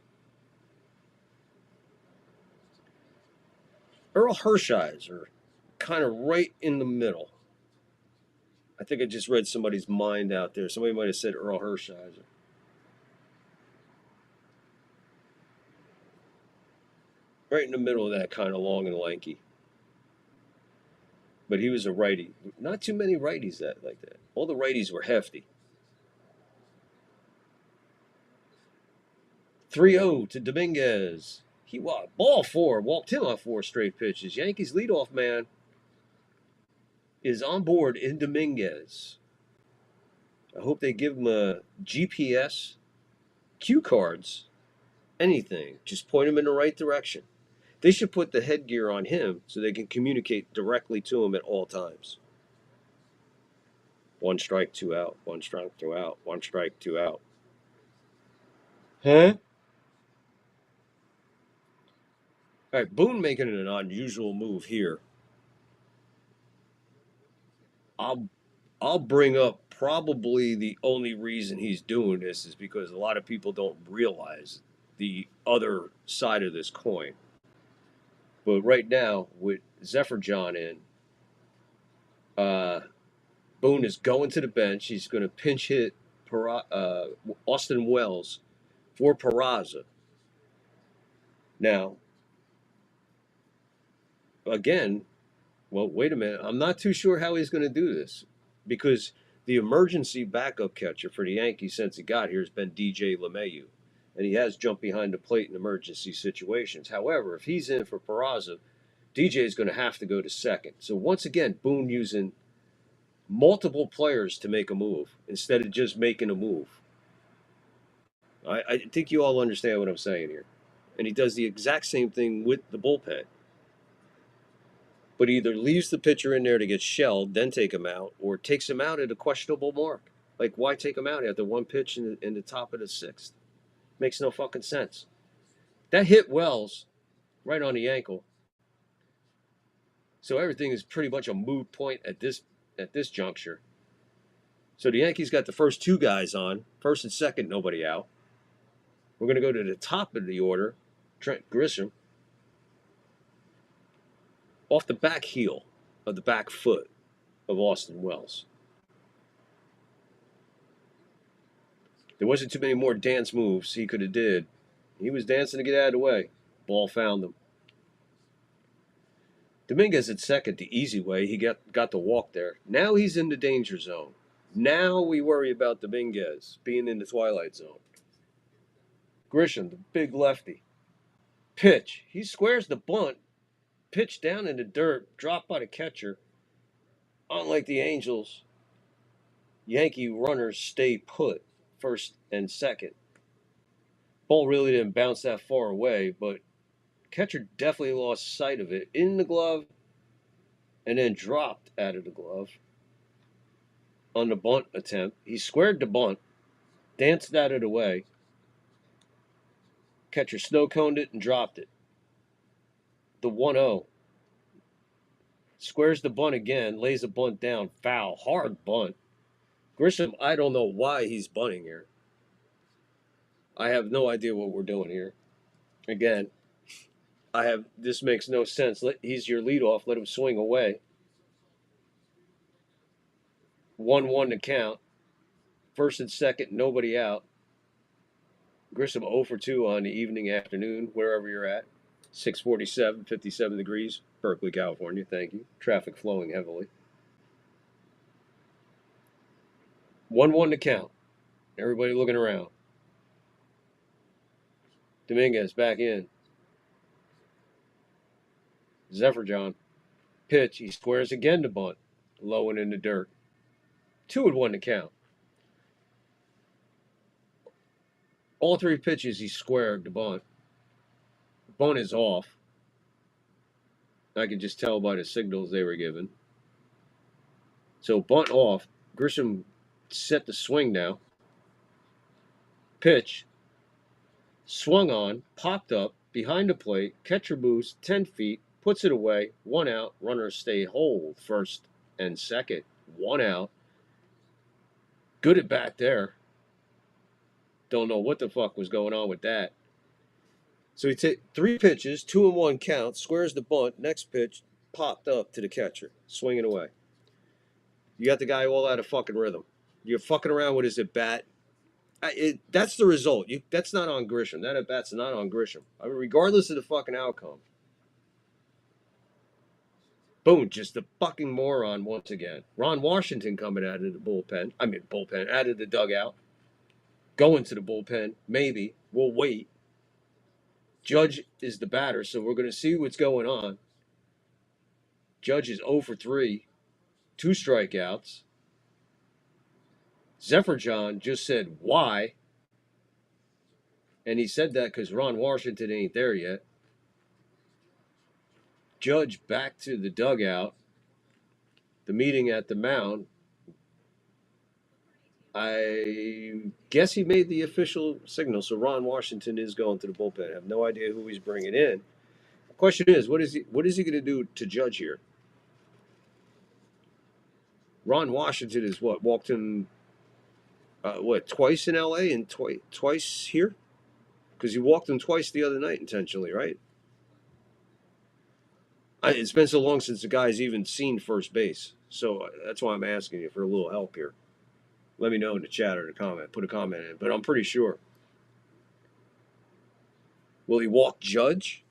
Earl Hershiser, kind of right in the middle. I think I just read somebody's mind out there. Somebody might have said Earl Hershiser. Right in the middle of that, kind of long and lanky. But he was a righty. Not too many righties like that. All the righties were hefty. 3-0 to Dominguez. He walked ball 4, walked him off 4 straight pitches. Yankees leadoff man is on board in Dominguez. I hope they give him a GPS, cue cards, anything. Just point him in the right direction. They should put the headgear on him so they can communicate directly to him at all times. 1 strike, 2 out. 1 strike, 2 out. 1 strike, 2 out. Huh? All right, Boone making an unusual move here. I'll bring up probably the only reason he's doing this is because a lot of people don't realize the other side of this coin. But right now, with Zephyr John in, Boone is going to the bench. He's going to pinch hit Austin Wells for Peraza. Now, again, well, wait a minute. I'm not too sure how he's going to do this because the emergency backup catcher for the Yankees since he got here has been DJ LeMahieu, and he has jumped behind the plate in emergency situations. However, if he's in for Peraza, DJ is going to have to go to second. So once again, Boone using multiple players to make a move instead of just making a move. I think you all understand what I'm saying here. And he does the exact same thing with the bullpen. But either leaves the pitcher in there to get shelled, then take him out, or takes him out at a questionable mark. Like, why take him out after 1 pitch in the top of the 6th? Makes no fucking sense. That hit Wells right on the ankle. So everything is pretty much a moot point at this juncture. So the Yankees got the first 2 guys on. First and second, nobody out. We're going to go to the top of the order, Trent Grisham. Off the back heel of the back foot of Austin Wells. There wasn't too many more dance moves he could have did. He was dancing to get out of the way. Ball found him. Dominguez at second, the easy way. He got the walk there. Now he's in the danger zone. Now we worry about Dominguez being in the twilight zone. Grisham, the big lefty. Pitch. He squares the bunt. Pitch down in the dirt. Dropped by the catcher. Unlike the Angels, Yankee runners stay put first and second. Ball really didn't bounce that far away, but catcher definitely lost sight of it in the glove and then dropped out of the glove on the bunt attempt. He squared the bunt, danced out of the way. Catcher snow-coned it and dropped it. The 1-0. Squares the bunt again, lays the bunt down, foul, hard bunt. Grisham, I don't know why he's bunting here. I have no idea what we're doing here. Again, this makes no sense. He's your leadoff. Let him swing away. 1-1 to count. First and second, nobody out. Grisham 0 for 2 on the evening, afternoon, wherever you're at. 6:47, 57 degrees, Berkeley, California. Thank you. Traffic flowing heavily. 1-1 to count. Everybody looking around. Dominguez back in. Zephyr pitch. He squares again to bunt. Low and in the dirt. 2-1 to count. All three pitches he squared to bunt. Bunt is off. I could just tell by the signals they were given. So bunt off. Grisham set the swing now. Pitch. Swung on, popped up, behind the plate. Catcher moves 10 feet, puts it away. 1 out. Runners stay hold. First and second. 1 out. Good at bat there. Don't know what the fuck was going on with that. So he takes 3 pitches, 2-1 count, squares the bunt. Next pitch, popped up to the catcher, swinging away. You got the guy all out of fucking rhythm. You're fucking around with his at bat. That's the result. That's not on Grisham. That at bat's not on Grisham. I mean, regardless of the fucking outcome. Boom, just a fucking moron once again. Ron Washington coming out of the bullpen. Out of the dugout. Going to the bullpen, maybe. We'll wait. Judge is the batter, so we're going to see what's going on. Judge is 0 for 3, 2 strikeouts. Zephyr just said, why? And he said that because Ron Washington ain't there yet. Judge back to the dugout. The meeting at the mound. I guess he made the official signal, so Ron Washington is going to the bullpen. I have no idea who he's bringing in. The question is, what is he going to do to Judge here? Ron Washington is walked him, twice in L.A. and twice here? Because he walked him twice the other night intentionally, right? It's been so long since the guy's even seen first base. So that's why I'm asking you for a little help here. Let me know in the chat or the comment. Put a comment in. But I'm pretty sure. Will he walk Judge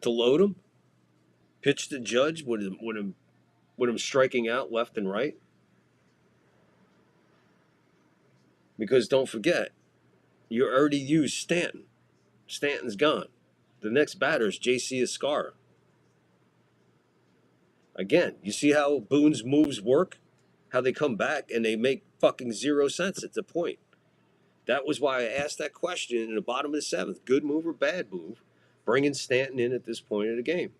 to load him? Pitch to Judge with him striking out left and right? Because don't forget, you already used Stanton. Stanton's gone. The next batter is J.C. Escara. Again, you see how Boone's moves work? How they come back and they make fucking 0 sense at the point. That was why I asked that question in the bottom of the 7th. Good move or bad move? Bringing Stanton in at this point of the game.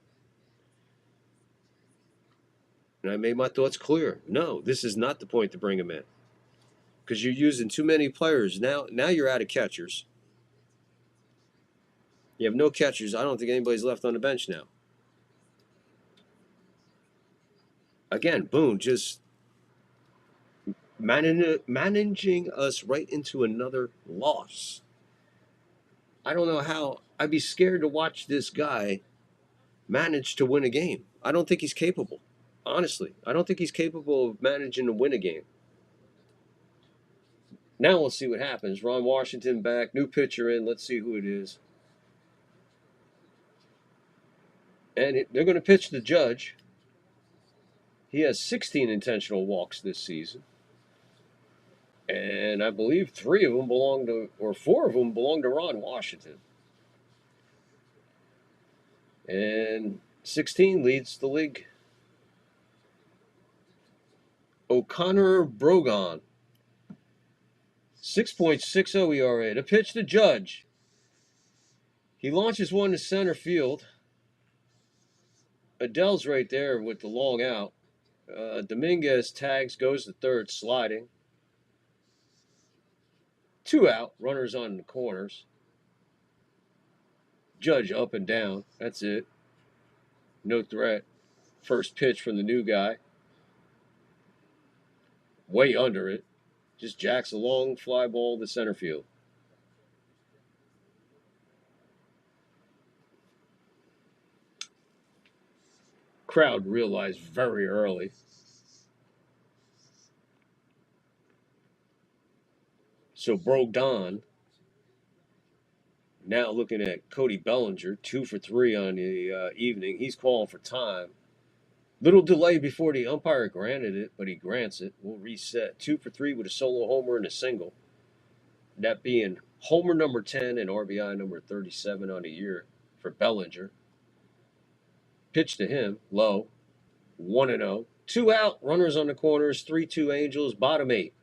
And I made my thoughts clear. No, this is not the point to bring him in. Because you're using too many players. Now you're out of catchers. You have no catchers. I don't think anybody's left on the bench now. Again, Boone just managing us right into another loss. I don't know how. I'd be scared to watch this guy manage to win a game. I don't think he's capable. Honestly, I don't think he's capable of managing to win a game. Now we'll see what happens. Ron Washington back, new pitcher in. Let's see who it is. And they're going to pitch the Judge. He has 16 intentional walks this season. And I believe 4 of them belong to Ron Washington. And 16 leads the league. O'Connor Brogan, 6.60 ERA. To pitch the Judge. He launches one to center field. Adele's right there with the long out. Dominguez tags, goes to third, sliding. 2 out, runners on the corners. Judge up and down. That's it. No threat. First pitch from the new guy. Way under it. Just jacks a long fly ball to center field. Crowd realized very early. So Brogdon, now looking at Cody Bellinger, 2 for 3 on the evening. He's calling for time. Little delay before the umpire granted it, but he grants it. We'll reset. 2 for 3 with a solo homer and a single. That being homer number 10 and RBI number 37 on the year for Bellinger. Pitch to him, low, 1-0. 2 out, runners on the corners, 3-2 Angels, bottom 8.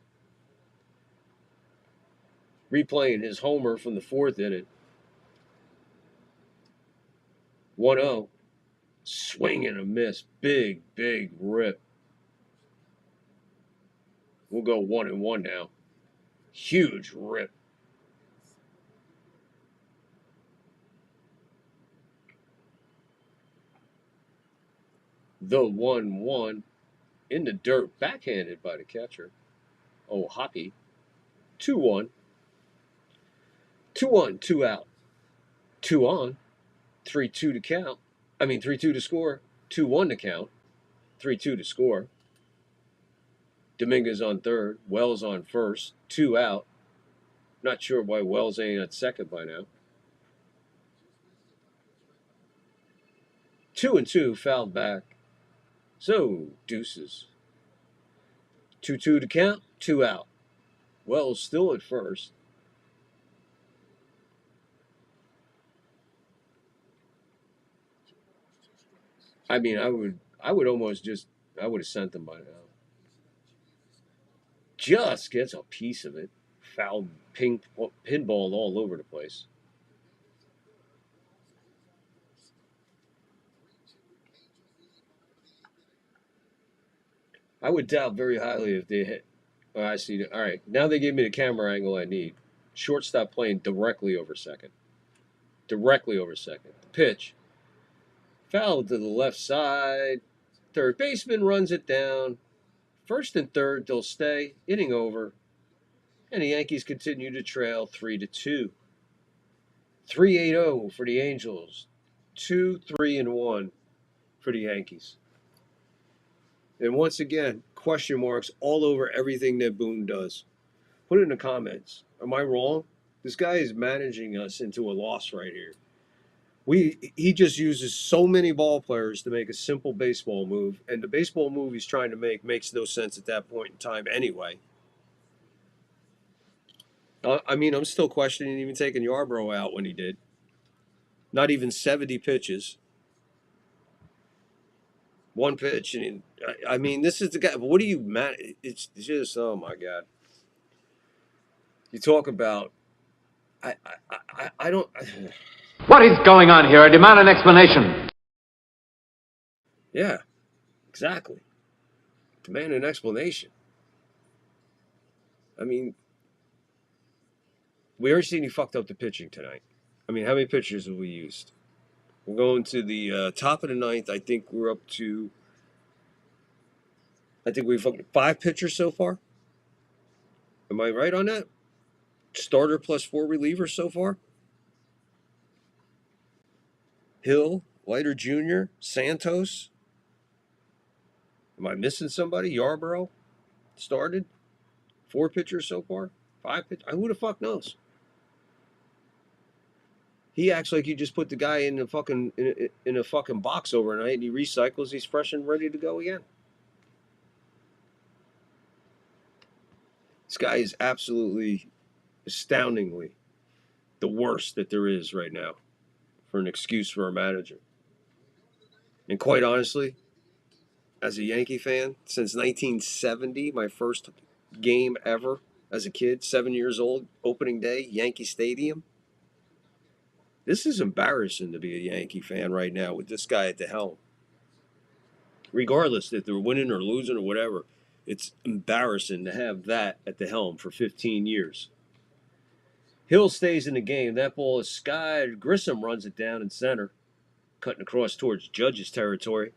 Replaying his homer from the 4th inning. 1-0. Swing and a miss. Big, big rip. We'll go 1-1 now. Huge rip. The 1-1 in the dirt, backhanded by the catcher. Oh, hockey. 2-1. 2-1, 2 out. 2 on. 3-2 to count. 3-2 to score. 2-1 to count. 3-2 to score. Dominguez on third. Wells on first. 2 out. Not sure why Wells ain't at second by now. 2-2, fouled back. So, deuces. 2-2 to count. 2 out. Wells still at first. I would almost I would have sent them by now. Just gets a piece of it. Fouled, pinballed all over the place. I would doubt very highly if they hit. Oh, I see. All right. Now they gave me the camera angle I need. Shortstop playing directly over second. Directly over second. The pitch. Foul to the left side. Third baseman runs it down. First and third, they'll stay. Inning over. And the Yankees continue to trail 3-2. 3-8-0 for the Angels. 2-3-1 for the Yankees. And once again, question marks all over everything that Boone does. Put it in the comments. Am I wrong? This guy is managing us into a loss right here. He just uses so many ball players to make a simple baseball move, and the baseball move he's trying to make makes no sense at that point in time anyway. I'm still questioning even taking Yarbrough out when he did. Not even 70 pitches. One pitch, and this is the guy. What do you man? It's just, oh my God. You talk about. I don't. What is going on here? I demand an explanation. Yeah, exactly. Demand an explanation. We already seen you fucked up the pitching tonight. How many pitchers have we used? We're going to the top of the ninth. I think we're up to. I think we've 5 pitchers so far. Am I right on that? Starter plus 4 relievers so far. Hill, Leiter Jr., Santos. Am I missing somebody? Yarbrough started. 4 pitchers so far. 5 pitchers. Who the fuck knows? He acts like you just put the guy in a fucking box overnight and he recycles. He's fresh and ready to go again. This guy is absolutely, astoundingly the worst that there is right now for an excuse for a manager. And quite honestly, as a Yankee fan, since 1970, my first game ever as a kid, 7 years old, opening day, Yankee Stadium. This is embarrassing to be a Yankee fan right now with this guy at the helm. Regardless if they're winning or losing or whatever, it's embarrassing to have that at the helm for 15 years. Hill stays in the game. That ball is skied. Grissom runs it down in center, cutting across towards Judge's territory.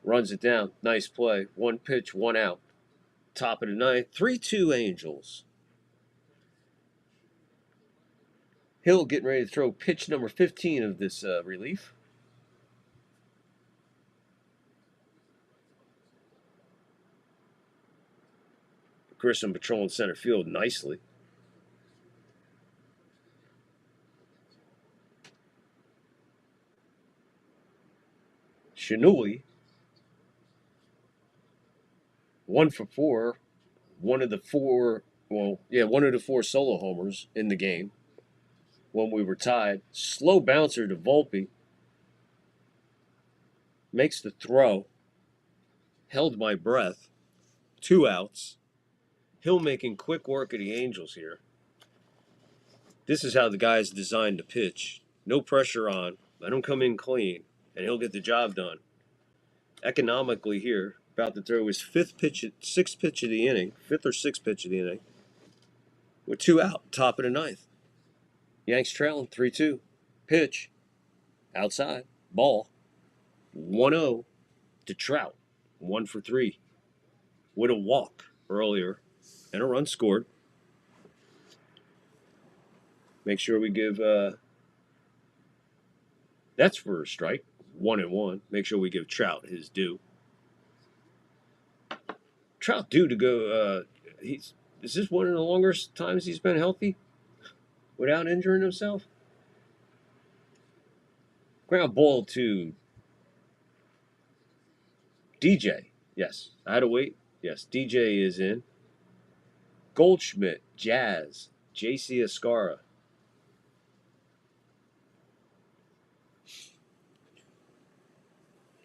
Runs it down. Nice play. One pitch, one out. Top of the ninth. 3-2 Angels. Hill getting ready to throw pitch number 15 of this relief. Grissom patrolling center field nicely. Shinui, 1 for 4. One of the four solo homers in the game when we were tied. Slow bouncer to Volpe. Makes the throw. Held my breath. 2 outs. Hill making quick work of the Angels here. This is how the guy's designed to pitch. No pressure on. Let him come in clean, and he'll get the job done. Economically here, about to throw his fifth or sixth pitch of the inning, with 2 out, top of the ninth. Yanks trailing 3-2. Pitch. Outside. Ball. 1-0 to Trout. 1 for 3. With a walk earlier and a run scored. Make sure we give that's for a strike. 1-1. Make sure we give Trout his due. Trout due to go. Is this one of the longest times he's been healthy without injuring himself? Ground ball to DJ. Yes, I had to wait. Yes, DJ is in. Goldschmidt, Jazz, J.C. Escara.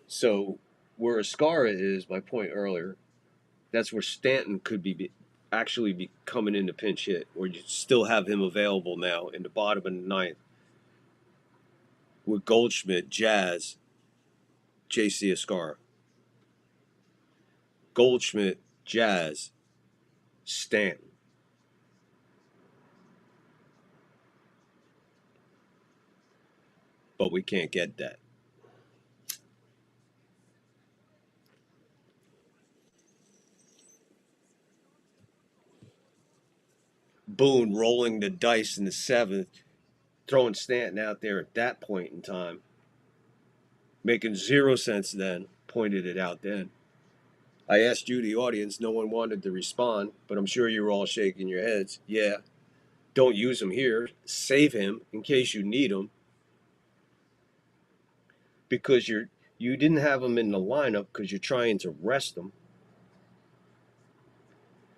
So where Escara is, my point earlier, that's where Stanton could actually be coming in to pinch hit, where you still have him available now in the bottom of the ninth. With Goldschmidt, Jazz, J.C. Escara. Goldschmidt, Jazz, Stanton. But we can't get that. Boone rolling the dice in the 7th, throwing Stanton out there at that point in time. Making 0 sense then, pointed it out then. I asked you, the audience, no one wanted to respond, but I'm sure you were all shaking your heads. Yeah, don't use him here. Save him in case you need him. Because you didn't have him in the lineup because you're trying to rest him.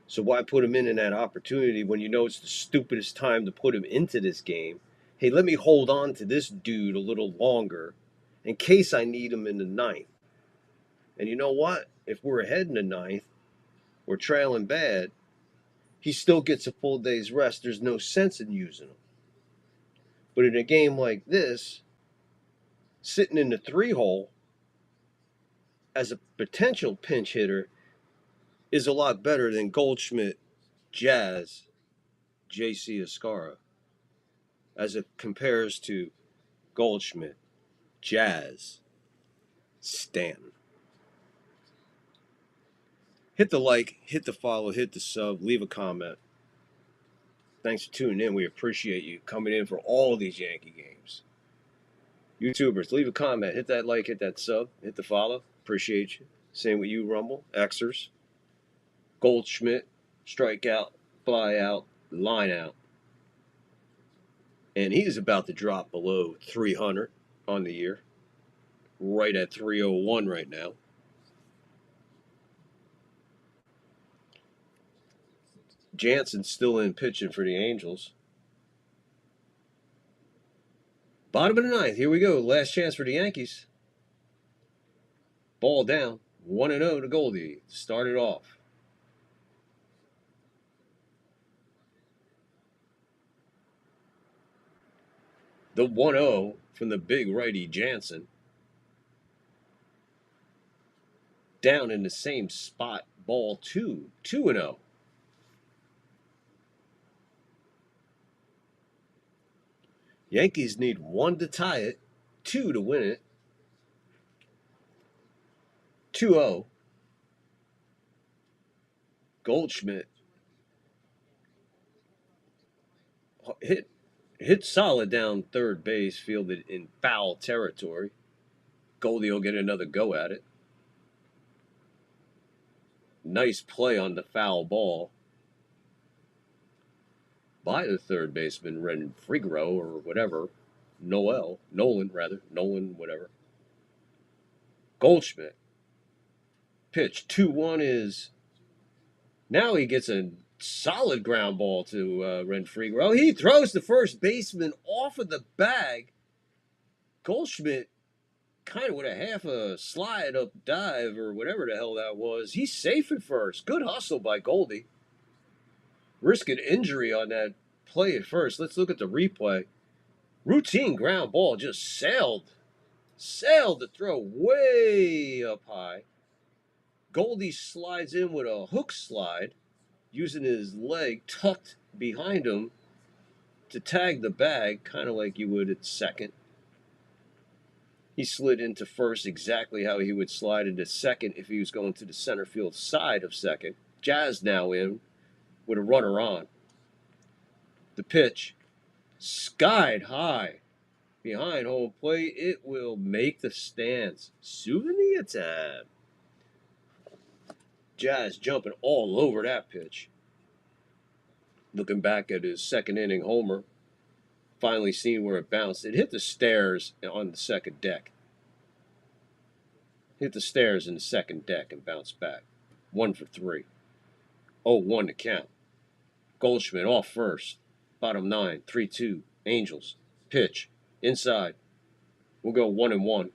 So why put him in that opportunity when you know it's the stupidest time to put him into this game? Hey, let me hold on to this dude a little longer in case I need him in the 9th. And you know what? If we're ahead in the 9th, we're trailing bad, he still gets a full day's rest. There's no sense in using him. But in a game like this, sitting in the 3-hole as a potential pinch hitter is a lot better than Goldschmidt, Jazz, J.C. Escara, as it compares to Goldschmidt, Jazz, Stanton. Hit the like, hit the follow, hit the sub, leave a comment. Thanks for tuning in. We appreciate you coming in for all these Yankee games. YouTubers, leave a comment, hit that like, hit that sub, hit the follow. Appreciate you. Same with you, Rumble, Xers, Goldschmidt, strikeout, fly out, line out. And he's about to drop below 300 on the year. Right at 301 right now. Jansen's still in pitching for the Angels. Bottom of the ninth. Here we go. Last chance for the Yankees. Ball down. 1-0 to Goldie. Start it off. The 1-0 from the big righty Jansen. Down in the same spot. Ball 2. 2-0. Yankees need 1 to tie it, 2 to win it. 2-0. Goldschmidt hit solid down third base, fielded in foul territory. Goldie will get another go at it. Nice play on the foul ball by the third baseman, Renfrigro or whatever. Nolan, whatever. Goldschmidt. Pitch 2-1 is. Now he gets a solid ground ball to Renfrigro. He throws the first baseman off of the bag. Goldschmidt kind of with a half a slide up dive or whatever the hell that was. He's safe at first. Good hustle by Goldie. Risking injury on that play at first. Let's look at the replay. Routine ground ball just sailed to throw way up high. Goldie slides in with a hook slide, using his leg tucked behind him to tag the bag, kind of like you would at second. He slid into first exactly how he would slide into second if he was going to the center field side of second. Jazz now in with a runner on. The pitch, skied high behind home plate. It will make the stands. Souvenir time. Jazz jumping all over that pitch. Looking back at his second inning homer, finally seeing where it bounced. It hit the stairs on the second deck. Hit the stairs in the second deck and bounced back. 1 for 3. 0-1 to count. Goldschmidt off first. Bottom 9. 3-2. Angels. Pitch. Inside. We'll go 1-1.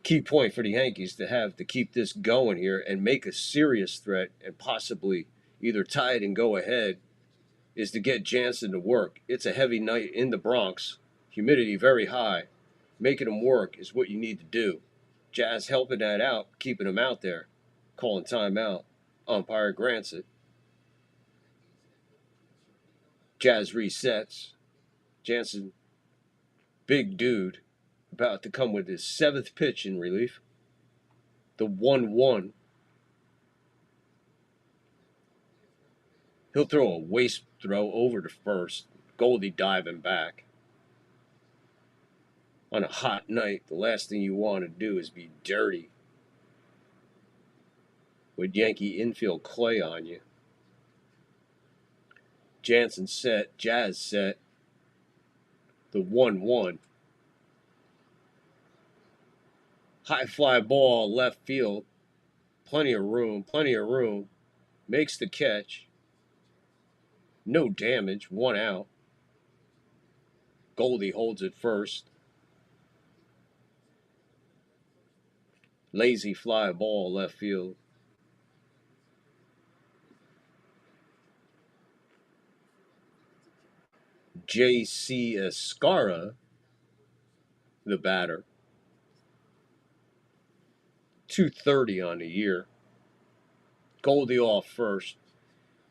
Key point for the Yankees to keep this going here and make a serious threat and possibly either tie it and go ahead is to get Jansen to work. It's a heavy night in the Bronx. Humidity very high. Making him work is what you need to do. Jazz helping that out, keeping him out there. Calling timeout. Umpire grants it. Jazz resets. Jansen, big dude, about to come with his 7th pitch in relief. The 1-1. He'll throw a waste throw over to first. Goldie diving back. On a hot night, the last thing you want to do is be dirty with Yankee infield clay on you. Jansen set. Jazz set. The 1-1. High fly ball left field. Plenty of room. Makes the catch. No damage. 1 out. Goldie holds it first. Lazy fly ball left field. J.C. Escara, the batter. 230 on the year. Goldie off first.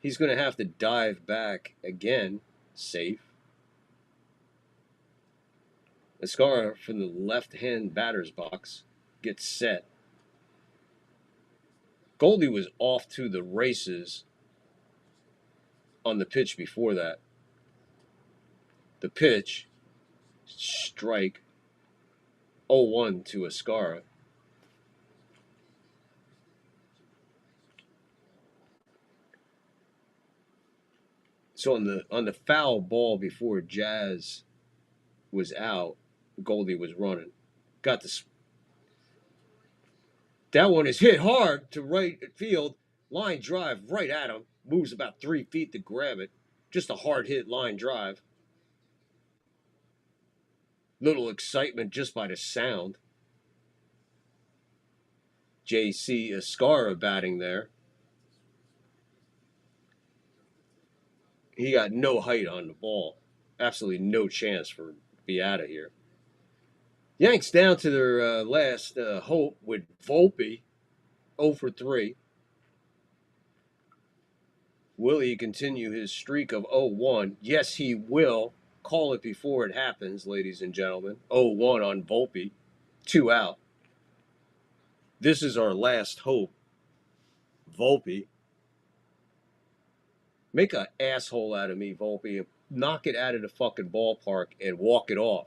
He's going to have to dive back again. Safe. Escara from the left-hand batter's box gets set. Goldie was off to the races on the pitch before that. The pitch, strike, 0-1 to Escara. So on the foul ball before Jazz was out, Goldie was running. Got the that one is hit hard to right field. Line drive right at him. Moves about 3 feet to grab it. Just a hard hit line drive. Little excitement just by the sound. J.C. Escara batting there. He got no height on the ball. Absolutely no chance for be out of here. Yanks down to their last hope with Volpe, 0 for 3. Will he continue his streak of 0-1? Yes, he will. Call it before it happens, ladies and gentlemen. 0-1 on Volpe. 2 out. This is our last hope. Volpe. Make an asshole out of me, Volpe, and knock it out of the fucking ballpark and walk it off.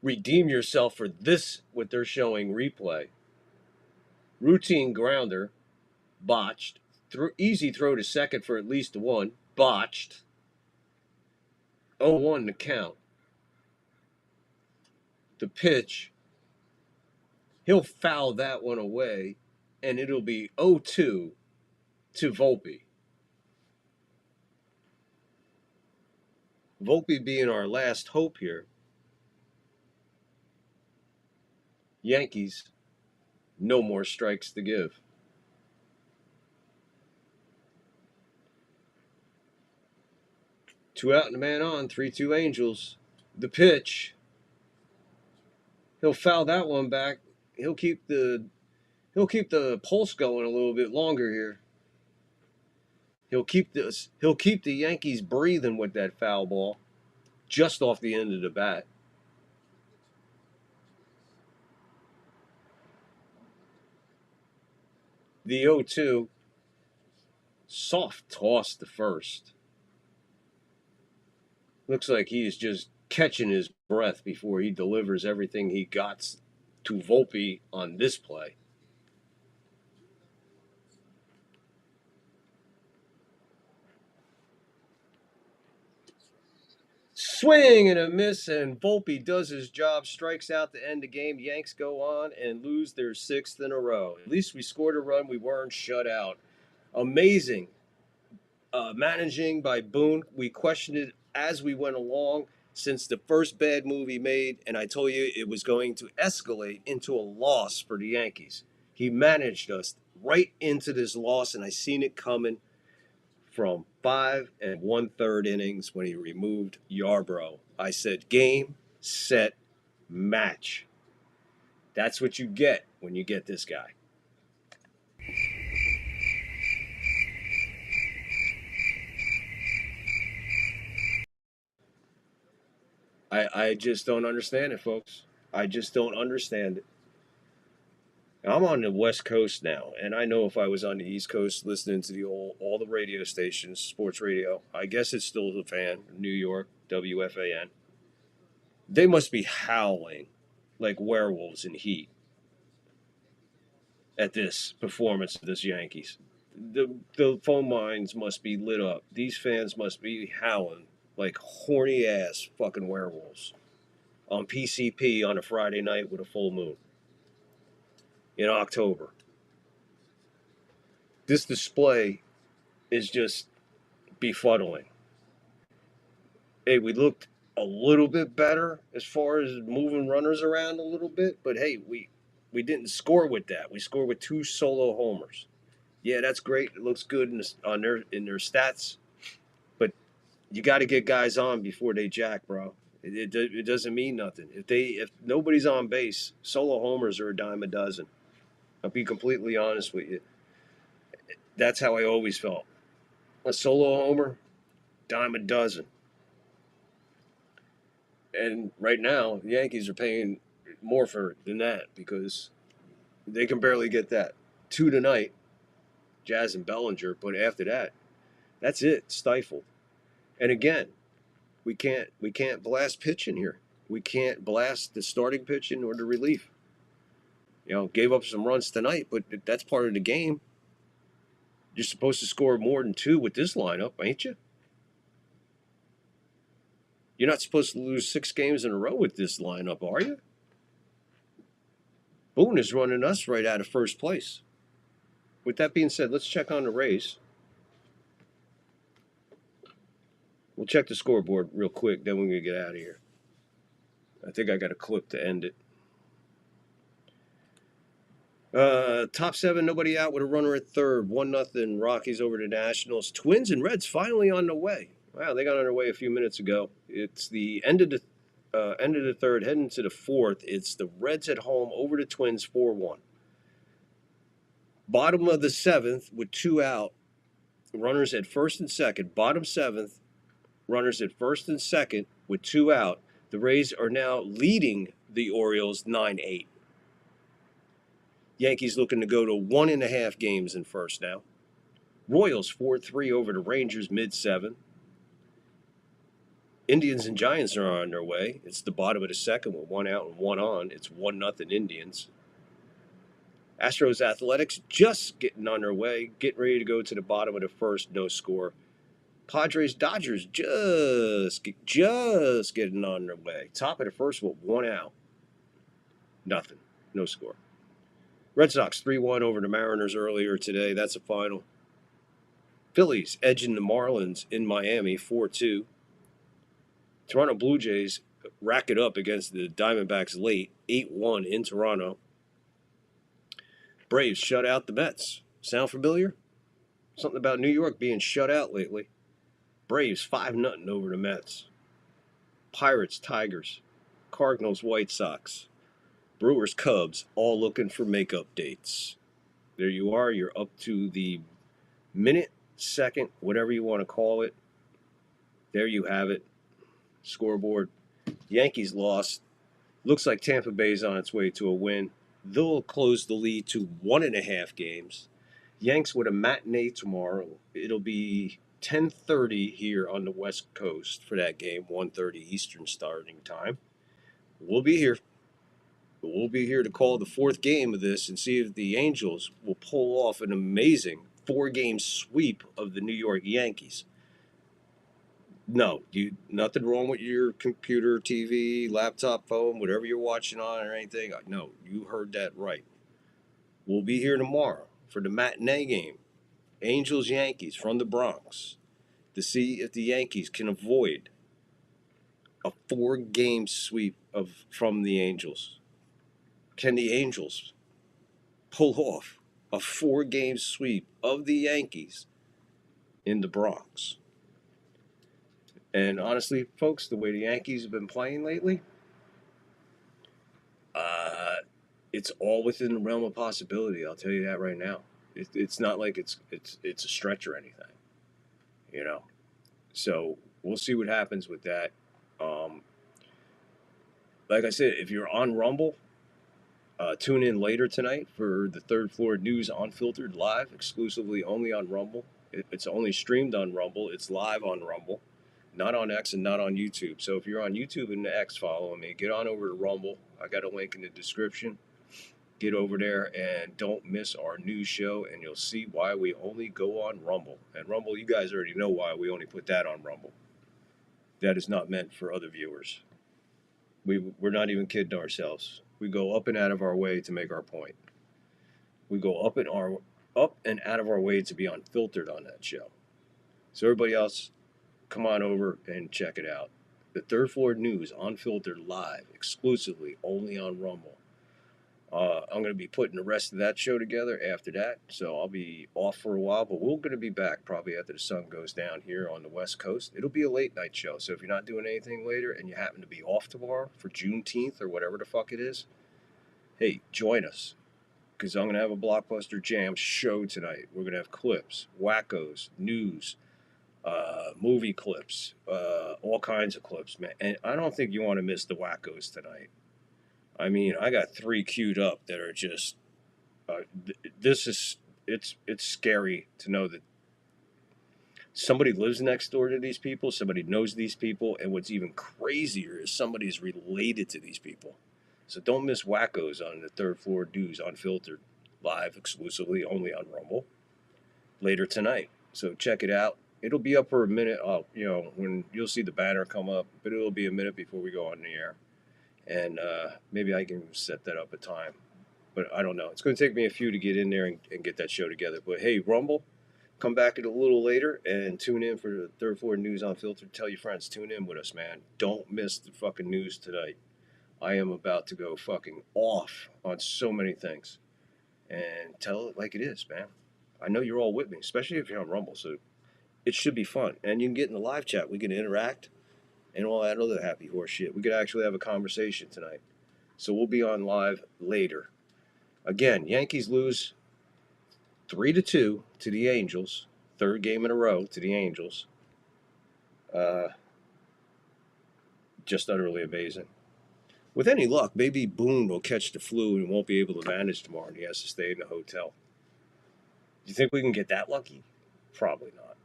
Redeem yourself for this, what they're showing replay. Routine grounder, botched. Easy throw to second for at least 1, botched. 0-1 to count. The pitch, he'll foul that one away, and it'll be 0-2 to Volpe. Volpe being our last hope here. Yankees, no more strikes to give. Two out and a man on, 3-2 Angels. The pitch, he'll foul that one back. He'll keep the pulse going a little bit longer here. He'll keep the Yankees breathing with that foul ball just off the end of the bat. The 0-2, soft toss to first. Looks like he is just catching his breath before he delivers everything he got to Volpe on this play. Swing and a miss, and Volpe does his job, strikes out to end the game. Yanks go on and lose their 6th in a row. At least we scored a run. We weren't shut out. Amazing managing by Boone. We questioned it as we went along since the first bad move he made, and I told you it was going to escalate into a loss for the Yankees. He managed us right into this loss, and I seen it coming from 5 1/3 innings when he removed Yarbrough. I said, game, set, match. That's what you get when you get this guy. I just don't understand it, folks. I just don't understand it. I'm on the West Coast now, and I know if I was on the East Coast listening to all the radio stations, sports radio, I guess it's still the fan, New York, WFAN. They must be howling like werewolves in heat at this performance of this Yankees. The phone lines must be lit up. These fans must be howling like horny ass fucking werewolves on PCP on a Friday night with a full moon in October. This display is just befuddling. Hey, we looked a little bit better as far as moving runners around a little bit, but hey, we didn't score with that. We scored with 2 solo homers. Yeah, that's great. It looks good in their stats, but you got to get guys on before they jack, bro. It doesn't mean nothing. If nobody's on base, solo homers are a dime a dozen. I'll be completely honest with you. That's how I always felt. A solo homer, dime a dozen. And right now, the Yankees are paying more for than that because they can barely get that. 2 tonight, Jazz and Bellinger, but after that, that's it, stifled. And again, we can't blast pitching here. We can't blast the starting pitching or the relief. Gave up some runs tonight, but that's part of the game. You're supposed to score more than 2 with this lineup, ain't you? You're not supposed to lose 6 games in a row with this lineup, are you? Boone is running us right out of first place. With that being said, let's check on the Rays. We'll check the scoreboard real quick, then we're going to get out of here. I think I got a clip to end it. Top 7, nobody out with a runner at third. 1-0 Rockies over the Nationals. Twins and Reds finally on the way. Wow, they got on their way a few minutes ago. It's the end of the third, heading to the fourth. It's the Reds at home over the Twins 4-1. Bottom of the 7th with 2 out. Runners at first and second. Bottom 7th, runners at first and second with 2 out. The Rays are now leading the Orioles 9-8. Yankees looking to go to 1.5 games in first now. Royals 4-3 over the Rangers mid-7. Indians and Giants are on their way. It's the bottom of the second with 1 out and 1 on. It's 1-0 Indians. Astros Athletics just getting on their way, getting ready to go to the bottom of the first, no score. Padres Dodgers just getting on their way. Top of the first with 1 out. Nothing. No score. Red Sox 3-1 over the Mariners earlier today. That's a final. Phillies edging the Marlins in Miami 4-2. Toronto Blue Jays rack it up against the Diamondbacks late 8-1 in Toronto. Braves shut out the Mets. Sound familiar? Something about New York being shut out lately. Braves 5-0 over the Mets. Pirates Tigers. Cardinals White Sox. Brewers Cubs all looking for makeup dates. There you are. You're up to the minute, second, whatever you want to call it. There you have it. Scoreboard. Yankees lost. Looks like Tampa Bay's on its way to a win. They'll close the lead to 1.5 games. Yanks with a matinee tomorrow. It'll be 10:30 here on the West Coast for that game, 1:30 Eastern starting time. We'll be here. We'll be here to call the 4th game of this and see if the Angels will pull off an amazing 4-game sweep of the New York Yankees. No, nothing wrong with your computer, TV, laptop, phone, whatever you're watching on or anything. No, you heard that right. We'll be here tomorrow for the matinee game, Angels-Yankees from the Bronx, to see if the Yankees can avoid a 4-game sweep from the Angels. Can the Angels pull off a 4-game sweep of the Yankees in the Bronx? And honestly, folks, the way the Yankees have been playing lately, it's all within the realm of possibility. I'll tell you that right now. It's not like it's a stretch or anything, you know. So we'll see what happens with that. Like I said, if you're on Rumble, tune in later tonight for the Third Floor News Unfiltered live, exclusively only on Rumble. It's only streamed on Rumble. It's live on Rumble. Not on X and not on YouTube. So if you're on YouTube and X following me, get on over to Rumble. I got a link in the description. Get over there and don't miss our news show, and you'll see why we only go on Rumble. And Rumble, you guys already know why we only put that on Rumble. That is not meant for other viewers. We're not even kidding ourselves. We go up and out of our way to make our point. We go up and out of our way to be unfiltered on that show. So everybody else, come on over and check it out. The Third Floor News Unfiltered live, exclusively only on Rumble. I'm going to be putting the rest of that show together after that, so I'll be off for a while, but we're going to be back probably after the sun goes down here on the West Coast. It'll be a late night show, so if you're not doing anything later and you happen to be off tomorrow for Juneteenth or whatever the fuck it is, hey, join us, because I'm going to have a Blockbuster Jam show tonight. We're going to have clips, wackos, news, movie clips, all kinds of clips, man. And I don't think you want to miss the wackos tonight. I mean, I got 3 queued up that are just, it's scary to know that somebody lives next door to these people, somebody knows these people, and what's even crazier is somebody's related to these people. So don't miss wackos on the Third Floor News Unfiltered, live exclusively only on Rumble. later tonight. So check it out. It'll be up for a minute. When you'll see the banner come up, but it'll be a minute before we go on the air. And maybe I can set that up a time. But I don't know. It's going to take me a few to get in there and get that show together. But hey, Rumble, come back a little later and tune in for the Third Floor News Unfiltered. Tell your friends, tune in with us, man. Don't miss the fucking news tonight. I am about to go fucking off on so many things. And tell it like it is, man. I know you're all with me, especially if you're on Rumble. So it should be fun. And you can get in the live chat. We can interact and all that other happy horse shit. We could actually have a conversation tonight. So we'll be on live later. Again, Yankees lose 3-2 to the Angels. Third game in a row to the Angels. Just utterly amazing. With any luck, maybe Boone will catch the flu and won't be able to manage tomorrow, and he has to stay in the hotel. Do you think we can get that lucky? Probably not.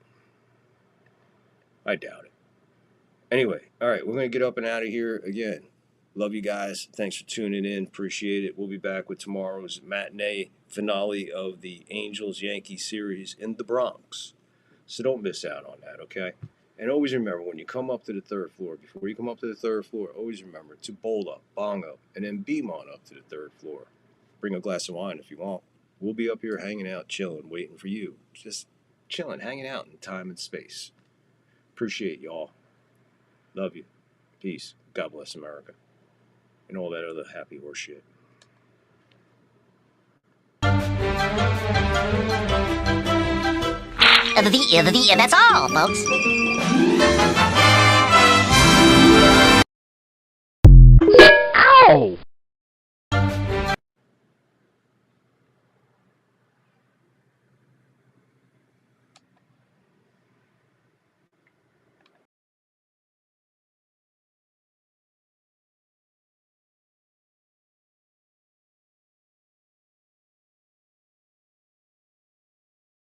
I doubt it. Anyway, all right, we're going to get up and out of here again. Love you guys. Thanks for tuning in. Appreciate it. We'll be back with tomorrow's matinee finale of the Angels-Yankees series in the Bronx. So don't miss out on that, okay? And always remember, when you come up to the third floor, before you come up to the third floor, always remember to bowl up, bong up, and then beam on up to the third floor. Bring a glass of wine if you want. We'll be up here hanging out, chilling, waiting for you. Just chilling, hanging out in time and space. Appreciate y'all. Love you. Peace. God bless America. And all that other happy horse shit. That's all, folks.